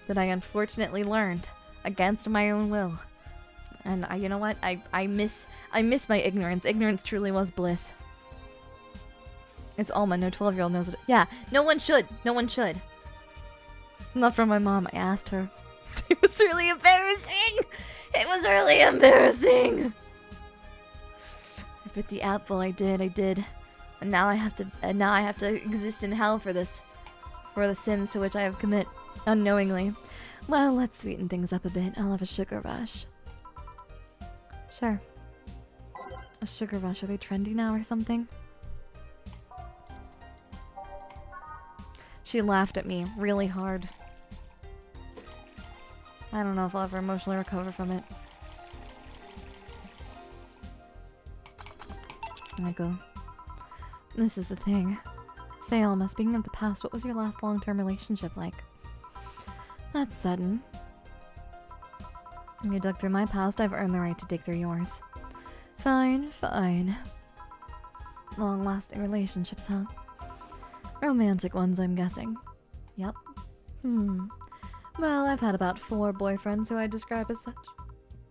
that I unfortunately learned against my own will. And you know what? I miss my ignorance. Ignorance truly was bliss. It's Alma. No 12-year-old knows it. Yeah, no one should. No one should. Not from my mom. I asked her. It was really embarrassing. It was really embarrassing. I bit the apple. I did. And now I have to exist in hell for this. For the sins to which I have commit unknowingly. Well, let's sweeten things up a bit. I'll have a sugar rush. Sure. A sugar rush. Are they trendy now or something? She laughed at me really hard. I don't know if I'll ever emotionally recover from it. Michael. This is the thing. Say, Alma, speaking of the past, what was your last long-term relationship like? That's sudden. You dug through my past, I've earned the right to dig through yours. Fine. Long-lasting relationships, huh? Romantic ones, I'm guessing. Yep. Well, I've had about 4 boyfriends who I describe as such.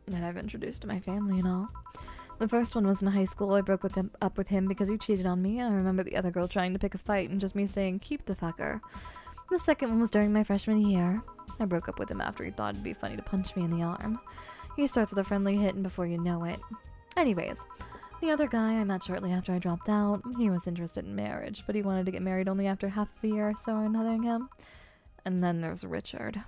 That I've introduced to my family and all. The first one was in high school. I broke up with him because he cheated on me. I remember the other girl trying to pick a fight and just me saying, keep the fucker. The second one was during my freshman year. I broke up with him after he thought it'd be funny to punch me in the arm. He starts with a friendly hit and before you know it. Anyways, the other guy I met shortly after I dropped out. He was interested in marriage, but he wanted to get married only after half a year or so or another him. And then there's Richard.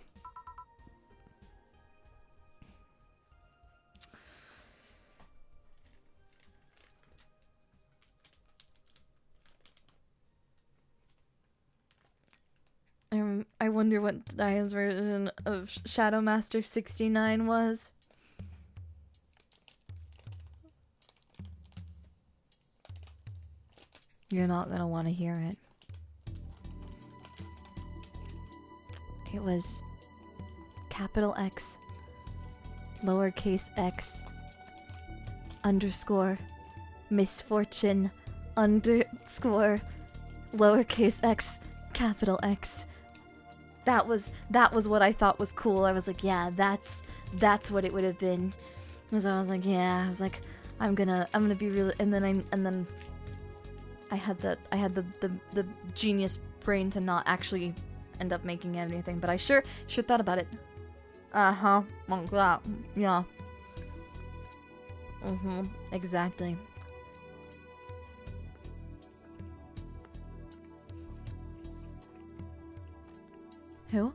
I wonder what Daiya's version of Shadow Master 69 was. You're not gonna want to hear it. It was capital X, lowercase x, underscore, misfortune, underscore, lowercase x, capital X. That was what I thought was cool. I was like, yeah, that's what it would have been. Because I was like, yeah, I was like, I'm gonna be real. And then I had the genius brain to not actually end up making anything, but I sure thought about it. Like that, yeah. Exactly. Who?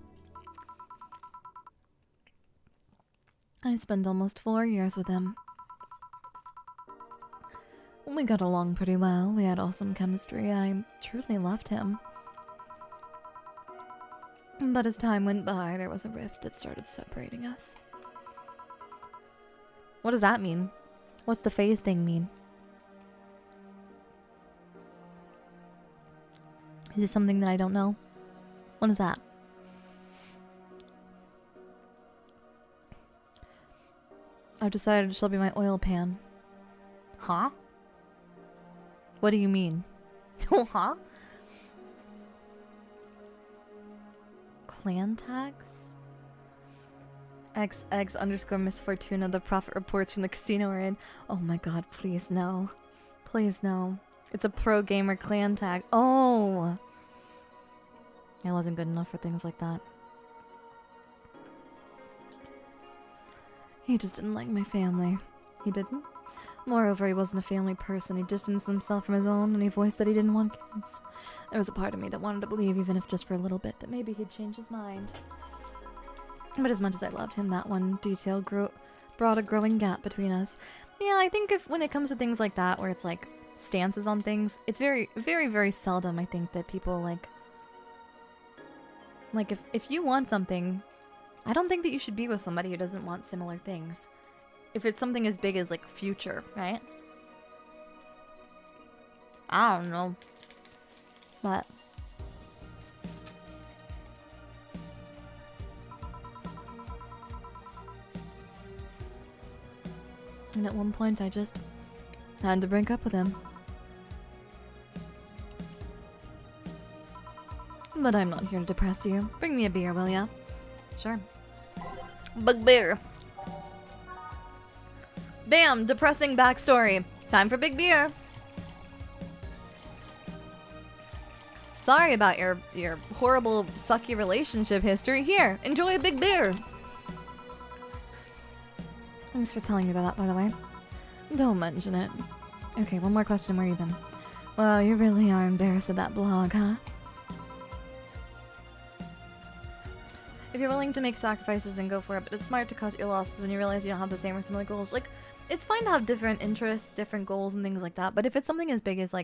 I spent almost 4 years with him. We got along pretty well. We had awesome chemistry. I truly loved him. But as time went by, there was a rift that started separating us. What does that mean? What's the phase thing mean? Is this something that I don't know? What is that? I've decided she'll be my oil pan. Huh? What do you mean? Huh? Clan tags? XX_ Miss Fortuna, the prophet reports from the casino we're in. Oh my god, please no. Please no. It's a pro gamer clan tag. Oh! I wasn't good enough for things like that. He just didn't like my family. He didn't? Moreover, he wasn't a family person. He distanced himself from his own, and he voiced that he didn't want kids. There was a part of me that wanted to believe, even if just for a little bit, that maybe he'd change his mind. But as much as I loved him, that one detail brought a growing gap between us. Yeah, I think when it comes to things like that, where it's like stances on things, it's very, very, very seldom, I think, that people like if you want something, I don't think that you should be with somebody who doesn't want similar things. If it's something as big as, like, future, right? I don't know. But... and at one point, I just had to break up with him. But I'm not here to depress you. Bring me a beer, will ya? Sure. Bugbear. Bam! Depressing backstory. Time for big beer. Sorry about your horrible, sucky relationship history. Here, enjoy a big beer. Thanks for telling me about that, by the way. Don't mention it. Okay, one more question. We're even. Wow, you really are embarrassed of that blog, huh? If you're willing to make sacrifices, then go for it, but it's smart to cut your losses when you realize you don't have the same or similar goals. Like, it's fine to have different interests, different goals, and things like that, but if it's something as big as,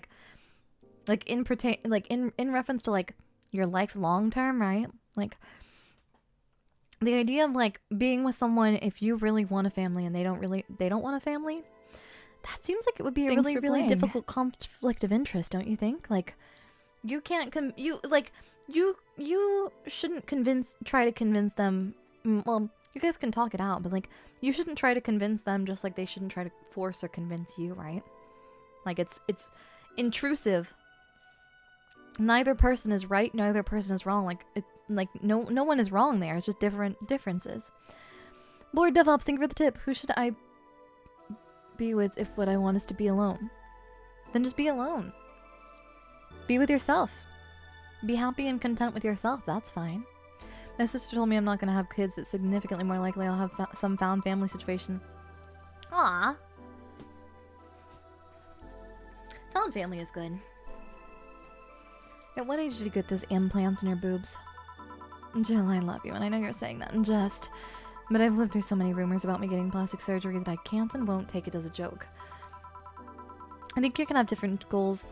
in reference to, like, your life long term, right? Like, the idea of, like, being with someone if you really want a family and they don't want a family, that seems like it would be a really, really difficult conflict of interest, don't you think? Like, you can't you shouldn't try to convince them, well, you guys can talk it out, but, like, you shouldn't try to convince them just like they shouldn't try to force or convince you, right? Like, it's intrusive. Neither person is right, neither person is wrong. Like, no one is wrong there. It's just differences. Lord DevOps, thank you for the tip. Who should I be with if what I want is to be alone? Then just be alone. Be with yourself. Be happy and content with yourself. That's fine. My sister told me I'm not going to have kids. It's significantly more likely I'll have some found family situation. Aww. Found family is good. At what age did you get those implants in your boobs? Jill, I love you, and I know you're saying that in jest. But I've lived through so many rumors about me getting plastic surgery that I can't and won't take it as a joke. I think you can have different goals,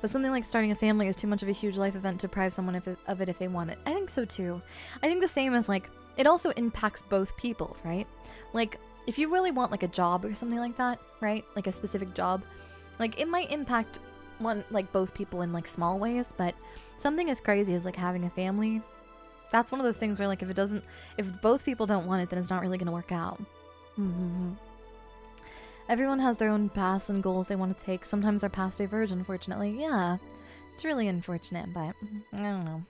but something like starting a family is too much of a huge life event to deprive someone of it if they want it. I think so too. I think the same as, like, it also impacts both people, right? Like, if you really want, like, a job or something like that, right? Like a specific job, like, it might impact both people in, like, small ways, but something as crazy as, like, having a family, that's one of those things where, like, if both people don't want it, then it's not really gonna work out. Everyone has their own paths and goals they want to take. Sometimes our paths diverge, unfortunately. Yeah, it's really unfortunate, but I don't know.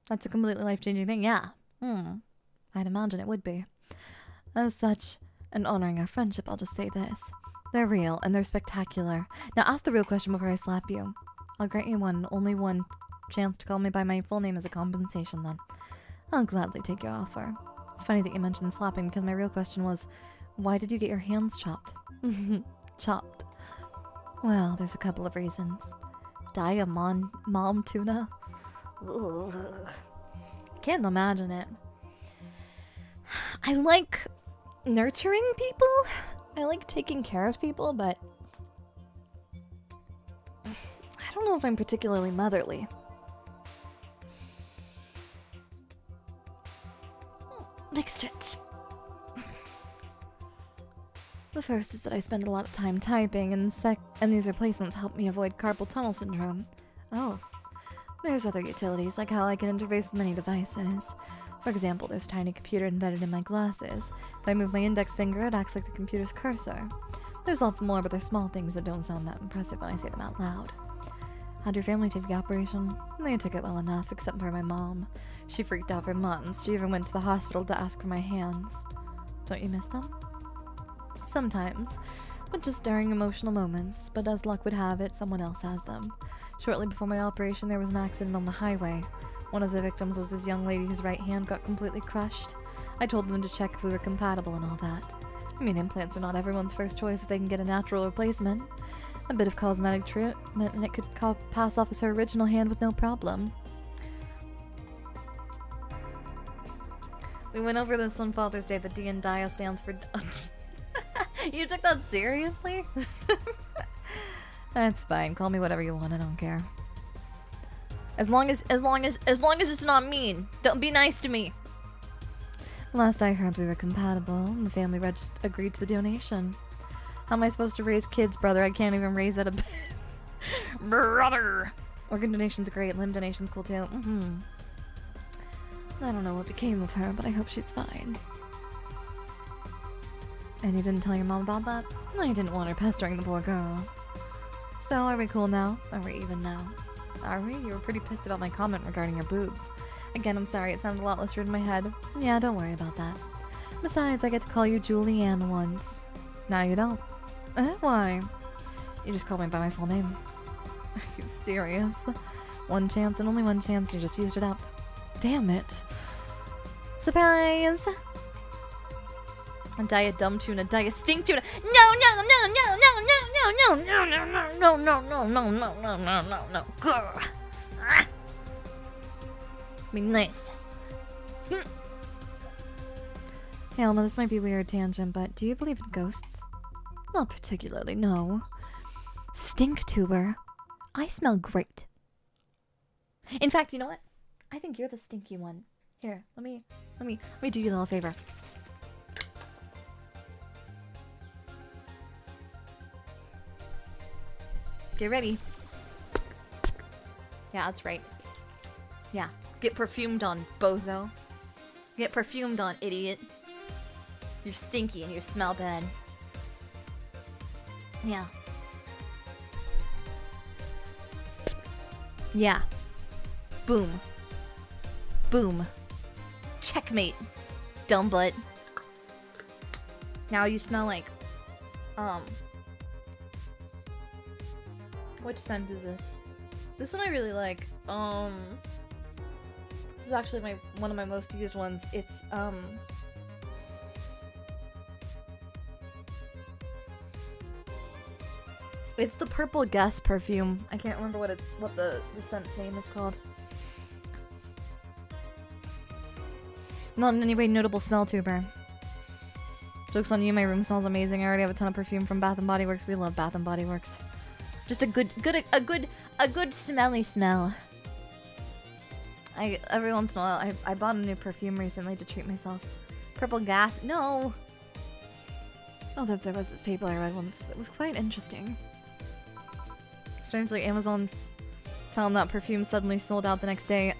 That's a completely life-changing thing, yeah. I'd imagine it would be. As such, and honoring our friendship, I'll just say this. They're real, and they're spectacular. Now ask the real question before I slap you. I'll grant you only one chance to call me by my full name as a compensation, then. I'll gladly take your offer. As funny that you mentioned slapping because my real question was, why did you get your hands chopped? Chopped. Well, there's a couple of reasons. Daiya mom tuna. Ugh. Can't imagine it. I like nurturing people. I like taking care of people, but I don't know if I'm particularly motherly. Big stretch. The first is that I spend a lot of time typing, and these replacements help me avoid carpal tunnel syndrome. Oh. There's other utilities, like how I can interface with many devices. For example, there's a tiny computer embedded in my glasses. If I move my index finger, it acts like the computer's cursor. There's lots more, but they're small things that don't sound that impressive when I say them out loud. How'd your family take the operation? They took it well enough, except for my mom. She freaked out for months. She even went to the hospital to ask for my hands. Don't you miss them? Sometimes, but just during emotional moments. But as luck would have it, someone else has them. Shortly before my operation, there was an accident on the highway. One of the victims was this young lady whose right hand got completely crushed. I told them to check if we were compatible and all that. I mean, implants are not everyone's first choice if they can get a natural replacement. A bit of cosmetic treatment and it could pass off as her original hand with no problem. We went over this on Father's Day. The D in Daiya stands for... You took that seriously? That's fine. Call me whatever you want. I don't care. As long as it's not mean. Don't be nice to me. Last I heard, we were compatible, and the family agreed to the donation. How am I supposed to raise kids, brother? I can't even raise at a brother. Organ donation's great. Limb donation's cool too. I don't know what became of her, but I hope she's fine. And you didn't tell your mom about that? I didn't want her pestering the poor girl. So, are we cool now? Are we even now? Are we? You were pretty pissed about my comment regarding your boobs. Again, I'm sorry, it sounded a lot less rude in my head. Yeah, don't worry about that. Besides, I get to call you Julianne once. Now you don't. Why? You just called me by my full name. Are you serious? One chance and only one chance, you just used it up. Damn it. Surprise! Daiya dumb tuna, Daiya stink tuna. No. Grr. Ah. Be nice. Hey, Elma, this might be a weird tangent, but do you believe in ghosts? Not particularly, no. Stink tuber. I smell great. In fact, you know what? I think you're the stinky one. Here, let me do you a little favor. Get ready. Yeah, that's right. Yeah, get perfumed on, bozo. Get perfumed on, idiot. You're stinky and you smell bad. Yeah. Yeah. Boom. Boom. Checkmate. Dumb butt. Now you smell like, which scent is this? This one I really like. This is actually one of my most used ones. It's the Purple Guess perfume. I can't remember what the scent's name is called. Not in any way notable smell tuber. Joke's on you, my room smells amazing. I already have a ton of perfume from Bath & Body Works. We love Bath & Body Works. Just a good smelly smell. Every once in a while, I bought a new perfume recently to treat myself. Purple Gas? No! Oh, there was this paper I read once. It was quite interesting. Strangely, Amazon found that perfume suddenly sold out the next day.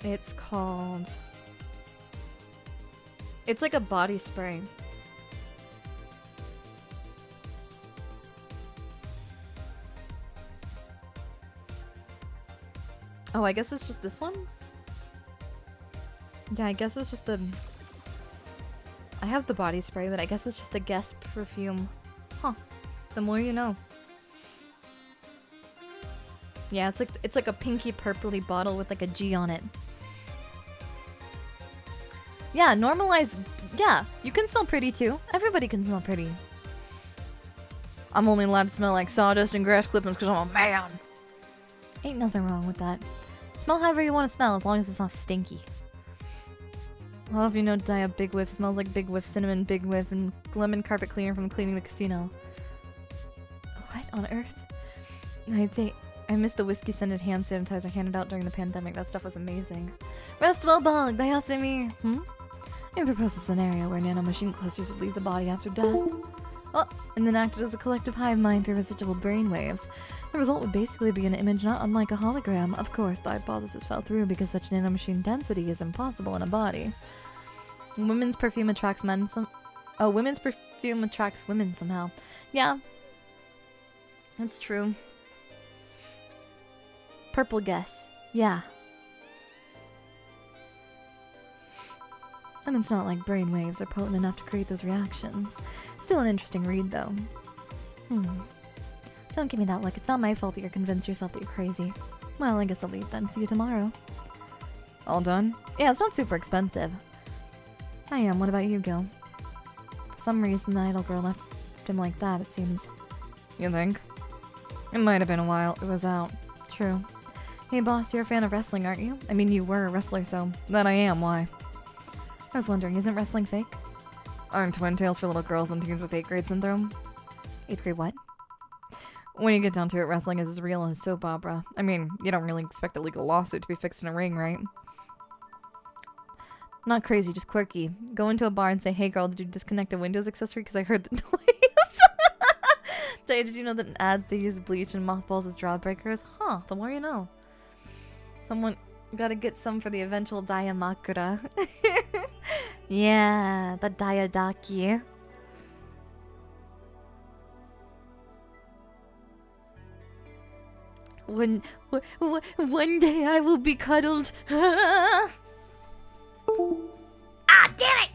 It's called... It's like a body spray. Oh, I guess it's just this one? Yeah, I guess it's just the... I have the body spray, but I guess it's just the Guess perfume. Huh. The more you know. Yeah, it's like a pinky purpley bottle with like a G on it. Yeah, normalize. Yeah, you can smell pretty too. Everybody can smell pretty. I'm only allowed to smell like sawdust and grass clippings because I'm a man. Ain't nothing wrong with that. Smell however you want to smell as long as it's not stinky. Well, if you know Daiya Big Whiff smells like Big Whiff Cinnamon Big Whiff and lemon carpet cleaner from cleaning the casino. What on earth? I'd say I missed the whiskey scented hand sanitizer handed out during the pandemic. That stuff was amazing. Rest well, bug. Daiya I proposed a scenario where nanomachine clusters would leave the body after death. Oh, and then acted as a collective hive mind through residual brainwaves. The result would basically be an image not unlike a hologram. Of course, the hypothesis fell through because such nanomachine density is impossible in a body. Women's perfume attracts men women's perfume attracts women somehow. Yeah. That's true. Purple guess. Yeah. And it's not like brainwaves are potent enough to create those reactions. Still an interesting read, though. Don't give me that look. It's not my fault that you're convinced yourself that you're crazy. Well, I guess I'll leave then. See you tomorrow. All done? Yeah, it's not super expensive. I am. What about you, Gil? For some reason, the idol girl left him like that, it seems. You think? It might have been a while. It was out. True. Hey, boss, you're a fan of wrestling, aren't you? I mean, you were a wrestler, so... That I am. Why? I was wondering, isn't wrestling fake? Aren't twin tails for little girls and teens with 8th grade syndrome? 8th grade what? When you get down to it, wrestling is as real as soap opera. I mean, you don't really expect a legal lawsuit to be fixed in a ring, right? Not crazy, just quirky. Go into a bar and say, hey girl, did you disconnect a Windows accessory? Because I heard the noise. Daiya, did you know that in ads they use bleach and mothballs as jawbreakers? Huh, the more you know. Someone gotta get some for the eventual Daiyamakura. Yeah, the Daiyadaki. One day I will be cuddled. Ah, damn it!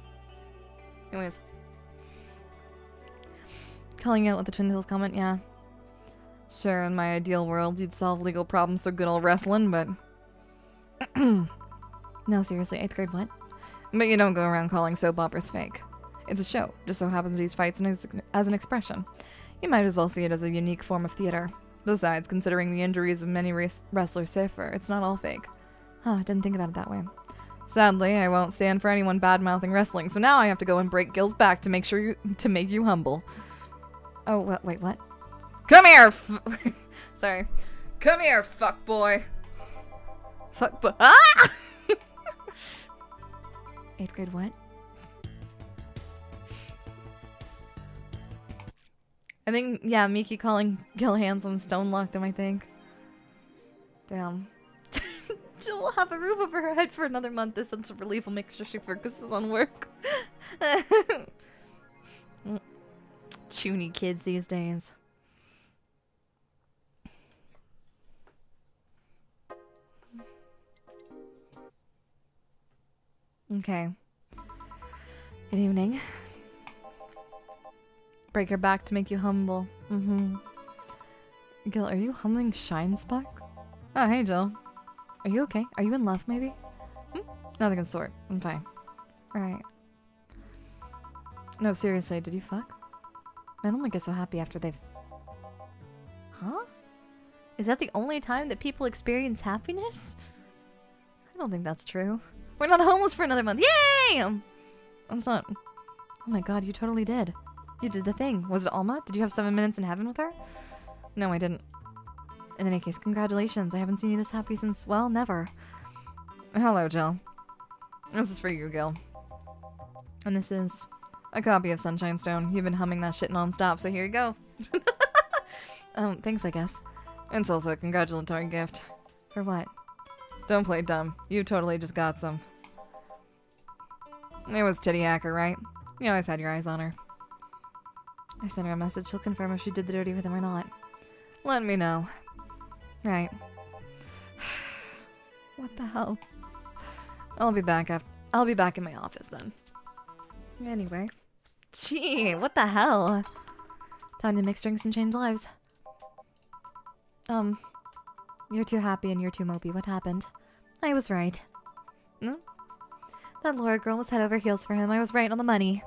Anyways. Calling out with the Twin Tails comment, yeah. Sure, in my ideal world, you'd solve legal problems through good old wrestling, but... No, seriously, 8th grade what? But you don't go around calling soap operas fake. It's a show, just so happens to use fights as an expression. You might as well see it as a unique form of theater. Besides, considering the injuries of many wrestlers safer, it's not all fake. Huh, I didn't think about it that way. Sadly, I won't stand for anyone bad-mouthing wrestling, so now I have to go and break Gil's back to make you humble. Oh, wait, what? Come here! Sorry. Come here, fuck boy. Fuck boy. Ah! 8th grade what? I think, yeah, Miki calling Gil handsome stone-locked him, I think. Damn. She'll have a roof over her head for another month. This sense of relief will make sure she focuses on work. Chuny kids these days. Okay. Good evening. Break your back to make you humble. Gil, are you humbling Shinespark? Oh, hey, Jill. Are you okay? Are you in love, maybe? Nothing of the sort. I'm fine. Alright. No, seriously, did you fuck? I don't get so happy after they've... Huh? Is that the only time that people experience happiness? I don't think that's true. We're not homeless for another month. Yay! That's not... Oh my god, you totally did. You did the thing. Was it Alma? Did you have 7 minutes in heaven with her? No, I didn't. In any case, congratulations. I haven't seen you this happy since, well, never. Hello, Jill. This is for you, Gil. And this is a copy of Sunshine Stone. You've been humming that shit non-stop, so here you go. Thanks, I guess. It's also a congratulatory gift. For what? Don't play dumb. You totally just got some. It was Titty Hacker, right? You always had your eyes on her. I sent her a message. She'll confirm if she did the dirty with him or not. Let me know. Right. What the hell? I'll be back in my office then. Anyway. Gee, what the hell? Time to mix drinks and change lives. You're too happy and you're too mopey. What happened? I was right. Hmm? That Laura girl was head over heels for him. I was right on the money.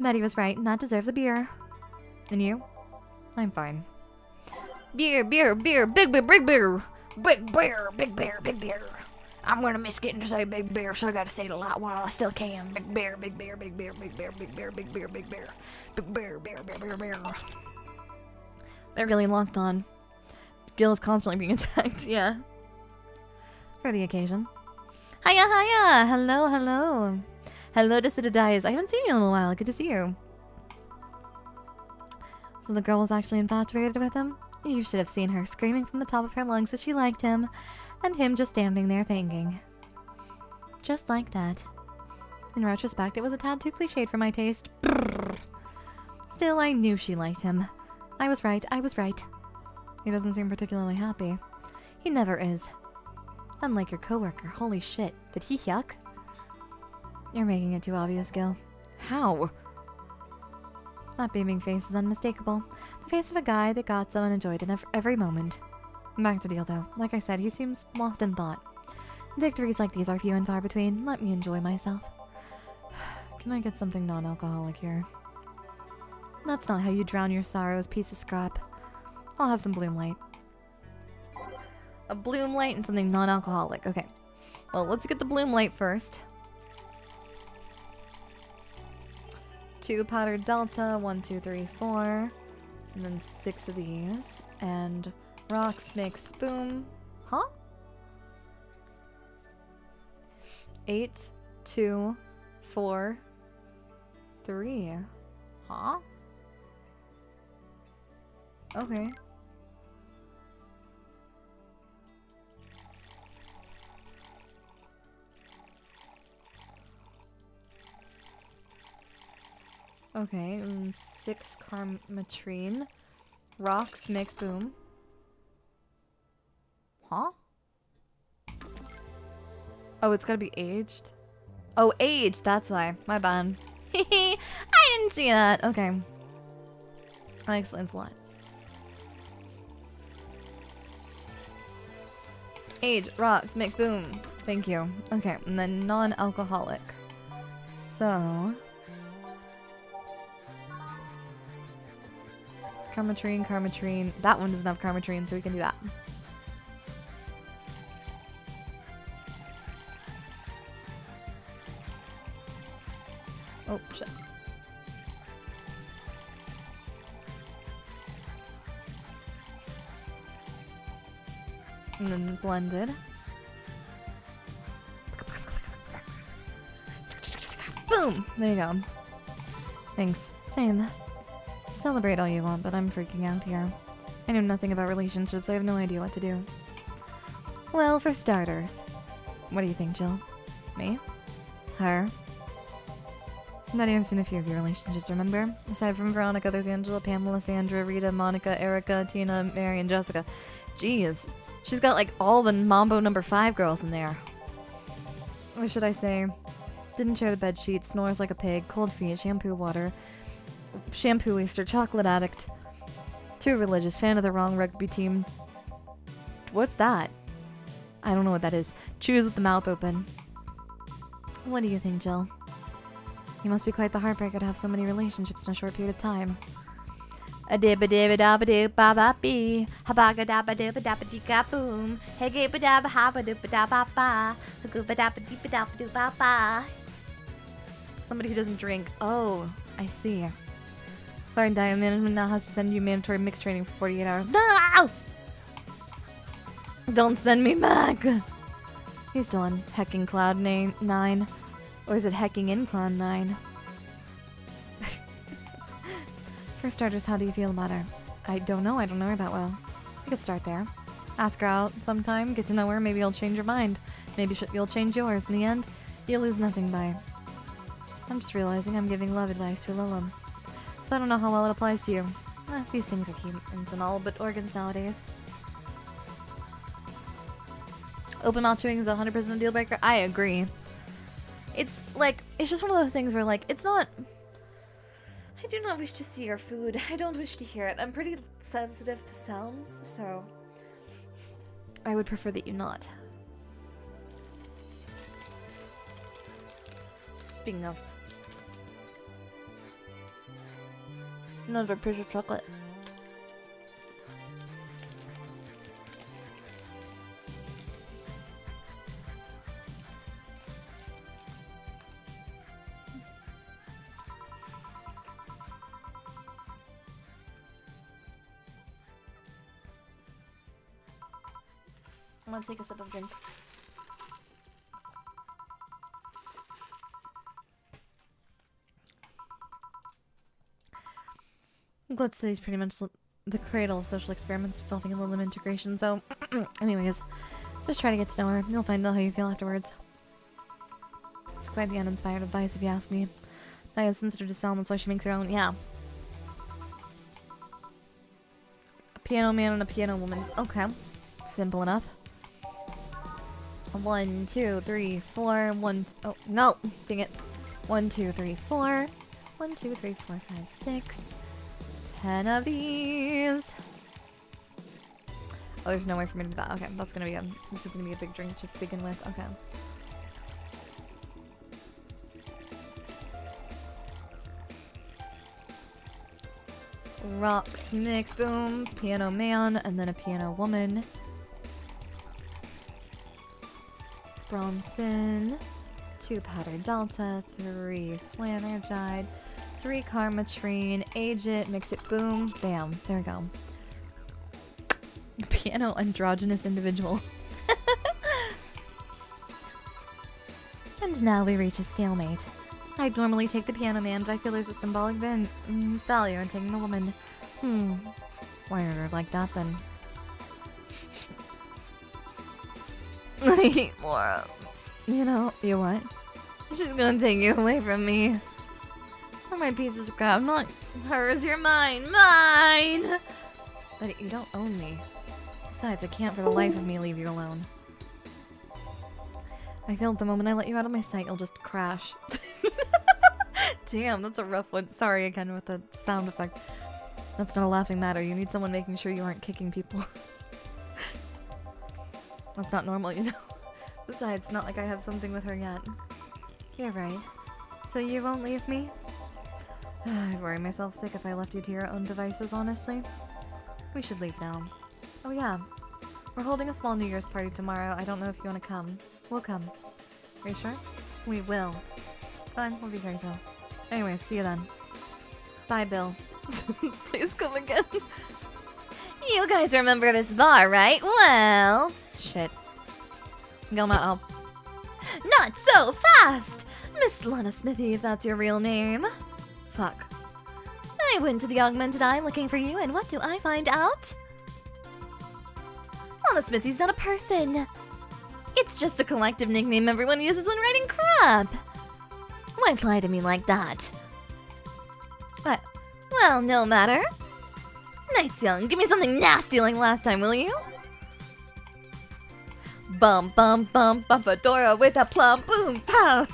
Betty was right, and that deserves a beer. And you? I'm fine. Beer, beer, beer, big beer, big beer. Big beer, big beer, big beer. I'm gonna miss getting to say big beer, so I gotta say it a lot while I still can. Big beer, big beer, big beer, big beer, big beer, big beer, big beer. Big beer, beer, beer, beer, beer. They're really locked on. Gil is constantly being attacked, yeah. For the occasion. Hiya, hiya! Hello, hello. Hello to Daiyas. I haven't seen you in a while. Good to see you. So the girl was actually infatuated with him? You should have seen her screaming from the top of her lungs that she liked him, and him just standing there thinking. Just like that. In retrospect, it was a tad too cliched for my taste. Brrr. Still, I knew she liked him. I was right, I was right. He doesn't seem particularly happy. He never is. Unlike your coworker, holy shit. Did he yuck? You're making it too obvious, Gil. How? That beaming face is unmistakable. The face of a guy that got so and enjoyed in every moment. Back to deal, though. Like I said, he seems lost in thought. Victories like these are few and far between. Let me enjoy myself. Can I get something non-alcoholic here? That's not how you drown your sorrows, piece of scrap. I'll have some Bloom Light. A Bloom Light and something non-alcoholic. Okay. Well, let's get the Bloom Light first. 2 powdered Delta, 1, 2, 3, 4. And then 6 of these. And rocks makes boom. Huh? 8, 2, 4, 3. Huh? Okay. Okay, 6 Karmatrine. Rocks makes boom. Huh? Oh, it's gotta be aged? Oh, aged! That's why. My bad. I didn't see that. Okay. That explains a lot. Age, rocks, mix, boom. Thank you. Okay, and then non-alcoholic. So... Karmatrine, Karmatrine. That one doesn't have Karmatrine, so we can do that. Oh, shit. And then blended. Boom! There you go. Thanks. Same. Celebrate all you want, but I'm freaking out here. I know nothing about relationships. I have no idea what to do. Well, for starters. What do you think, Jill? Me? Her? Betty, I've seen a few of your relationships, remember? Aside from Veronica, there's Angela, Pamela, Sandra, Rita, Monica, Erica, Tina, Mary, and Jessica. Jeez. She's got like all the Mambo number 5 girls in there. What should I say? Didn't share the bed sheet, snores like a pig, cold feet, shampoo water, shampoo waster, chocolate addict, too religious, fan of the wrong rugby team. What's that? I don't know what that is. Choose with the mouth open. What do you think, Jill? You must be quite the heartbreaker to have so many relationships in a short period of time. A dibba dibba dabba doo ba ba bee. Habaga dabba dibba dabba dee ga boom. Hey gibba dabba habba dooba dabba ba. Gooba dabba deepa dabba doo ba ba. Somebody who doesn't drink. Oh, I see. Sorry, Daiya management now has to send you mandatory mixed training for 48 hours. No! Don't send me back! He's still on Hecking Cloud 9. Or is it Hecking in Cloud 9? For starters, how do you feel about her? I don't know. I don't know her that well. We could start there. Ask her out sometime, get to know her, maybe you'll change your mind. Maybe you'll change yours. In the end, you'll lose nothing by. I'm just realizing I'm giving love advice to Lilum. So I don't know how well it applies to you. These things are humans and all but organs nowadays. Open mouth chewing is 100% a deal breaker. I agree. It's like, it's just one of those things where like, it's not... I do not wish to see your food. I don't wish to hear it. I'm pretty sensitive to sounds, so I would prefer that you not. Speaking of. Another piece of chocolate. I'm gonna take a sip of drink. Glitch City is pretty much the cradle of social experiments involving a little integration, so anyways, just try to get to know her. You'll find out how you feel afterwards. It's quite the uninspired advice if you ask me. Daiya's sensitive to sound, that's why she makes her own. Yeah. A piano man and a piano woman. Okay. Simple enough. 1, 2, 3, 4. Oh, no! Dang it. 1, 2, 3, 4. 1, 2, 3, 4, 5, 6. 10 of these. Oh, there's no way for me to do that. Okay, that's gonna be this is gonna be a big drink just to begin with. Okay. Rocks mix, boom. Piano man, and then a piano woman. Bronson. 2 powder delta. 3 flanergide. 3 karmatrine. Age it, mix it, boom. Bam. There we go. Piano androgynous individual. And now we reach a stalemate. I'd normally take the piano man, but I feel there's a symbolic value in taking the woman. Why are her like that then? I hate Laura. You know, you what? She's gonna take you away from me. For my pieces of crap, not hers, you're mine. Mine! But you don't own me. Besides, I can't for the life of me leave you alone. I feel at the moment I let you out of my sight, you'll just crash. Damn, that's a rough one. Sorry again with the sound effect. That's not a laughing matter. You need someone making sure you aren't kicking people. That's not normal, you know. Besides, it's not like I have something with her yet. You're right. So you won't leave me? I'd worry myself sick if I left you to your own devices, honestly. We should leave now. Oh yeah. We're holding a small New Year's party tomorrow. I don't know if you want to come. We'll come. Are you sure? We will. Fine, we'll be here too. Anyway, see you then. Bye, Bill. Please come again. You guys remember this bar, right? Well... Shit. Go out. Not so fast! Miss Lana Smithy, if that's your real name. Fuck. I went to the Augmented Eye looking for you, and what do I find out? Lana Smithy's not a person. It's just the collective nickname everyone uses when writing crap. Why lie to me like that? What? Well, no matter. Nice young, give me something nasty like last time, will you? Bum bum bum bumpadora with a plum boom pow.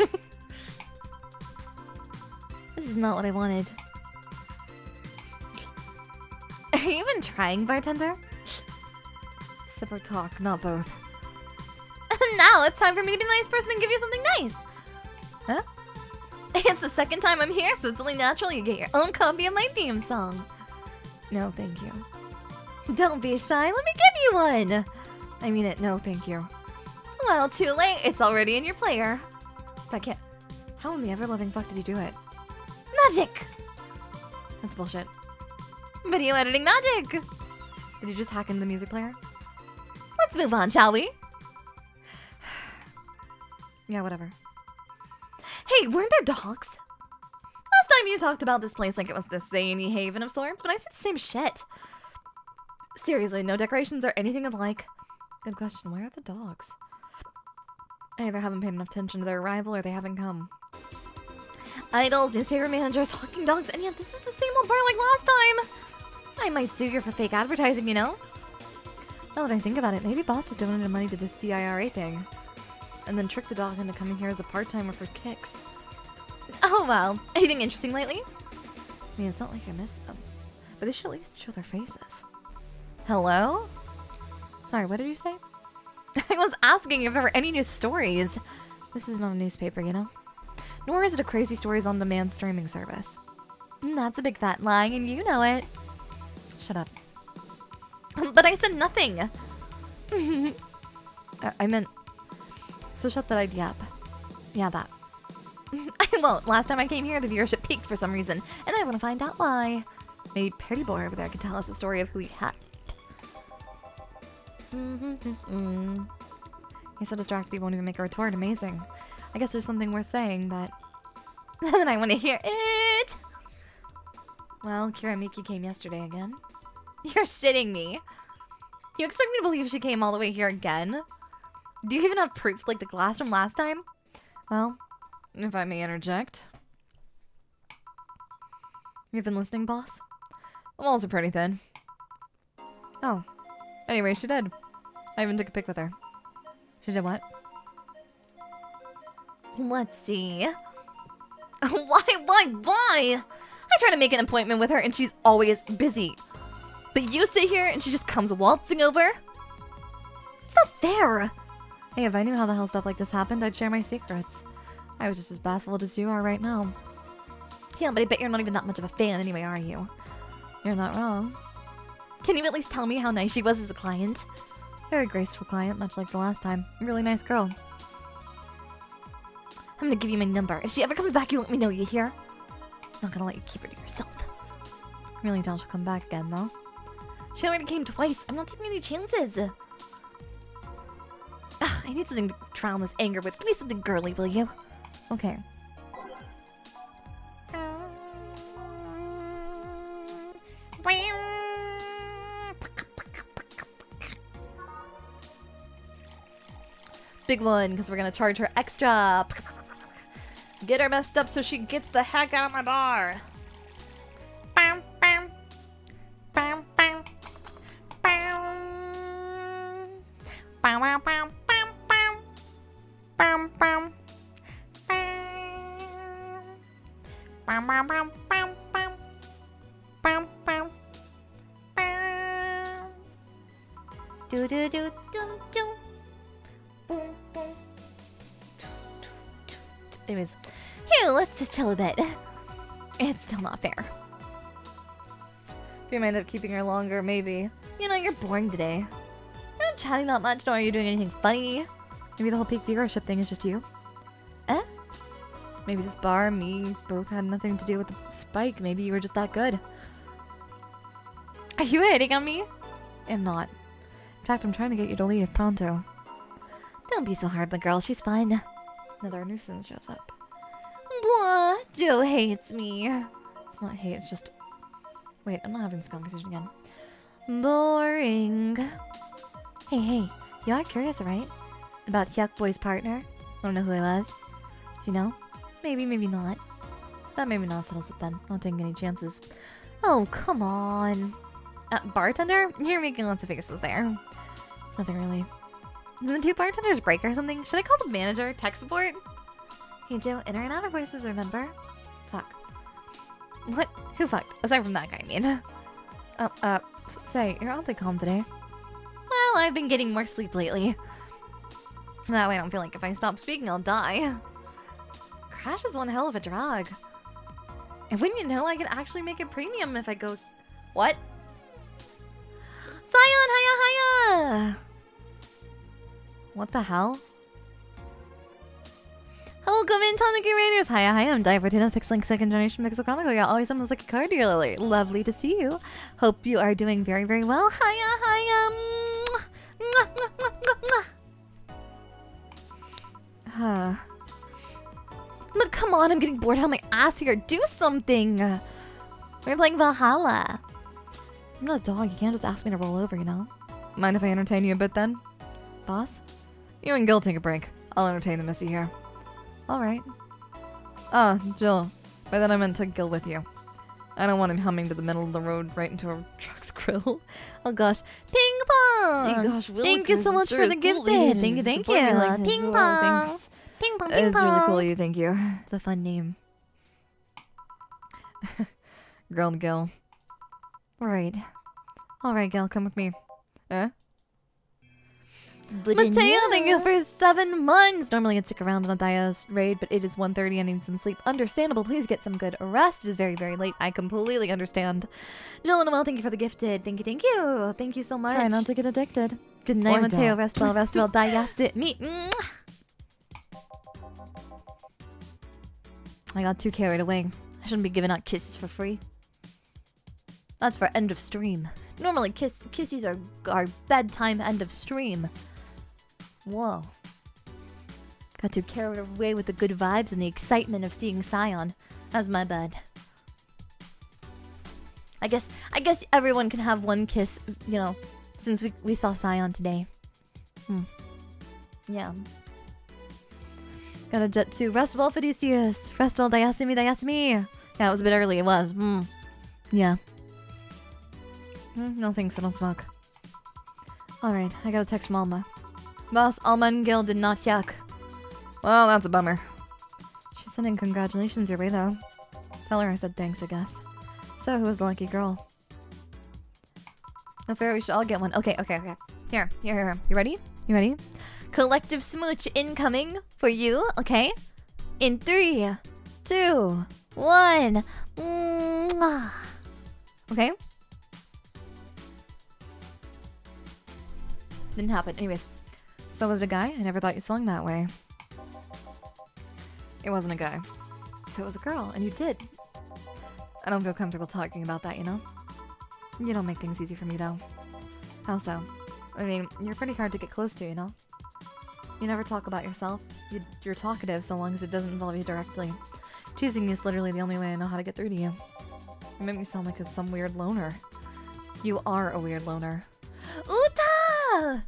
This is not what I wanted. Are you even trying, bartender? Sip or talk, not both. Now it's time for me to be the nice person and give you something nice. Huh? It's the second time I'm here, so it's only natural you get your own copy of my theme song. No, thank you. Don't be shy, let me give you one. I mean it, no, thank you. Well, too late, it's already in your player. That can't... How in the ever-loving fuck did you do it? Magic! That's bullshit. Video editing magic! Did you just hack into the music player? Let's move on, shall we? Yeah, whatever. Hey, weren't there dogs? Last time you talked about this place like it was this zany haven of sorts, but I said the same shit. Seriously, no decorations or anything of the like. Good question, where are the dogs? I either haven't paid enough attention to their arrival or they haven't come. Idols, newspaper managers, talking dogs, and yet this is the same old bar like last time! I might sue you for fake advertising, you know? Now that I think about it, maybe boss just donated money to this CIRA thing. And then tricked the dog into coming here as a part-timer for kicks. Oh well, anything interesting lately? I mean, it's not like I missed them. But they should at least show their faces. Hello? Sorry, what did you say? I was asking if there were any new stories. This is not a newspaper, you know? Nor is it a crazy stories on demand streaming service. That's a big fat lie, and you know it. Shut up. But I said nothing. I meant... So shut that idea up. Yeah, that. I won't. Last time I came here, the viewership peaked for some reason, and I want to find out why. Maybe Pretty Boy over there could tell us the story of who he hacked. He's so distracted he won't even make a retort. Amazing. I guess there's something worth saying, but... then I want to hear it! Well, Kiramiki came yesterday again. You're shitting me. You expect me to believe she came all the way here again? Do you even have proof like the glass from last time? Well, if I may interject. You've been listening, boss? The walls are pretty thin. Oh. Anyway, she did. I even took a pic with her. She did what? Let's see. Why? I try to make an appointment with her and she's always busy. But you sit here and she just comes waltzing over? It's not fair. Hey, if I knew how the hell stuff like this happened, I'd share my secrets. I was just as baffled as you are right now. Yeah, but I bet you're not even that much of a fan anyway, are you? You're not wrong. Can you at least tell me how nice she was as a client? Very graceful client, much like the last time. Really nice girl. I'm gonna give you my number. If she ever comes back, you let me know, you hear? Not gonna let you keep her to yourself. Really doubt she'll come back again, though. She already came twice. I'm not taking any chances. Ugh, I need something to drown this anger with. Give me something girly, will you? Okay. Big one, because we're gonna charge her extra. Get her messed up so she gets the heck out of my bar. Bam, bam. Bam, bam. Bam. Bam, bam, bam, bam, bam. Bam, bam. Bam, bam, bam, bam, bam. Bam, bam. Bam. Do do do do do. Boom, boom. Anyways, hey, let's just chill a bit. It's still not fair. If you might end up keeping her longer, maybe. You know, you're boring today. You're not chatting that much, nor are you doing anything funny. Maybe the whole peak viewership thing is just you. Eh? Maybe this bar and me both had nothing to do with the spike. Maybe you were just that good. Are you hitting on me? I'm not. In fact, I'm trying to get you to leave pronto. Don't be so hard on the girl, she's fine. Another nuisance shows up. Blah, Joe hates me. It's not hate, it's just... Wait, I'm not having this conversation again. Boring. Hey, you are curious, right? About Hyuk Boy's partner? Don't know who he was. Do you know? Maybe, maybe not. That maybe not settles it then. Not taking any chances. Oh, come on. Bartender? You're making lots of faces there. It's nothing really. Did the two bartenders break or something? Should I call the manager? Tech support? Hey Joe, inner and outer voices, remember? Fuck. What? Who fucked? Aside from that guy, I mean. Say, you're awfully calm today. Well, I've been getting more sleep lately. That way I don't feel like if I stop speaking, I'll die. Crash is one hell of a drug. And wouldn't you know, I can actually make it premium if I go... What? Sion, hiya! What the hell? Welcome in, Tonic Raiders! Hiya, I'm Daiya, Fortuna, Pixelink, second generation Pixel Chronicle. Yeah, always someone's like a car dealer. Lovely to see you. Hope you are doing very, very well. Hiya! But come on, I'm getting bored. How my ass here? Do something! We're playing Valhalla. I'm not a dog. You can't just ask me to roll over, you know? Mind if I entertain you a bit then? Boss? You and Gil take a break. I'll entertain the missy here. Alright. Jill. By that I meant take Gil with you. I don't want him humming to the middle of the road right into a truck's grill. Oh gosh. Ping pong! Hey gosh, thank you so much for the gifted. Thank you. Ping pong! Ping pong, ping pong. It's really cool of you, thank you. It's a fun name. Girl to Gil. Right. Alright, Gil, come with me. Eh? Mateo, thank you for 7 months. Normally I'd stick around on a Daiya's raid, but it is 1:30. I need some sleep. Understandable. Please get some good rest. It is very, very late. I completely understand. Jill and Amel, thank you for the gifted. Thank you, thank you. Thank you so much. Try not to get addicted. Good night, Or Mateo. don't. Rest well, rest well. Daiya, sit me. I got too carried away. I shouldn't be giving out kisses for free. That's for end of stream. Normally kisses are bedtime end of stream. Whoa. Got too carried away with the good vibes and the excitement of seeing Scion. That's my bad. I guess everyone can have one kiss, you know, since we saw Scion today. Yeah. Gotta jet to rest well, Fedicius. Rest well, Dayasimi. Yeah, it was a bit early. It was. Yeah. No thanks, I don't smoke. Alright, I got a text from Alma. Boss, Alma and Gil did not yuck. Well, that's a bummer. She's sending congratulations your way, though. Tell her I said thanks, I guess. So, who was the lucky girl? No fair, we should all get one. Okay. Here. You ready? Collective smooch incoming for you, okay? In 3, 2, 1. Mwah. Okay? Didn't happen. Anyways. So was it a guy? I never thought you swung that way. It wasn't a guy. So it was a girl, and you did. I don't feel comfortable talking about that, you know? You don't make things easy for me, though. How so? I mean, you're pretty hard to get close to, you know? You never talk about yourself. You're talkative so long as it doesn't involve you directly. Teasing you is literally the only way I know how to get through to you. You make me sound like some weird loner. You are a weird loner. Uta!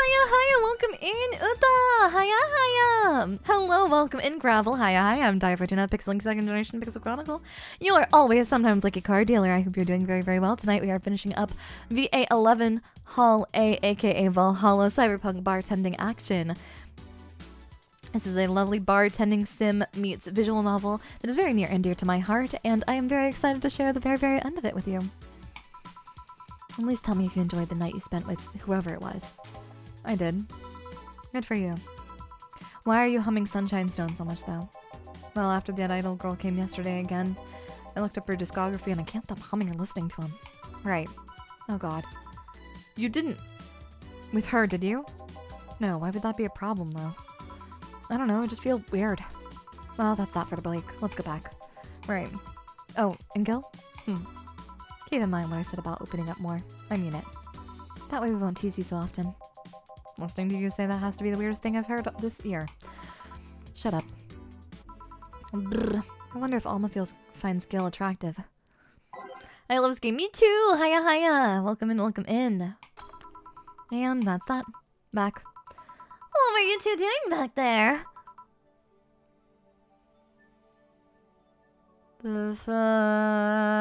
Hiya, welcome in, Uta! Hiya! Hello, welcome in, Gravel. Hiya, I'm Daiya Fortuna, Pixelink Second Generation Pixel Chronicle. You are always sometimes like a car dealer. I hope you're doing very, very well. Tonight we are finishing up VA11 Hall A, aka Valhalla Cyberpunk Bartending Action. This is a lovely bartending sim meets visual novel that is very near and dear to my heart, and I am very excited to share the very, very end of it with you. At least tell me if you enjoyed the night you spent with whoever it was. I did. Good for you. Why are you humming Sunshine Stone so much, though? Well, after that idol girl came yesterday again, I looked up her discography and I can't stop humming and listening to him. Right. Oh god. You didn't... with her, did you? No, why would that be a problem, though? I don't know, I just feel weird. Well, that's that for the break. Let's go back. Right. Oh, and Gil? Keep in mind what I said about opening up more. I mean it. That way we won't tease you so often. Listening to you say that has to be the weirdest thing I've heard this year. Shut up. Brr. I wonder if Alma finds Gil attractive. I love this game. Me too! Hiya! Welcome in. And that's that. Back. What were you two doing back there?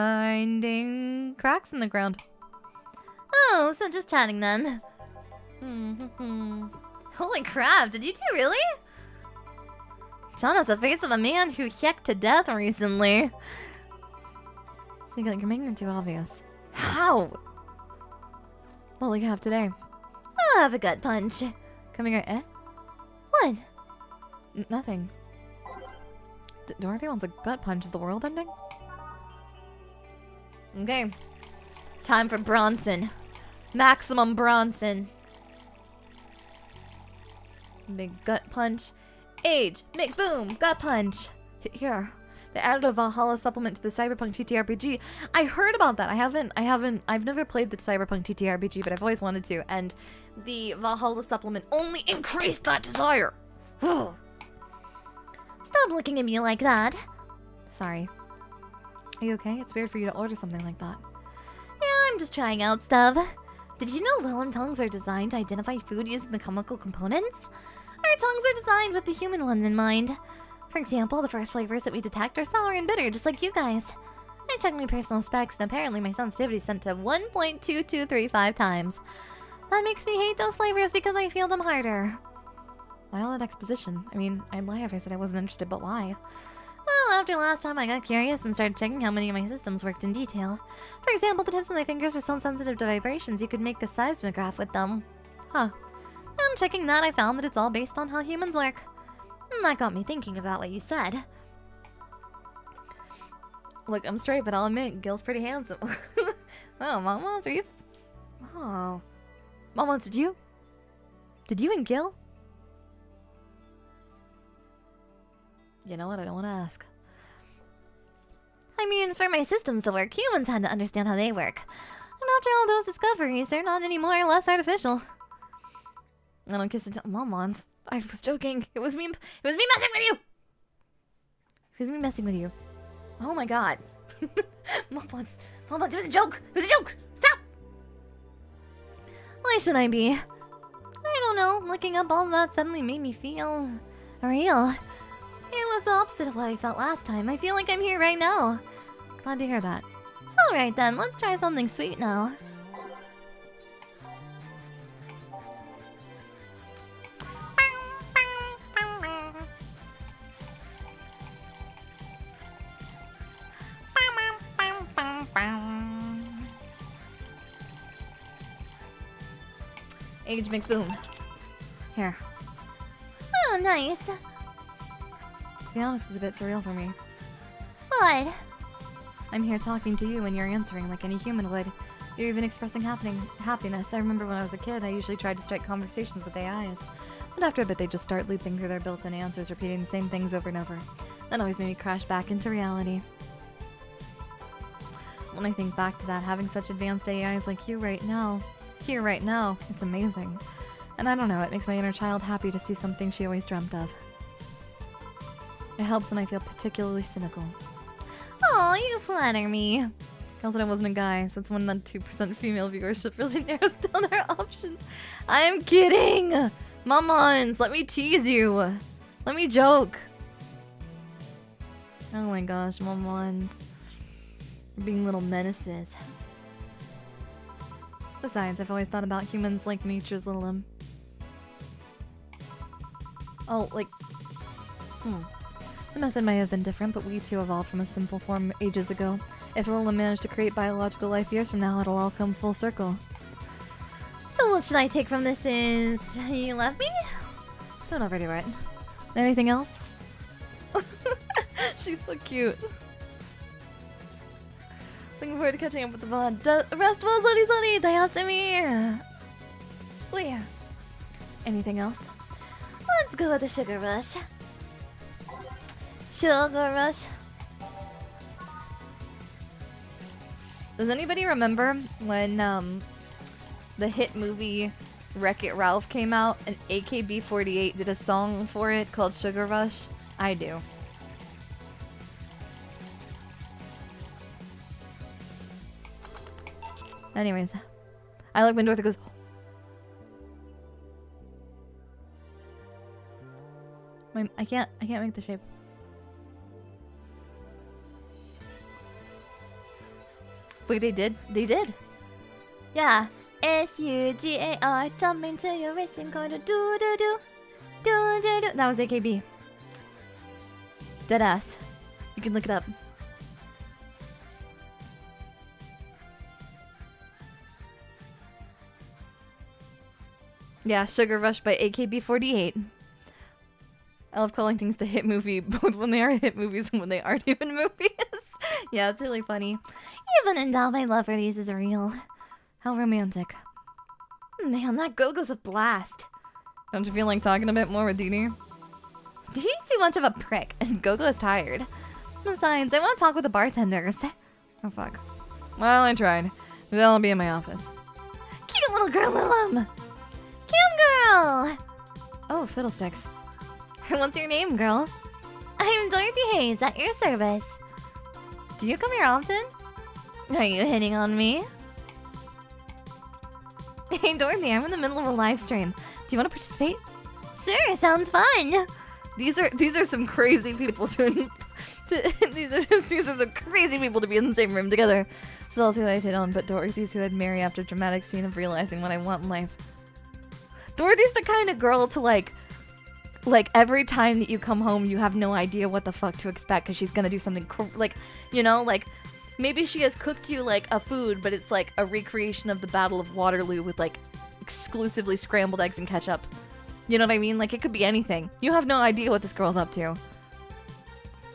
Finding cracks in the ground. Oh, so just chatting then. Holy crap, did you two really? John has the face of a man who hecked to death recently. So you're making it too obvious. How? What will you have today? I'll have a gut punch. Coming right, What? Nothing. Dorothy wants a gut punch. Is the world ending? Okay. Time for Bronson. Maximum Bronson. Big gut punch. Age. Mix. Boom. Gut punch. Here. They added a Valhalla supplement to the Cyberpunk TTRPG. I heard about that. I've never played the Cyberpunk TTRPG, but I've always wanted to. And the Valhalla supplement only increased that desire. Stop looking at me like that. Sorry. Are you okay? It's weird for you to order something like that. Yeah, I'm just trying out stuff. Did you know Willem tongues are designed to identify food using the chemical components? Our tongues are designed with the human ones in mind. For example, the first flavors that we detect are sour and bitter, just like you guys. I checked my personal specs, and apparently my sensitivity is set to 1.2235 times. That makes me hate those flavors because I feel them harder. Violent exposition. I mean, I'd lie if I said I wasn't interested, but why? Well, after last time I got curious and started checking how many of my systems worked in detail. For example, the tips of my fingers are so sensitive to vibrations you could make a seismograph with them. Huh. Now On checking that, I found that it's all based on how humans work. And that got me thinking about what you said. Look, I'm straight, but I'll admit, Gil's pretty handsome. Oh, Mama, are you? Oh. Mama, did you? Did you and Gil? You know what? I don't want to ask. I mean, for my systems to work, humans had to understand how they work. And after all those discoveries, they're not any more or less artificial. I don't kiss and tell Momons. I was joking. It was me messing with you! It was me messing with you. Oh my god. Momons, it was a joke! It was a joke! Stop! Why should I be? I don't know, looking up all that suddenly made me feel... real. It was the opposite of what I felt last time. I feel like I'm here right now. Glad to hear that. Alright then, let's try something sweet now. Age makes boom. Here. Oh, nice. To be honest, it's a bit surreal for me. What? I'm here talking to you and you're answering like any human would. You're even expressing happiness. I remember when I was a kid, I usually tried to strike conversations with AIs. But after a bit, they just start looping through their built-in answers, repeating the same things over and over. That always made me crash back into reality. When I think back to that, having such advanced AIs like you right now, it's amazing. And I don't know, it makes my inner child happy to see something she always dreamt of. It helps when I feel particularly cynical. Oh, you flatter me. Girl said I wasn't a guy, so it's when that 2% female viewership really narrows down our options. I'm kidding! Momons, let me tease you! Let me joke! Oh my gosh, Momons. We're being little menaces. Besides, I've always thought about humans like nature's little, oh, like... The method may have been different, but we too evolved from a simple form ages ago. If Roland managed to create biological life years from now, it'll all come full circle. So what should I take from this is... you love me? Don't overdo it. Anything else? She's so cute. Looking forward to catching up with the VOD. Rest well, Sunny, Daiya. Oh yeah. Anything else? Let's go with the sugar rush. Sugar rush. Does anybody remember when the hit movie Wreck-It Ralph came out and AKB48 did a song for it called Sugar Rush? I do. Anyways, I like when Dorothy goes. I can't make the shape. Wait, they did? They did? Yeah. S-U-G-A-R, jump into your racing car, do-do-do. Do-do-do. That was AKB. Deadass. You can look it up. Yeah, Sugar Rush by AKB48. I love calling things the hit movie, both when they are hit movies and when they aren't even movies. Yeah, it's really funny. Even in doubt, my love for these is real. How romantic. Man, that Go-Go's a blast. Don't you feel like talking a bit more with Dini? Dini's too much of a prick, and Go-Go is tired. Besides, I want to talk with the bartenders. Oh, fuck. Well, I tried. But I'll be in my office. Cute little girl, Lilum. Cute girl. Oh, fiddlesticks. What's your name, girl? I'm Dorothy Hayes, at your service. Do you come here often? Are you hitting on me? Hey, Dorothy, I'm in the middle of a live stream. Do you want to participate? Sure, sounds fun. These are some crazy people these are some crazy people to be in the same room together. So I'll see what I hit on, but Dorothy's who had Mary after dramatic scene of realizing what I want in life. Dorothy's the kind of girl to like every time that you come home, you have no idea what the fuck to expect because she's gonna do something like, you know, like maybe she has cooked you like a food, but it's like a recreation of the Battle of Waterloo with like exclusively scrambled eggs and ketchup. You know what I mean? Like, it could be anything. You have no idea what this girl's up to.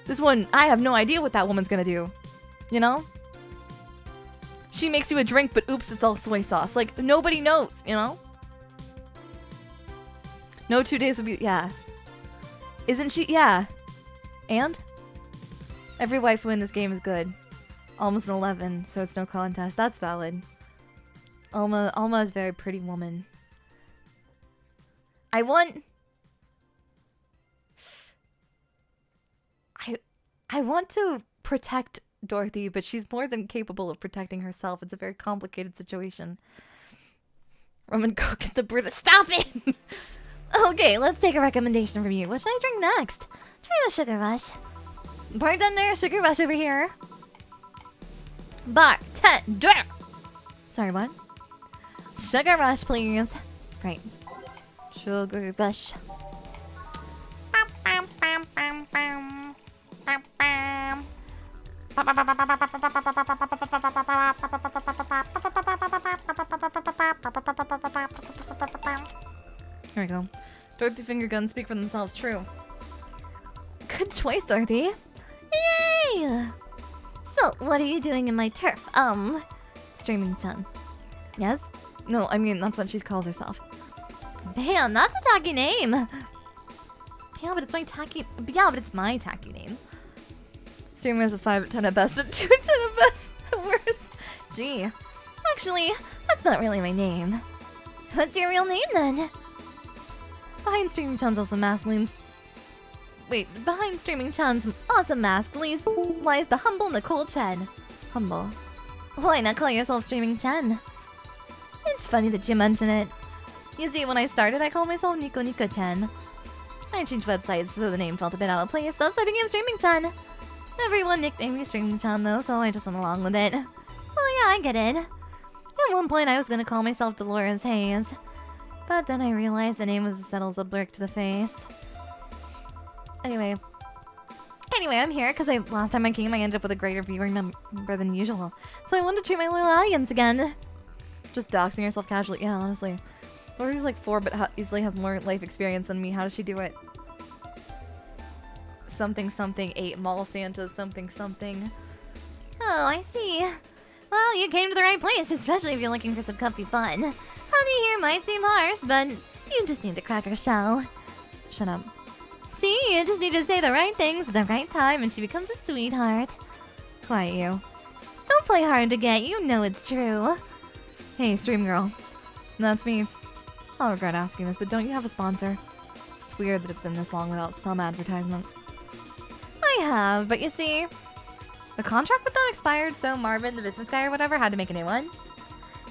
This one, I have no idea what that woman's gonna do. You know? She makes you a drink, but oops, it's all soy sauce. Like, nobody knows, you know? No 2 days would be, yeah. Isn't she? Yeah. And? Every waifu in this game is good. Alma's an 11, so it's no contest. That's valid. Alma is a very pretty woman. I want to protect Dorothy, but she's more than capable of protecting herself. It's a very complicated situation. Roman Coke and the Brita. Stop it! Okay, let's take a recommendation from you. What should I drink next? Try the Sugar Rush. Bartender, Sugar Rush over here. Bartender! Sorry, what? Sugar Rush, please. Right. Sugar Rush. There we go. Dorothy finger guns speak for themselves. True. Good choice, Dorothy. Yay! So, what are you doing in my turf? Streaming-chan. Yes? No, I mean, that's what she calls herself. Man, that's a tacky name. Yeah, but it's my tacky... Yeah, but it's my tacky name. Streamer is a 5 at 10 at best, and 2 at 10 at best at worst. Gee. Actually, that's not really my name. What's your real name, then? Behind Streaming Chan's awesome mask lies the humble Nicole Chen. Humble. Why not call yourself Streaming Chen? It's funny that you mention it. You see, when I started, I called myself Nico Nico Chen. I changed websites, so the name felt a bit out of place, thus I became Streaming Chen. Everyone nicknamed me Streaming Chan, though, so I just went along with it. Oh yeah, I get it. At one point, I was gonna call myself Dolores Hayes. But then I realized the name was a subtle brick to the face. Anyway, I'm here because last time I came, I ended up with a greater viewing number than usual. So I wanted to treat my loyal audience again. Just doxing yourself casually. Yeah, honestly. Lori's like 4, but easily has more life experience than me. How does she do it? Something something 8 mall Santas something something. Oh, I see. Well, you came to the right place, especially if you're looking for some comfy fun. Honey here might seem harsh, but you just need to crack her shell. Shut up. See, you just need to say the right things at the right time and she becomes a sweetheart. Quiet you. Don't play hard to get, you know it's true. Hey, stream girl. That's me. I'll regret asking this, but don't you have a sponsor? It's weird that it's been this long without some advertisement. I have, but you see, the contract with them expired, so Marvin, the business guy or whatever, had to make a new one.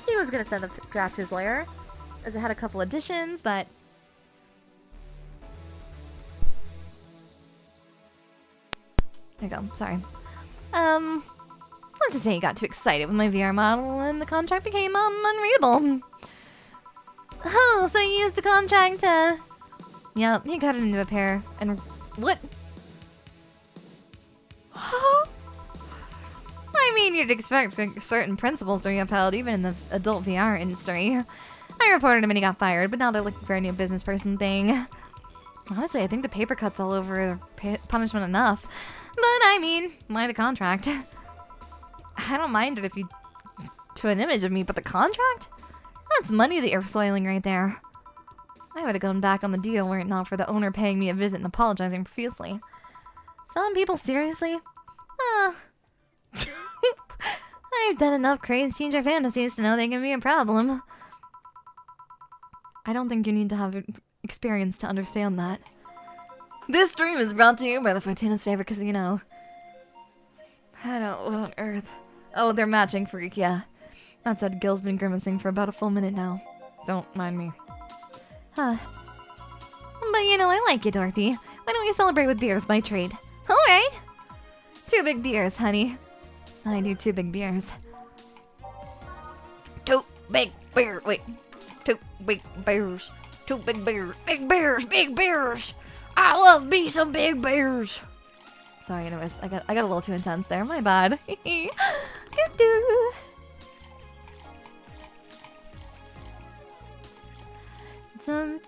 He was gonna send the draft to his lawyer, as it had a couple additions, but... There you go, sorry. Let's just say he got too excited with my VR model and the contract became, unreadable. Oh, so you used the contract to... Yep, he got it into a pair, and... What? I mean, you'd expect certain principles to be upheld even in the adult VR industry. I reported him and he got fired, but now they're looking for a new business person thing. Honestly, I think the paper cut's all over punishment enough. But I mean, why the contract? I don't mind it if you... to an image of me, but the contract? That's money that you're soiling right there. I would have gone back on the deal were it not for the owner paying me a visit and apologizing profusely. Some people, seriously? I've done enough crazy teenager fantasies to know they can be a problem. I don't think you need to have experience to understand that. This stream is brought to you by the Fortuna's favorite casino. I don't... what on earth? Oh, they're matching freak, yeah. That said, Gil's been grimacing for about a full minute now. Don't mind me. Huh. But you know, I like you, Dorothy. Why don't we celebrate with beers by trade? Alright! 2 big beers, honey. I do 2 big beers. 2 big beers. Wait. 2 big beers. 2 big beers. Big beers. Big beers. I love me some big beers. Sorry, anyways. I got a little too intense there. My bad. Doo-doo. You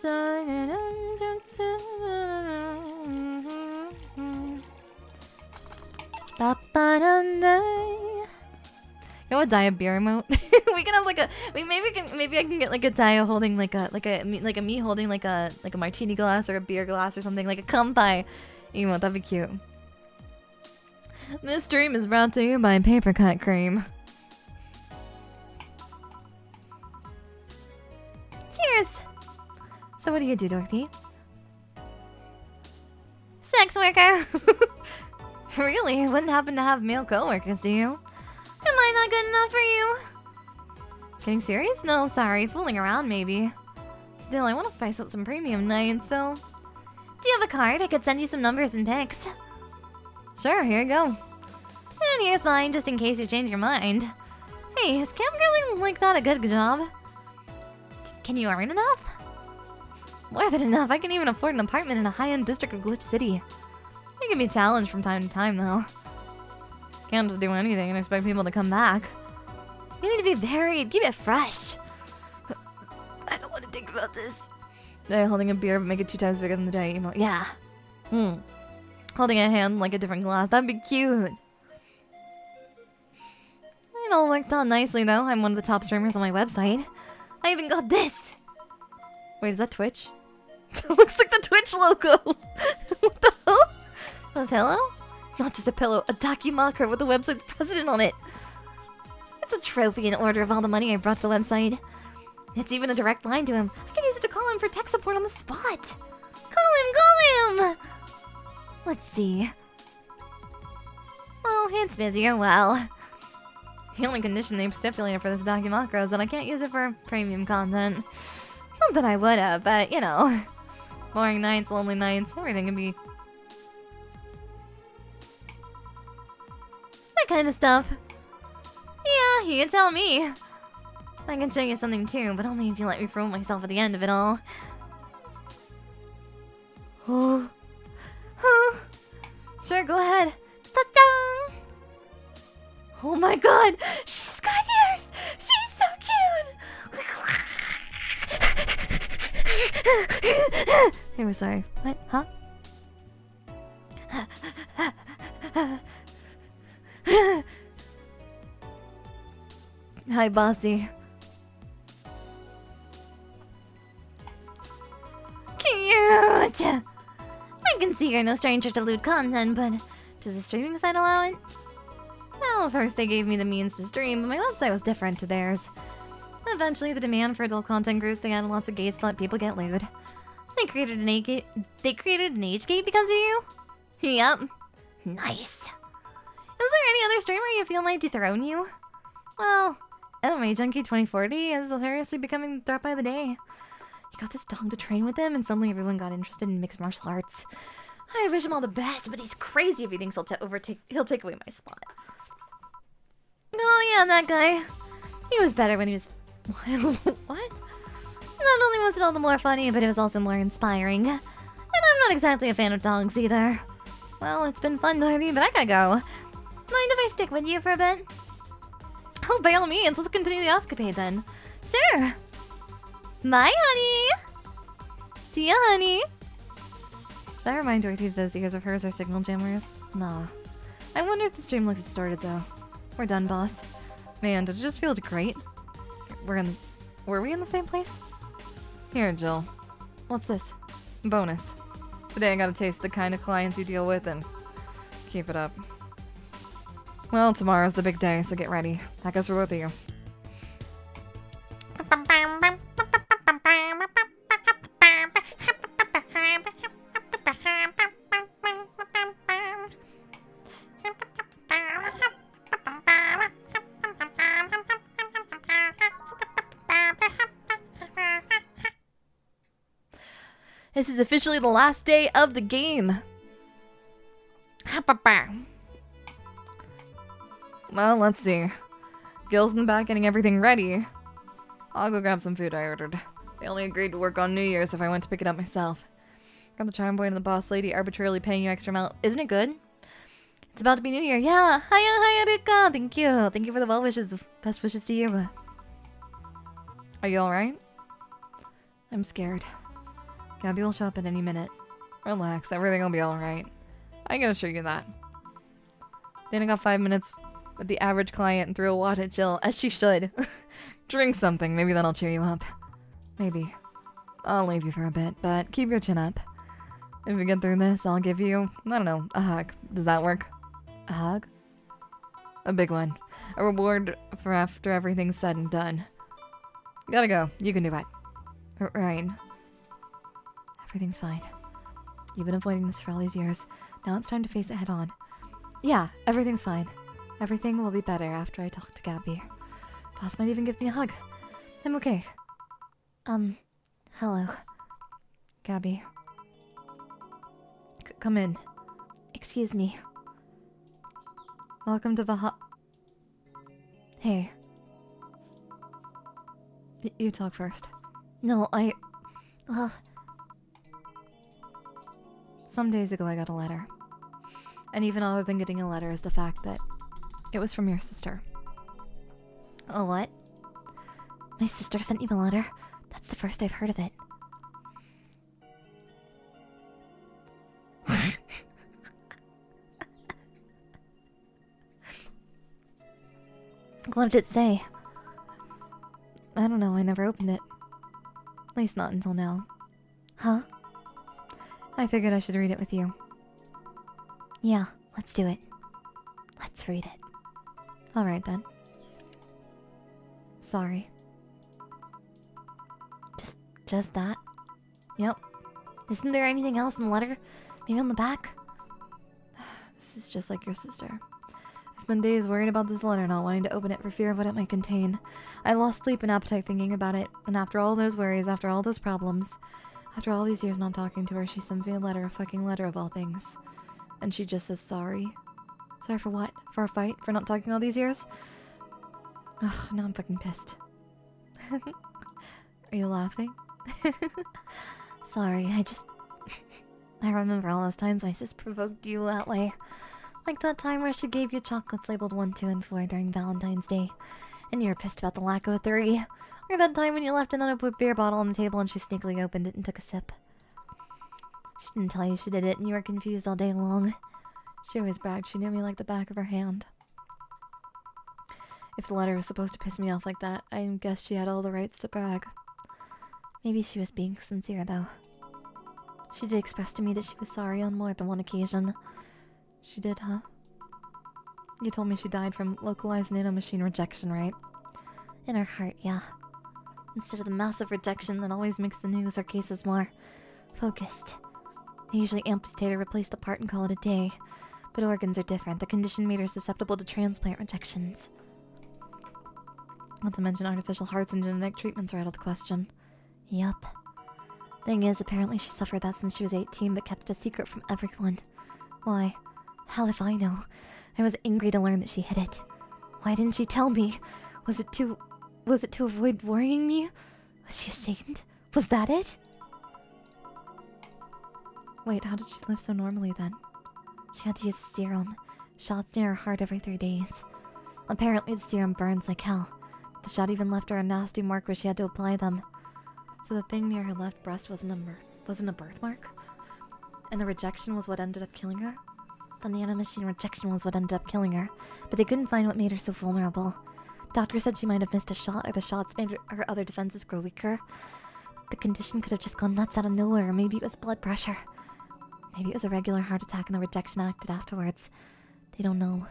know what Daiya beer emote? We can have like a maybe I can get like a Daiya holding like a me holding like a martini glass or a beer glass or something, like a kampai emote. That'd be cute. This stream is brought to you by Paper Cut Cream. Cheers! So what do you do, Dorothy? Sex worker! Really? You wouldn't happen to have male co-workers, do you? Am I not good enough for you? Getting serious? No, sorry. Fooling around, maybe. Still, I want to spice up some premium nights, so... Do you have a card? I could send you some numbers and pics. Sure, here you go. And here's mine, just in case you change your mind. Hey, is camgirling like that a good job? Can you earn enough? More than enough. I can even afford an apartment in a high-end district of Glitch City. It can be challenged from time to time, though. Can't just do anything and expect people to come back. You need to be varied. Keep it fresh. I don't want to think about this. Holding a beer, but make it 2 times bigger than the day. Yeah. Holding a hand like a different glass. That'd be cute. It all worked out nicely, though. I'm one of the top streamers on my website. I even got this. Wait, is that Twitch? It looks like the Twitch logo. What the hell? A pillow? Not just a pillow, a Daiyabolical with the website's president on it. It's a trophy in order of all the money I brought to the website. It's even a direct line to him. I can use it to call him for tech support on the spot. Call him! Let's see. Oh, it's busy or well. The only condition they've stipulated for this Daiyabolical is that I can't use it for premium content. Not that I would have, but you know. Boring nights, lonely nights, everything can be... that kind of stuff. Yeah, you can tell me. I can show you something too, but only if you let me promote myself at the end of it all. Oh. Sure, go ahead. Ta-da! Oh my god! She's got ears! She's so cute! Hey, we're sorry. What? Huh? Hi, bossy. Cute! I can see you're no stranger to lewd content, but does the streaming site allow it? Well, first they gave me the means to stream, but my website was different to theirs. Eventually, the demand for adult content grew, so they added lots of gates to let people get lewd. They created an age gate. They created an age gate because of you? Yep. Nice. Is there any other streamer you feel might dethrone you? Well, Anime Junkie 2040 is hilariously becoming the threat by the day. You got this dog to train with him, and suddenly everyone got interested in mixed martial arts. I wish him all the best, but he's crazy if he thinks he'll take away my spot. Oh yeah, that guy. He was better when he was... What? Not only was it all the more funny, but it was also more inspiring. And I'm not exactly a fan of dogs either. Well, it's been fun, Dorothy, but I gotta go. Mind if I stick with you for a bit? Oh, by all means, let's continue the escapade then. Sure. Bye, honey. See ya, honey. Should I remind Dorothy that those ears of hers are signal jammers? Nah. I wonder if the stream looks distorted though. We're done, boss. Man, did it just feel great? Were we in the same place? Here, Jill. What's this? Bonus. Today I got a taste of the kind of clients you deal with, and keep it up. Well, tomorrow's the big day, so get ready. That goes for both of you. This is officially the last day of the game. Well, let's see. Gil's in the back getting everything ready. I'll go grab some food I ordered. They only agreed to work on New Year's if I went to pick it up myself. Got the charm boy and the boss lady arbitrarily paying you extra amount. Isn't it good? It's about to be New Year. Yeah. Hiya, Rika. Thank you. Thank you for the well wishes. Best wishes to you. Are you alright? I'm scared. Gabby will show up at any minute. Relax, everything will be alright. I can assure you that. Dana got 5 minutes with the average client and threw a wad at Jill, as she should. Drink something, maybe that'll cheer you up. Maybe. I'll leave you for a bit, but keep your chin up. If we get through this, I'll give you, I don't know, a hug. Does that work? A hug? A big one. A reward for after everything's said and done. Gotta go. You can do it. Right. Everything's fine. You've been avoiding this for all these years. Now it's time to face it head on. Yeah, everything's fine. Everything will be better after I talk to Gabby. Boss might even give me a hug. I'm okay. Hello. Gabby. Come in. Excuse me. Welcome to the Hey. You talk first. No, well... Some days ago I got a letter. And even other than getting a letter is the fact that it was from your sister. Oh, what? My sister sent you a letter? That's the first I've heard of it. What did it say? I don't know, I never opened it. At least not until now. Huh? I figured I should read it with you. Yeah, let's do it. Let's read it. Alright then. Sorry. Just that? Yep. Isn't there anything else in the letter? Maybe on the back? This is just like your sister. I spent days worried about this letter, not wanting to open it for fear of what it might contain. I lost sleep and appetite thinking about it, and after all those worries, after all those problems, after all these years not talking to her, she sends me a letter, a fucking letter of all things. And she just says sorry. Sorry for what? For our fight? For not talking all these years? Ugh, now I'm fucking pissed. Are you laughing? Sorry, I remember all those times my sis provoked you that way. Like that time where she gave you chocolates labeled 1, 2, and 4 during Valentine's Day, and you were pissed about the lack of a 3. Or that time when you left another beer bottle on the table and she sneakily opened it and took a sip. She didn't tell you she did it and you were confused all day long. She always bragged she knew me like the back of her hand. If the letter was supposed to piss me off like that, I guess she had all the rights to brag. Maybe she was being sincere, though. She did express to me that she was sorry on more than one occasion. She did, huh? You told me she died from localized nanomachine rejection, right? In her heart, yeah. Instead of the massive rejection that always makes the news, her case was more focused. They usually amputate or replace the part and call it a day. But organs are different. The condition made her susceptible to transplant rejections. Not to mention artificial hearts and genetic treatments are out of the question. Yup. Thing is, apparently she suffered that since she was 18, but kept it a secret from everyone. Why? Hell if I know. I was angry to learn that she hid it. Why didn't she tell me? Was it to avoid worrying me? Was she ashamed? Was that it? Wait, how did she live so normally then? She had to use a serum. Shots near her heart every 3 days. Apparently the serum burns like hell. The shot even left her a nasty mark where she had to apply them. So the thing near her left breast wasn't a birthmark? And the rejection was what ended up killing her? The nanomachine rejection was what ended up killing her, but they couldn't find what made her so vulnerable. Doctor said she might have missed a shot, or the shots made her other defenses grow weaker. The condition could have just gone nuts out of nowhere, or maybe it was blood pressure. Maybe it was a regular heart attack and the rejection acted afterwards. They don't know.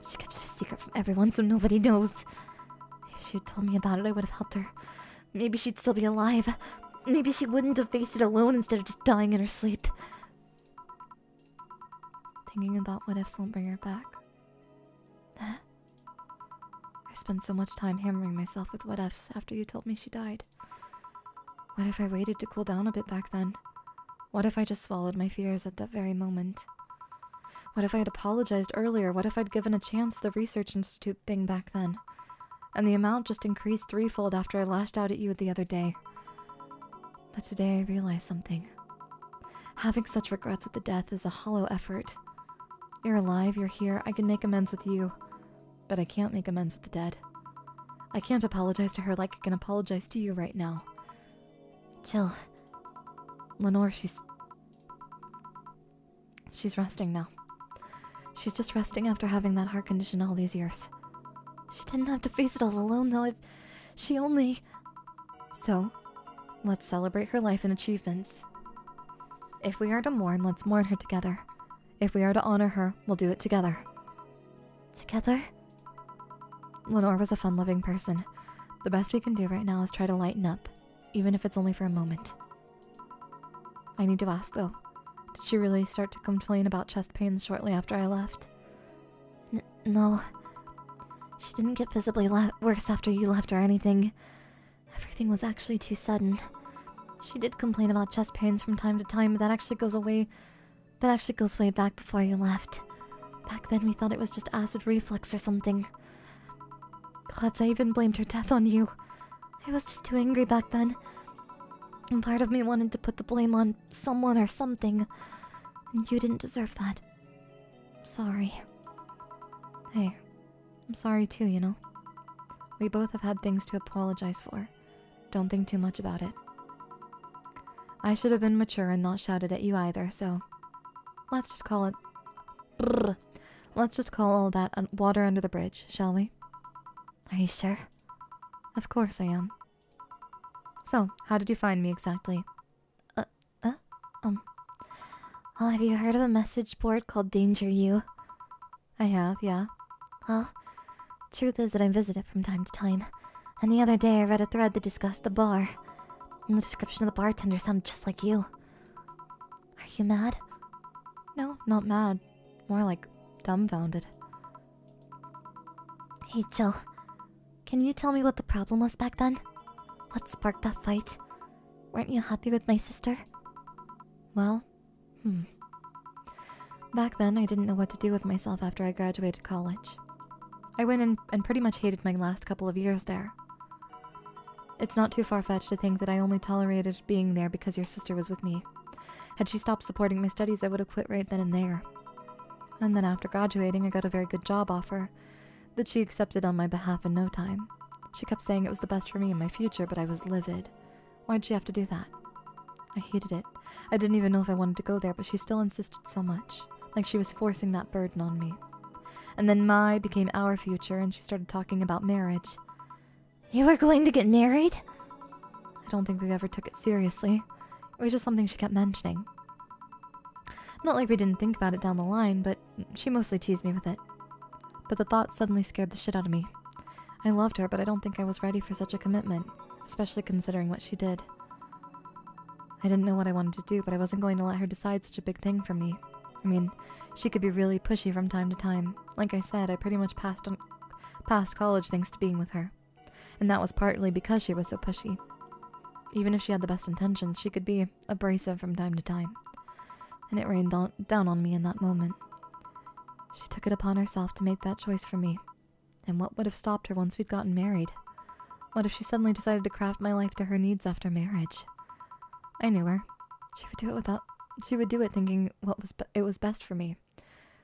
She kept it a secret from everyone, so nobody knows. If she had told me about it, I would have helped her. Maybe she'd still be alive. Maybe she wouldn't have faced it alone instead of just dying in her sleep. Thinking about what ifs won't bring her back. I spent so much time hammering myself with what ifs after you told me she died. What if I waited to cool down a bit back then? What if I just swallowed my fears at that very moment? What if I had apologized earlier? What if I'd given a chance to the research institute thing back then? And the amount just increased threefold after I lashed out at you the other day. But today I realized something. Having such regrets with the death is a hollow effort. You're alive, you're here, I can make amends with you. But I can't make amends with the dead. I can't apologize to her like I can apologize to you right now. Chill. Lenore, she's resting now. She's just resting after having that heart condition all these years. She didn't have to face it all alone, though. She only... So, let's celebrate her life and achievements. If we are to mourn, let's mourn her together. If we are to honor her, we'll do it together. Together? Lenore was a fun-loving person. The best we can do right now is try to lighten up, even if it's only for a moment. I need to ask, though. Did she really start to complain about chest pains shortly after I left? No. She didn't get visibly worse after you left or anything. Everything was actually too sudden. She did complain about chest pains from time to time, but that actually goes way back before you left. Back then we thought it was just acid reflux or something. Gods, I even blamed her death on you. I was just too angry back then. And part of me wanted to put the blame on someone or something. And you didn't deserve that. Sorry. Hey, I'm sorry too, you know. We both have had things to apologize for. Don't think too much about it. I should have been mature and not shouted at you either, so... Let's just call it... Brrr. Let's just call all that water under the bridge, shall we? Are you sure? Of course I am. So, how did you find me exactly? Well, have you heard of a message board called Danger You? I have, yeah. Well, truth is that I visit it from time to time. And the other day I read a thread that discussed the bar. And the description of the bartender sounded just like you. Are you mad? No, not mad. More like dumbfounded. Hey, Jill. Can you tell me what the problem was back then? What sparked that fight? Weren't you happy with my sister? Well, Back then, I didn't know what to do with myself after I graduated college. I went in and pretty much hated my last couple of years there. It's not too far-fetched to think that I only tolerated being there because your sister was with me. Had she stopped supporting my studies, I would have quit right then and there. And then after graduating, I got a very good job offer that she accepted on my behalf in no time. She kept saying it was the best for me and my future, but I was livid. Why'd she have to do that? I hated it. I didn't even know if I wanted to go there, but she still insisted so much. Like she was forcing that burden on me. And then my became our future, and she started talking about marriage. You were going to get married? I don't think we ever took it seriously. It was just something she kept mentioning. Not like we didn't think about it down the line, but she mostly teased me with it. But the thought suddenly scared the shit out of me. I loved her, but I don't think I was ready for such a commitment, especially considering what she did. I didn't know what I wanted to do, but I wasn't going to let her decide such a big thing for me. I mean, she could be really pushy from time to time. Like I said, I pretty much passed college thanks to being with her. And that was partly because she was so pushy. Even if she had the best intentions, she could be abrasive from time to time. And it rained down on me in that moment. She took it upon herself to make that choice for me. And what would have stopped her once we'd gotten married? What if she suddenly decided to craft my life to her needs after marriage? I knew her. She would do it thinking it was best for me.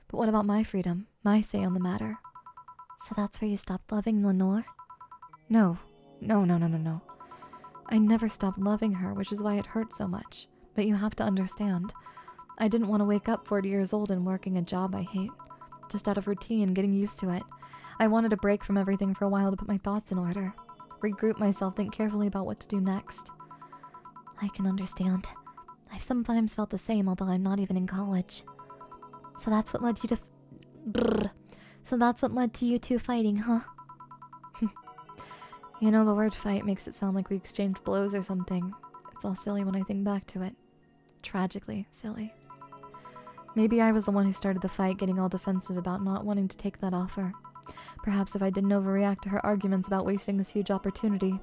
But what about my freedom, my say on the matter? So that's where you stopped loving Lenore? No. I never stopped loving her, which is why it hurt so much. But you have to understand. I didn't want to wake up 40 years old and working a job I hate. Just out of routine and getting used to it. I wanted a break from everything for a while to put my thoughts in order. Regroup myself, think carefully about what to do next. I can understand. I've sometimes felt the same, although I'm not even in college. So that's what led you to So that's what led to you two fighting, huh? You know, the word fight makes it sound like we exchanged blows or something. It's all silly when I think back to it. Tragically silly. Maybe I was the one who started the fight, getting all defensive about not wanting to take that offer. Perhaps if I didn't overreact to her arguments about wasting this huge opportunity,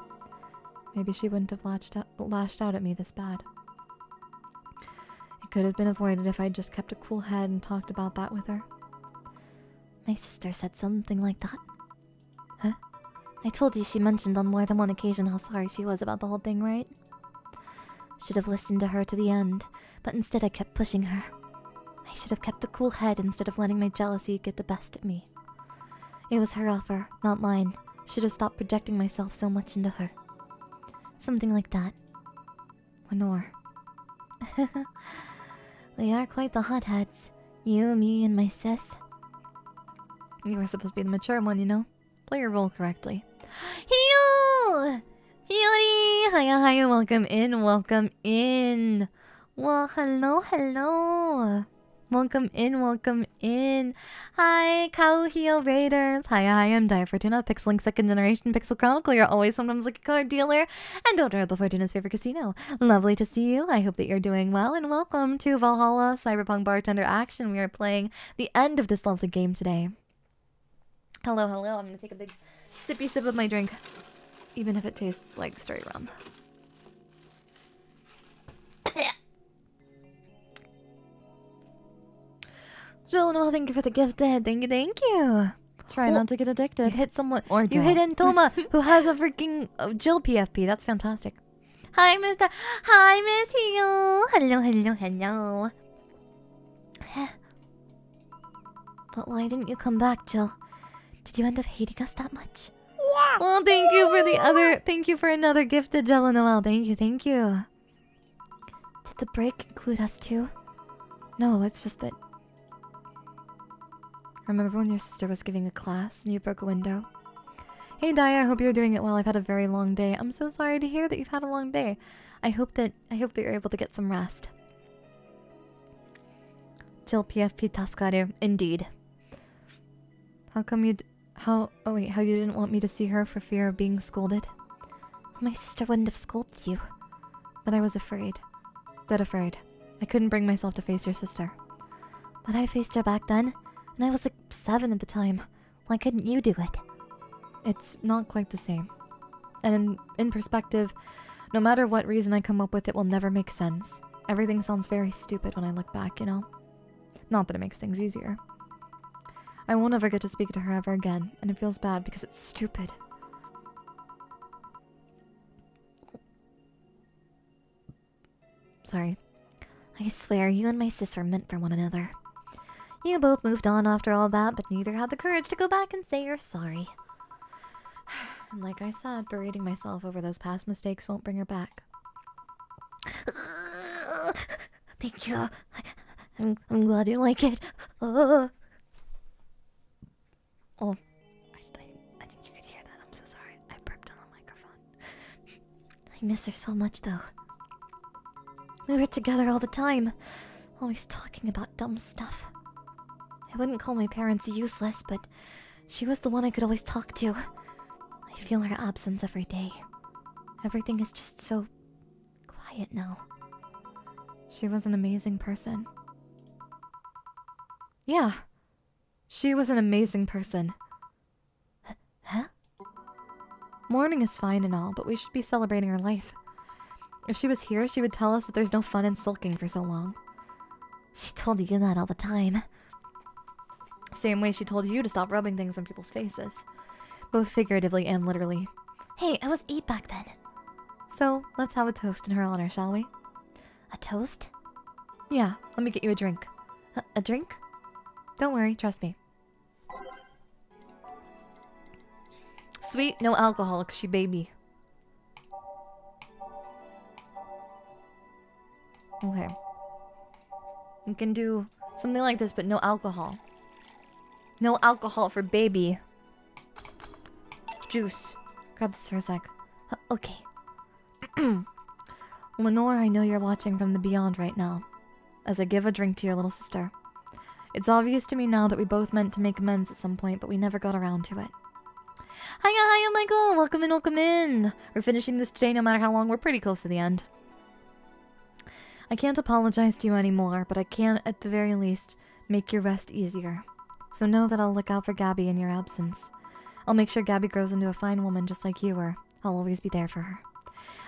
maybe she wouldn't have lashed out at me this bad. It could have been avoided if I'd just kept a cool head and talked about that with her. My sister said something like that. Huh? I told you she mentioned on more than one occasion how sorry she was about the whole thing, right? Should have listened to her to the end, but instead I kept pushing her. I should have kept a cool head instead of letting my jealousy get the best of me. It was her offer, not mine. Should have stopped projecting myself so much into her. Something like that. Lenore. We are quite the hotheads. You, me, and my sis. You were supposed to be the mature one, you know? Play your role correctly. Heyo! Hiyori! Hiya, hiya, welcome in, welcome in. Well, hello, hello. Welcome in, welcome in. Hi, Cow Heel Raiders. Hi, I'm Daiya Fortuna, Pixelink second generation Pixel Chronicle. You're always sometimes like a card dealer and owner of the Fortuna's favorite casino. Lovely to see you. I hope that you're doing well, and welcome to Valhalla Cyberpunk Bartender Action. We are playing the end of this lovely game today. Hello, hello. I'm gonna take a big sippy sip of my drink, even if it tastes like straight rum. Jill, thank you for the gift. Thank you, thank you. Try not to get addicted. You hit someone, Or you hit Entoma, who has a freaking Jill PFP. That's fantastic. Hi, Mr. Hi, Miss Heel. Hello, hello, hello. But why didn't you come back, Jill? Did you end up hating us that much? Well, thank you for the other. Thank you for another gift to Jello Noel. Thank you, thank you. Did the break include us too? No, it's just that. Remember when your sister was giving a class and you broke a window? Hey Daiya, I hope you're doing it well. I've had a very long day. I'm so sorry to hear that you've had a long day. I hope that you're able to get some rest. Jill PFP Taskaru, indeed. How come you how you didn't want me to see her for fear of being scolded? My sister wouldn't have scolded you. But I was afraid. Dead afraid. I couldn't bring myself to face your sister. But I faced her back then, and I was like 7 at the time. Why couldn't you do it? It's not quite the same. And in perspective, no matter what reason I come up with, it will never make sense. Everything sounds very stupid when I look back, you know? Not that it makes things easier. I won't ever get to speak to her ever again, and it feels bad because it's stupid. Sorry. I swear, you and my sis were meant for one another. You both moved on after all that, but neither had the courage to go back and say you're sorry. And like I said, berating myself over those past mistakes won't bring her back. Thank you. I'm glad you like it. Oh, I think you could hear that. I'm so sorry. I burped on the microphone. I miss her so much, though. We were together all the time, always talking about dumb stuff. I wouldn't call my parents useless, but she was the one I could always talk to. I feel her absence every day. Everything is just so quiet now. She was an amazing person. Yeah. She was an amazing person. Huh? Mourning is fine and all, but we should be celebrating her life. If she was here, she would tell us that there's no fun in sulking for so long. She told you that all the time. Same way she told you to stop rubbing things on people's faces. Both figuratively and literally. Hey, I was 8 back then. So, let's have a toast in her honor, shall we? A toast? Yeah, let me get you a drink. A drink? Don't worry, trust me. Sweet, no alcohol, 'cause she baby. Okay. We can do something like this, but no alcohol. No alcohol for baby. Juice. Grab this for a sec. Okay. Lenore, I know you're watching from the beyond right now, as I give a drink to your little sister. It's obvious to me now that we both meant to make amends at some point, but we never got around to it. Hiya, Michael! Welcome in, welcome in! We're finishing this today no matter how long. We're pretty close to the end. I can't apologize to you anymore, but I can, at the very least, make your rest easier. So know that I'll look out for Gabby in your absence. I'll make sure Gabby grows into a fine woman just like you were. I'll always be there for her.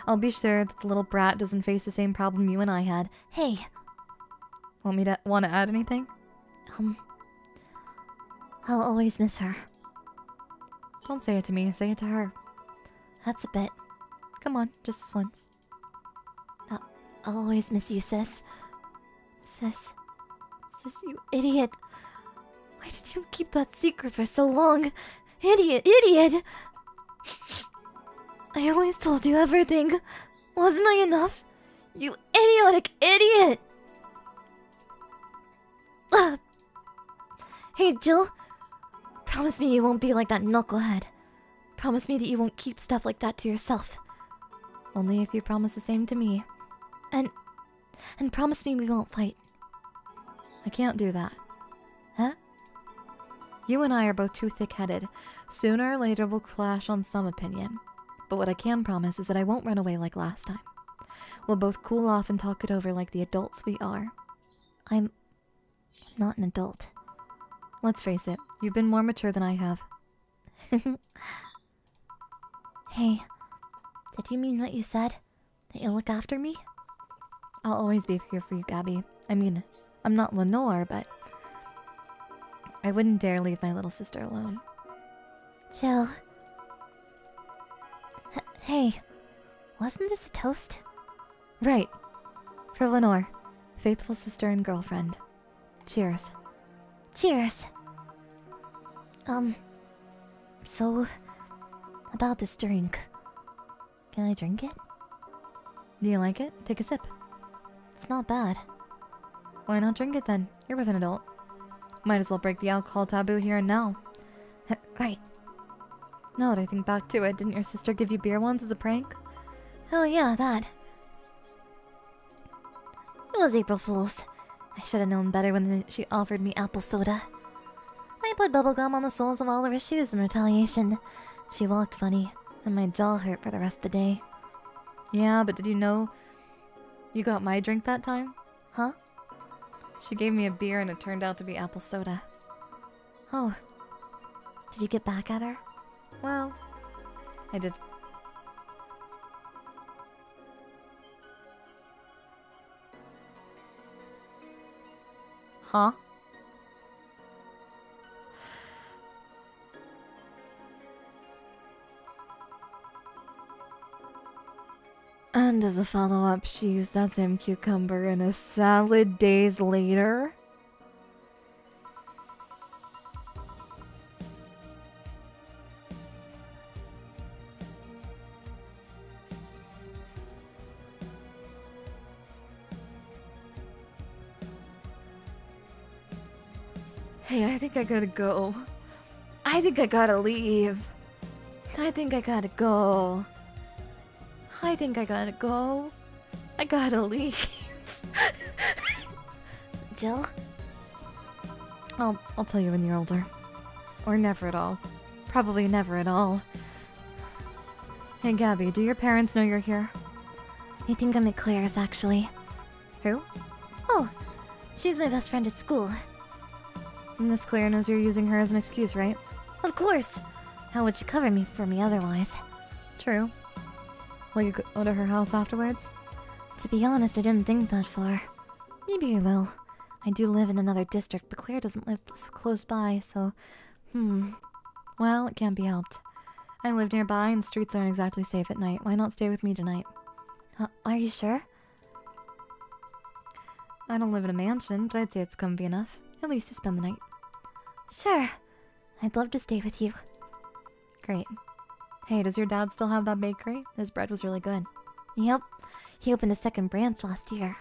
I'll be sure that the little brat doesn't face the same problem you and I had. Hey! Want to add anything? I'll always miss her. Don't say it to me, say it to her. That's a bit. Come on, just this once. I'll always miss you, sis. Sis, you idiot. Why did you keep that secret for so long? Idiot! I always told you everything. Wasn't I enough? You idiotic idiot! Ugh. Hey, Jill. Promise me you won't be like that knucklehead. Promise me that you won't keep stuff like that to yourself. Only if you promise the same to me. And promise me we won't fight. I can't do that. Huh? You and I are both too thick-headed. Sooner or later we'll clash on some opinion. But what I can promise is that I won't run away like last time. We'll both cool off and talk it over like the adults we are. I'm not an adult. Let's face it, you've been more mature than I have. Hey, did you mean what you said? That you'll look after me? I'll always be here for you, Gabby. I mean, I'm not Lenore, but I wouldn't dare leave my little sister alone. Jill. Hey, wasn't this a toast? Right. For Lenore, faithful sister and girlfriend. Cheers. Cheers. So, about this drink. Can I drink it? Do you like it? Take a sip. It's not bad. Why not drink it then? You're with an adult. Might as well break the alcohol taboo here and now. Right. Now that I think back to it, didn't your sister give you beer once as a prank? Oh yeah, that. It was April Fool's. I should have known better when she offered me apple soda. I put bubblegum on the soles of all of her shoes in retaliation. She walked funny, and my jaw hurt for the rest of the day. Yeah, but did you know you got my drink that time? Huh? She gave me a beer and it turned out to be apple soda. Oh. Did you get back at her? Well, I did. Huh? And as a follow-up, she used that same cucumber in a salad days later? Hey, I think I gotta go. I think I gotta leave. I think I gotta go. I think I gotta go. I gotta leave. Jill? I'll tell you when you're older. Or never at all. Probably never at all. Hey Gabby, do your parents know you're here? I think I'm at Claire's, actually. Who? Oh, she's my best friend at school. Miss Claire knows you're using her as an excuse, right? Of course! How would she cover me for me otherwise? True. Will you go to her house afterwards? To be honest, I didn't think that far. Maybe I will. I do live in another district, but Claire doesn't live close by, so... Well, it can't be helped. I live nearby and the streets aren't exactly safe at night. Why not stay with me tonight? Are you sure? I don't live in a mansion, but I'd say it's comfy enough. At least to spend the night. Sure. I'd love to stay with you. Great. Hey, does your dad still have that bakery? His bread was really good. Yep. He opened a second branch last year.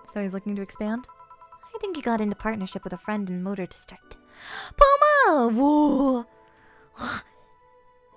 So he's looking to expand? I think he got into partnership with a friend in Motor District. Poma! Whoa!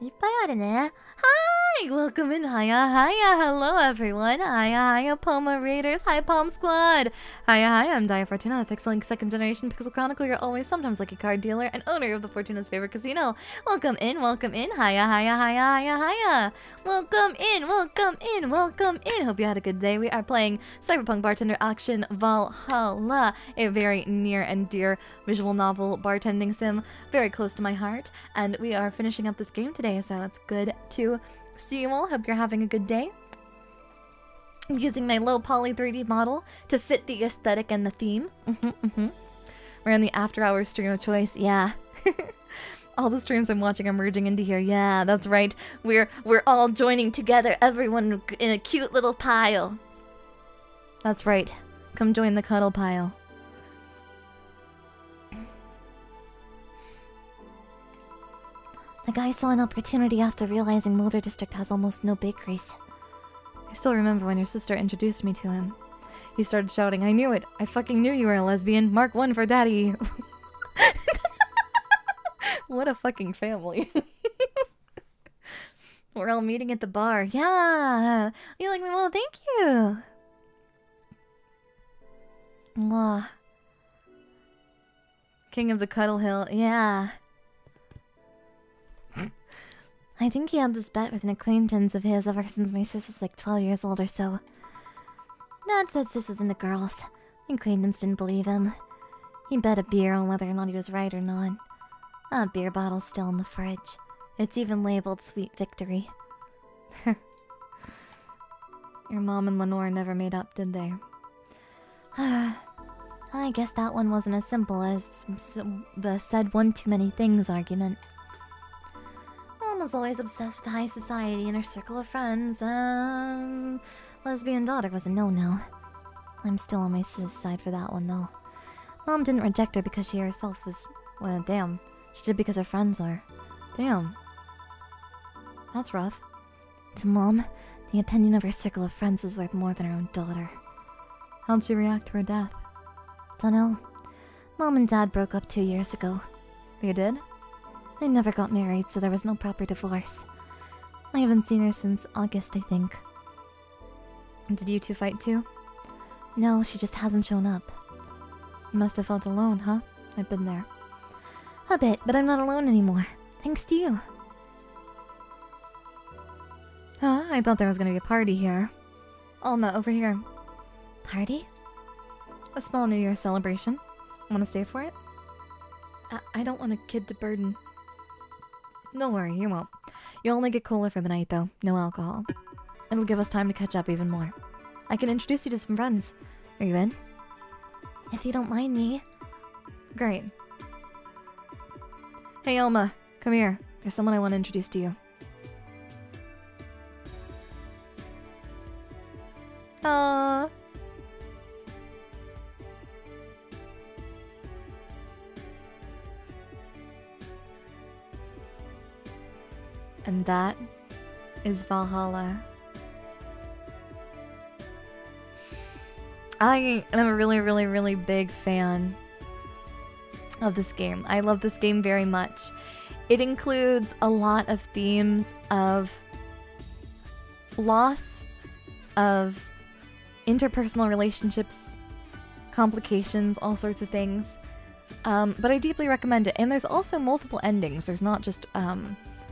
いっぱいあるね. Hi! Welcome in. Hiya, hiya. Hello, everyone. Hiya, hiya, Poma Raiders. Hi, Palm Squad. Hiya, hiya. I'm Daiya Fortuna, the Pixel Link 2nd Generation Pixel Chronicler, always sometimes like a card dealer, and owner of the Fortuna's favorite casino. Welcome in, welcome in. Hiya, hiya, hiya, hiya, hiya. Welcome in, welcome in, welcome in. Hope you had a good day. We are playing Cyberpunk Bartender Action Valhalla, a very near and dear visual novel bartending sim, very close to my heart. And we are finishing up this game today, so it's good to see you all. Hope you're having a good day. I'm using my low poly 3D model to fit the aesthetic and the theme. We're in the after hours stream of choice. Yeah. All the streams I'm watching are merging into here. Yeah, that's right. We're all joining together. Everyone in a cute little pile. That's right. Come join the cuddle pile. The guy saw an opportunity after realizing Mulder District has almost no bakeries. I still remember when your sister introduced me to him. He started shouting, "I knew it! I fucking knew you were a lesbian! Mark 1 for daddy!" What a fucking family. We're all meeting at the bar. Yeah! You like me? Well, thank you! Mwah. King of the Cuddle Hill. Yeah. I think he had this bet with an acquaintance of his ever since my sister's like 12 years old or so. Dad said sis was into girls. My acquaintance didn't believe him. He bet a beer on whether or not he was right or not. That beer bottle's still in the fridge. It's even labeled Sweet Victory. Your mom and Lenore never made up, did they? I guess that one wasn't as simple as the said one too many things argument. Mom was always obsessed with high society and her circle of friends, lesbian daughter was a no-no. I'm still on my sister's side for that one, though. Mom didn't reject her because she herself was... well, damn. She did because her friends are. Damn. That's rough. To Mom, the opinion of her circle of friends was worth more than her own daughter. How'd she react to her death? Dunno. Mom and Dad broke up 2 years ago. They did? They never got married, so there was no proper divorce. I haven't seen her since August, I think. Did you two fight too? No, she just hasn't shown up. You must have felt alone, huh? I've been there. A bit, but I'm not alone anymore. Thanks to you. Huh? I thought there was gonna be a party here. Alma, over here. Party? A small New Year celebration. Wanna stay for it? I don't want a kid to burden. Don't worry, you won't. You'll only get cola for the night, though. No alcohol. It'll give us time to catch up even more. I can introduce you to some friends. Are you in? If you don't mind me. Great. Hey, Alma. Come here. There's someone I want to introduce to you. Aww. And that is Valhalla. I am a really, really, really big fan of this game. I love this game very much. It includes a lot of themes of loss, of interpersonal relationships, complications, all sorts of things. But I deeply recommend it. And there's also multiple endings. There's not just...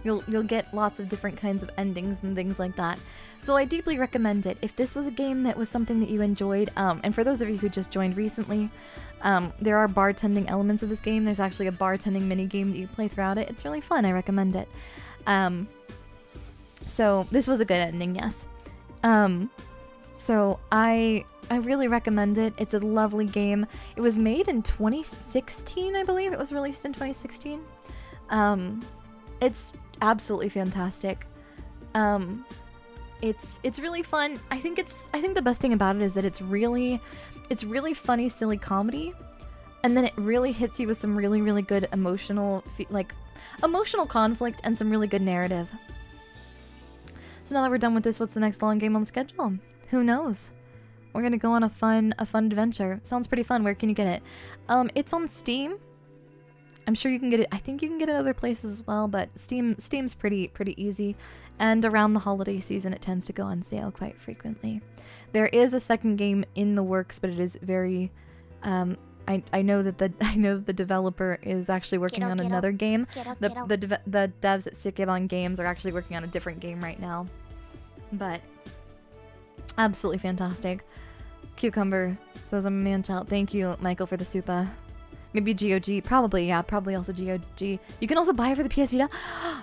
You'll get lots of different kinds of endings and things like that. So I deeply recommend it. If this was a game that was something that you enjoyed, and for those of you who just joined recently, there are bartending elements of this game. There's actually a bartending mini game that you play throughout it. It's really fun. I recommend it. So this was a good ending, yes. So I really recommend it. It's a lovely game. It was made in 2016, I believe. It was released in 2016. It's absolutely fantastic. It's really fun. I think the best thing about it is that it's really funny, silly comedy, and then it really hits you with some really, really good emotional conflict and some really good narrative. So now that we're done with this, what's the next long game on the schedule? Who knows? We're gonna go on a fun adventure. Sounds pretty fun. Where can you get it? It's on Steam. I'm sure you can get it. I think you can get it other places as well, but Steam's pretty easy. And around the holiday season, it tends to go on sale quite frequently. There is a second game in the works, but it is very. I know that the developer is actually working on another game. The devs at Sukeban Games are actually working on a different game right now. But absolutely fantastic. Cucumber says I'm a man child. Thank you, Michael, for the supa. Maybe GOG. Probably, yeah. Probably also GOG. You can also buy it for the PS Vita.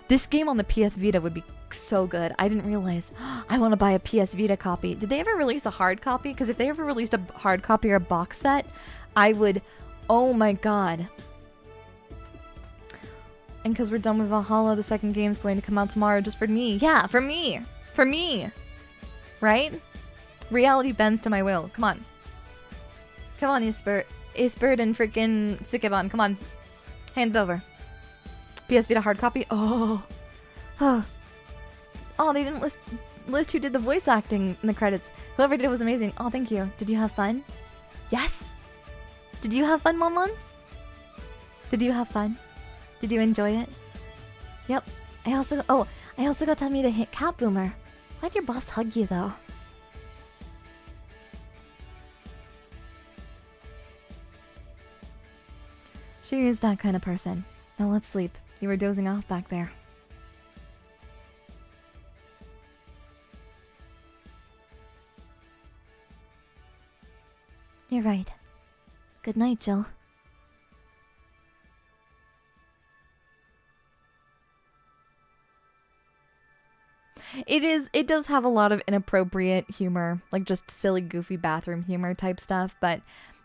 This game on the PS Vita would be so good. I didn't realize. I want to buy a PS Vita copy. Did they ever release a hard copy? Because if they ever released a hard copy or a box set, I would... Oh my god. And because we're done with Valhalla, the second game's going to come out tomorrow just for me. Yeah, for me. For me. Right? Reality bends to my will. Come on. Come on, Isbert and freaking Sukeban. Come on. Hand it over. PS Vita hard copy. Oh. Oh, they didn't list... list who did the voice acting in the credits. Whoever did it was amazing. Oh, thank you. Did you have fun? Yes. Did you have fun, Momons? Did you have fun? Did you enjoy it? Yep. I also got to meet a hit cat boomer. Why'd your boss hug you though? She is that kind of person. Now let's sleep. You were dozing off back there. You're right. Good night, Jill. It does have a lot of inappropriate humor, like just silly, goofy bathroom humor type stuff, but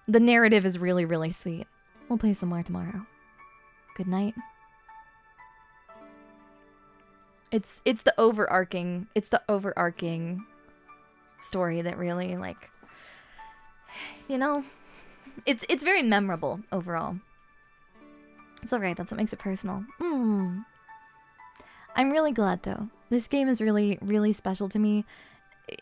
the narrative is really, really sweet. We'll play some more tomorrow. Good night. It's the overarching story that really, like, you know, it's very memorable overall. It's alright, that's what makes it personal. I'm really glad though. This game is really, really special to me.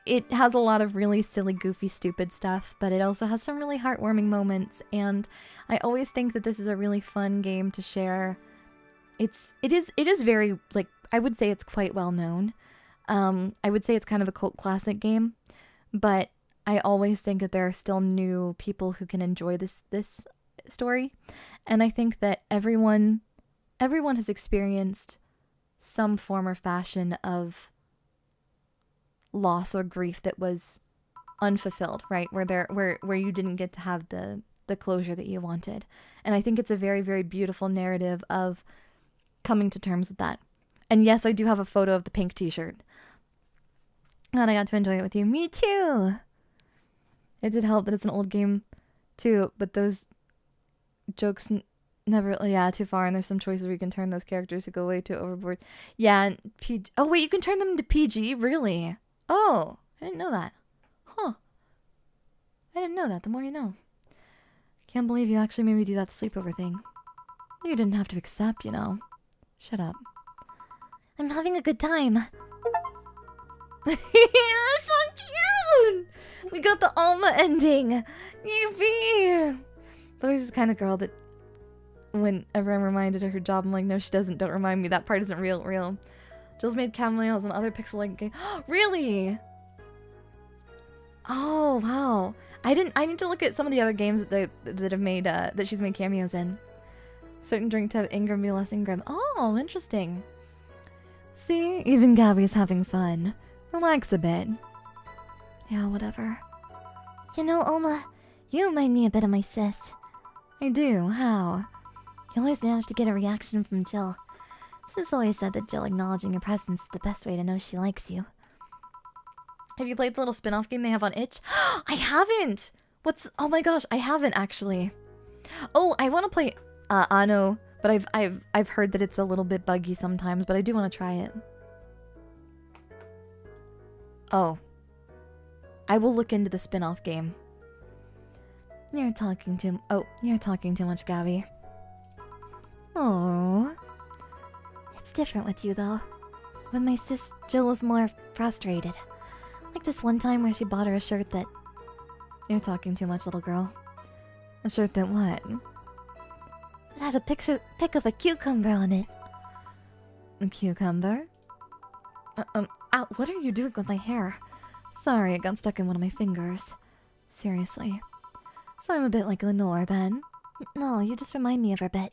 It has a lot of really silly, goofy, stupid stuff, but it also has some really heartwarming moments, and I always think that this is a really fun game to share. It is very, like, I would say it's quite well known. I would say it's kind of a cult classic game, but I always think that there are still new people who can enjoy this story, and I think that everyone has experienced some form or fashion of loss or grief that was unfulfilled, right? Where you didn't get to have the closure that you wanted. And I think it's a very, very beautiful narrative of coming to terms with that. And yes, I do have a photo of the pink t-shirt. And I got to enjoy it with you. Me too! It did help that it's an old game too, but those jokes never, yeah, too far, and there's some choices where you can turn those characters to go way too overboard. Yeah, and PG. Oh wait, you can turn them into PG, really? Oh, I didn't know that. Huh. I didn't know that. The more you know. Can't believe you actually made me do that sleepover thing. You didn't have to accept, you know. Shut up. I'm having a good time. That's so cute! We got the Alma ending. Yippee! Louise is the kind of girl that whenever I'm reminded of her job, I'm like, no, she doesn't. Don't remind me. That part isn't real. Jill's made cameos and other pixel-like games. Really? Oh, wow. I need to look at some of the other games that have made, that she's made cameos in. Certain drink to have Ingram be less Ingram. Oh, interesting. See? Even Gabby's having fun. Relax a bit. Yeah, whatever. You know, Oma, you remind me a bit of my sis. I do. How? You always manage to get a reaction from Jill. Sis always said that Jill acknowledging your presence is the best way to know she likes you. Have you played the little spin-off game they have on itch? I haven't! Oh my gosh, I haven't actually. Oh, I want to play Anno, but I've heard that it's a little bit buggy sometimes, but I do want to try it. Oh. I will look into the spin-off game. You're talking too much, Gabby. Oh. It's different with you, though. When my sis Jill was more frustrated. Like this one time where she bought her a shirt that... You're talking too much, little girl. A shirt that what? It had a pic of a cucumber on it. A cucumber? Ow, what are you doing with my hair? Sorry, it got stuck in one of my fingers. Seriously. So I'm a bit like Lenore, then. No, you just remind me of her a bit.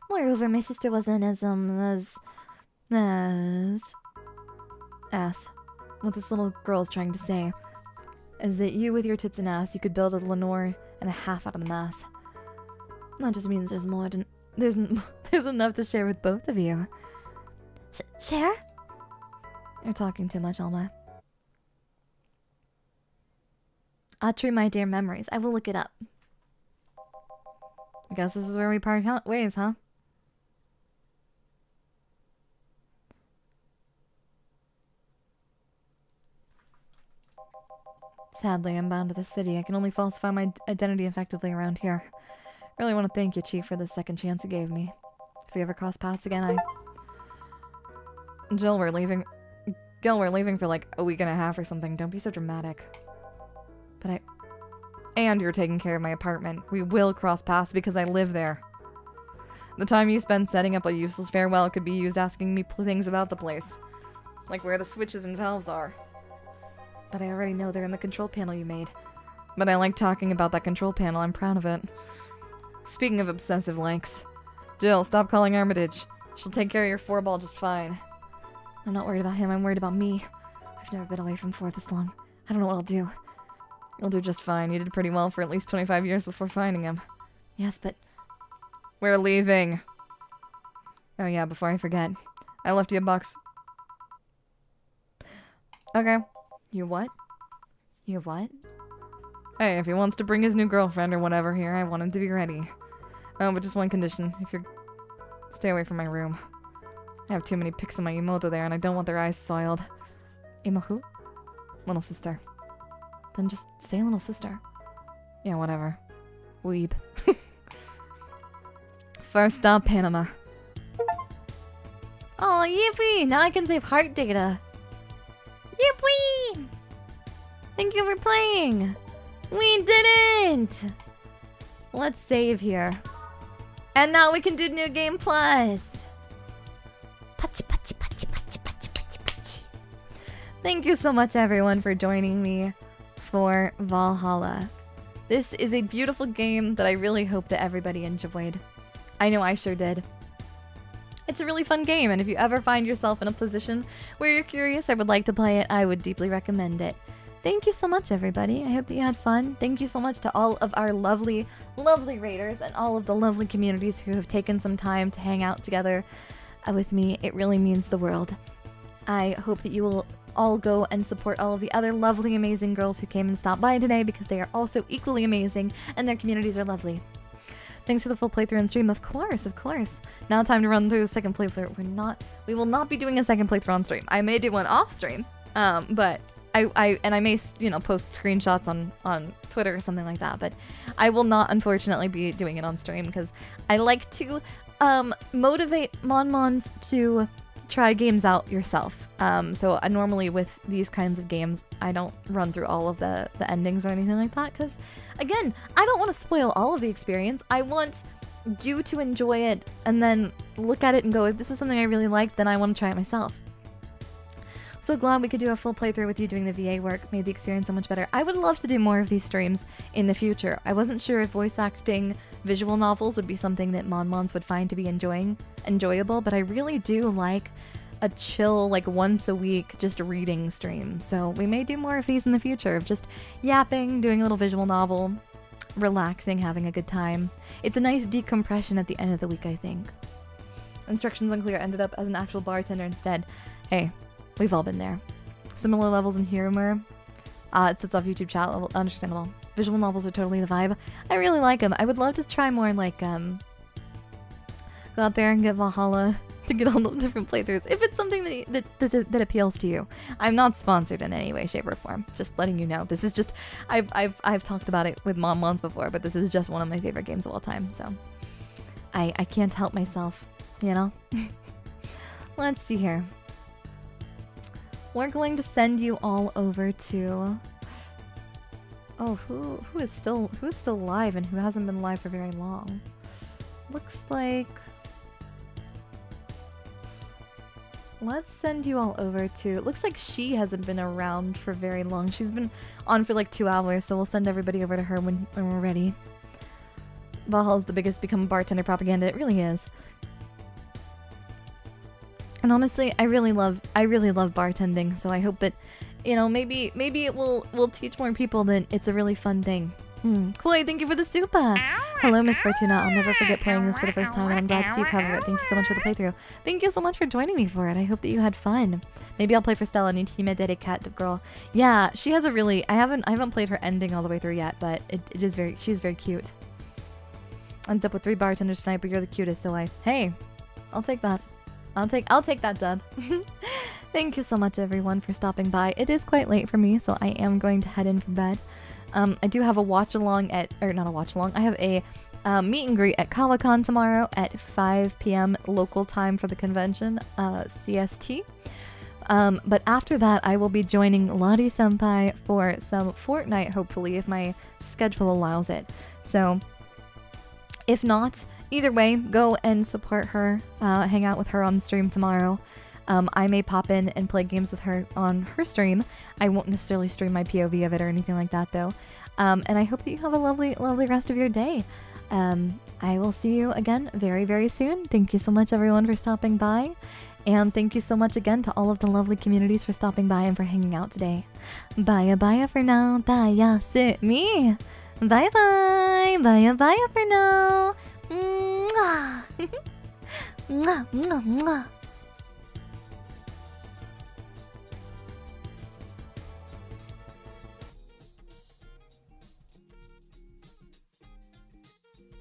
Moreover, my sister wasn't as ass. What this little girl's trying to say is that you with your tits and ass, you could build a Lenore and a half out of the mass. That just means there's more than... There's enough to share with both of you. Share? You're talking too much, Alma. Atri, my dear memories. I will look it up. I guess this is where we part ways, huh? Sadly, I'm bound to the city. I can only falsify my identity effectively around here. Really want to thank you, Chief, for the second chance you gave me. If we ever cross paths again, Jill, we're leaving. Gil, we're leaving for like a week and a half or something. Don't be so dramatic. But and you're taking care of my apartment. We will cross paths because I live there. The time you spend setting up a useless farewell could be used asking me things about the place. Like where the switches and valves are. But I already know they're in the control panel you made. But I like talking about that control panel. I'm proud of it. Speaking of obsessive likes. Jill, stop calling Armitage. She'll take care of your 4-ball just fine. I'm not worried about him. I'm worried about me. I've never been away from 4 this long. I don't know what I'll do. You'll do just fine. You did pretty well for at least 25 years before finding him. Yes, but... We're leaving. Oh yeah, before I forget. I left you a box. Okay. You what? You what? Hey, if he wants to bring his new girlfriend or whatever here, I want him to be ready. Oh, but just one condition. If you're... Stay away from my room. I have too many pics of my Imoto there, and I don't want their eyes soiled. Imo who? Little sister. Then just say little sister. Yeah, whatever. Weeb. First stop, Panama. Oh, yippee! Now I can save heart data. Yippee! Thank you for playing! We didn't! Let's save here. And now we can do New Game Plus! Pachi, pachi, pachi, pachi, pachi, pachi, pachi. Thank you so much, everyone, for joining me for Valhalla. This is a beautiful game that I really hope that everybody enjoyed. I know I sure did. It's a really fun game, and if you ever find yourself in a position where you're curious or would like to play it, I would deeply recommend it. Thank you so much, everybody. I hope that you had fun. Thank you so much to all of our lovely, lovely raiders and all of the lovely communities who have taken some time to hang out together with me. It really means the world. I hope that you will all go and support all of the other lovely, amazing girls who came and stopped by today because they are also equally amazing and their communities are lovely. Thanks for the full playthrough and stream. Of course, of course. Now time to run through the second playthrough. We will not be doing a second playthrough on stream. I may do one off stream, but I may, you know, post screenshots on Twitter or something like that, but I will not, unfortunately, be doing it on stream because I like to motivate Mon-Mons to try games out yourself. So normally with these kinds of games, I don't run through all of the endings or anything like that because, again, I don't want to spoil all of the experience. I want you to enjoy it and then look at it and go, if this is something I really liked, then I want to try it myself. So glad we could do a full playthrough with you doing the VA work. Made the experience so much better. I would love to do more of these streams in the future. I wasn't sure if voice acting visual novels would be something that Mon-Mons would find to be enjoyable, but I really do like a chill, like once a week, just reading stream. So we may do more of these in the future, of just yapping, doing a little visual novel, relaxing, having a good time. It's a nice decompression at the end of the week, I think. Instructions unclear, ended up as an actual bartender instead. Hey. We've all been there. Similar levels in humor. It sits off YouTube chat level. Understandable. Visual novels are totally the vibe. I really like them. I would love to try more like, go out there and get Valhalla to get all the different playthroughs. If it's something that appeals to you. I'm not sponsored in any way, shape, or form. Just letting you know. This is just, I've talked about it with Mon-Mons before, but this is just one of my favorite games of all time. So I can't help myself, you know? Let's see here. We're going to send you all over to... Oh, who is still live and who hasn't been live for very long? Looks like... Let's send you all over to... It looks like she hasn't been around for very long. She's been on for like 2 hours, so we'll send everybody over to her when we're ready. Valhalla's the biggest become bartender propaganda. It really is. And honestly, I really love bartending, so I hope that, you know, maybe it will teach more people that it's a really fun thing. Koi, thank you for the super! Hello, Miss Fortuna. I'll never forget playing this for the first time, and I'm glad to see you cover it. Thank you so much for the playthrough. Thank you so much for joining me for it. I hope that you had fun. Maybe I'll play for Stella, Nutime Dedicat girl. Yeah, she has a really... I haven't played her ending all the way through yet, but she's very cute. I'm up with 3 bartenders tonight, but you're the cutest, so hey, I'll take that. I'll take that dub. Thank you so much, everyone, for stopping by. It is quite late for me, so I am going to head in for bed. I do have a watch-along not a watch-along. I have a meet and greet at Kawakan tomorrow at 5 p.m. local time for the convention, CST. But after that, I will be joining Lottie Senpai for some Fortnite, hopefully, if my schedule allows it. So, if not, either way, go and support her, hang out with her on stream tomorrow. I may pop in and play games with her on her stream. I won't necessarily stream my POV of it or anything like that, though. And I hope that you have a lovely, lovely rest of your day. I will see you again very, very soon. Thank you so much, everyone, for stopping by. And thank you so much again to all of the lovely communities for stopping by and for hanging out today. Bye for now. Daiya, sit me. Bye. Bye for now. Mwah. Mwah.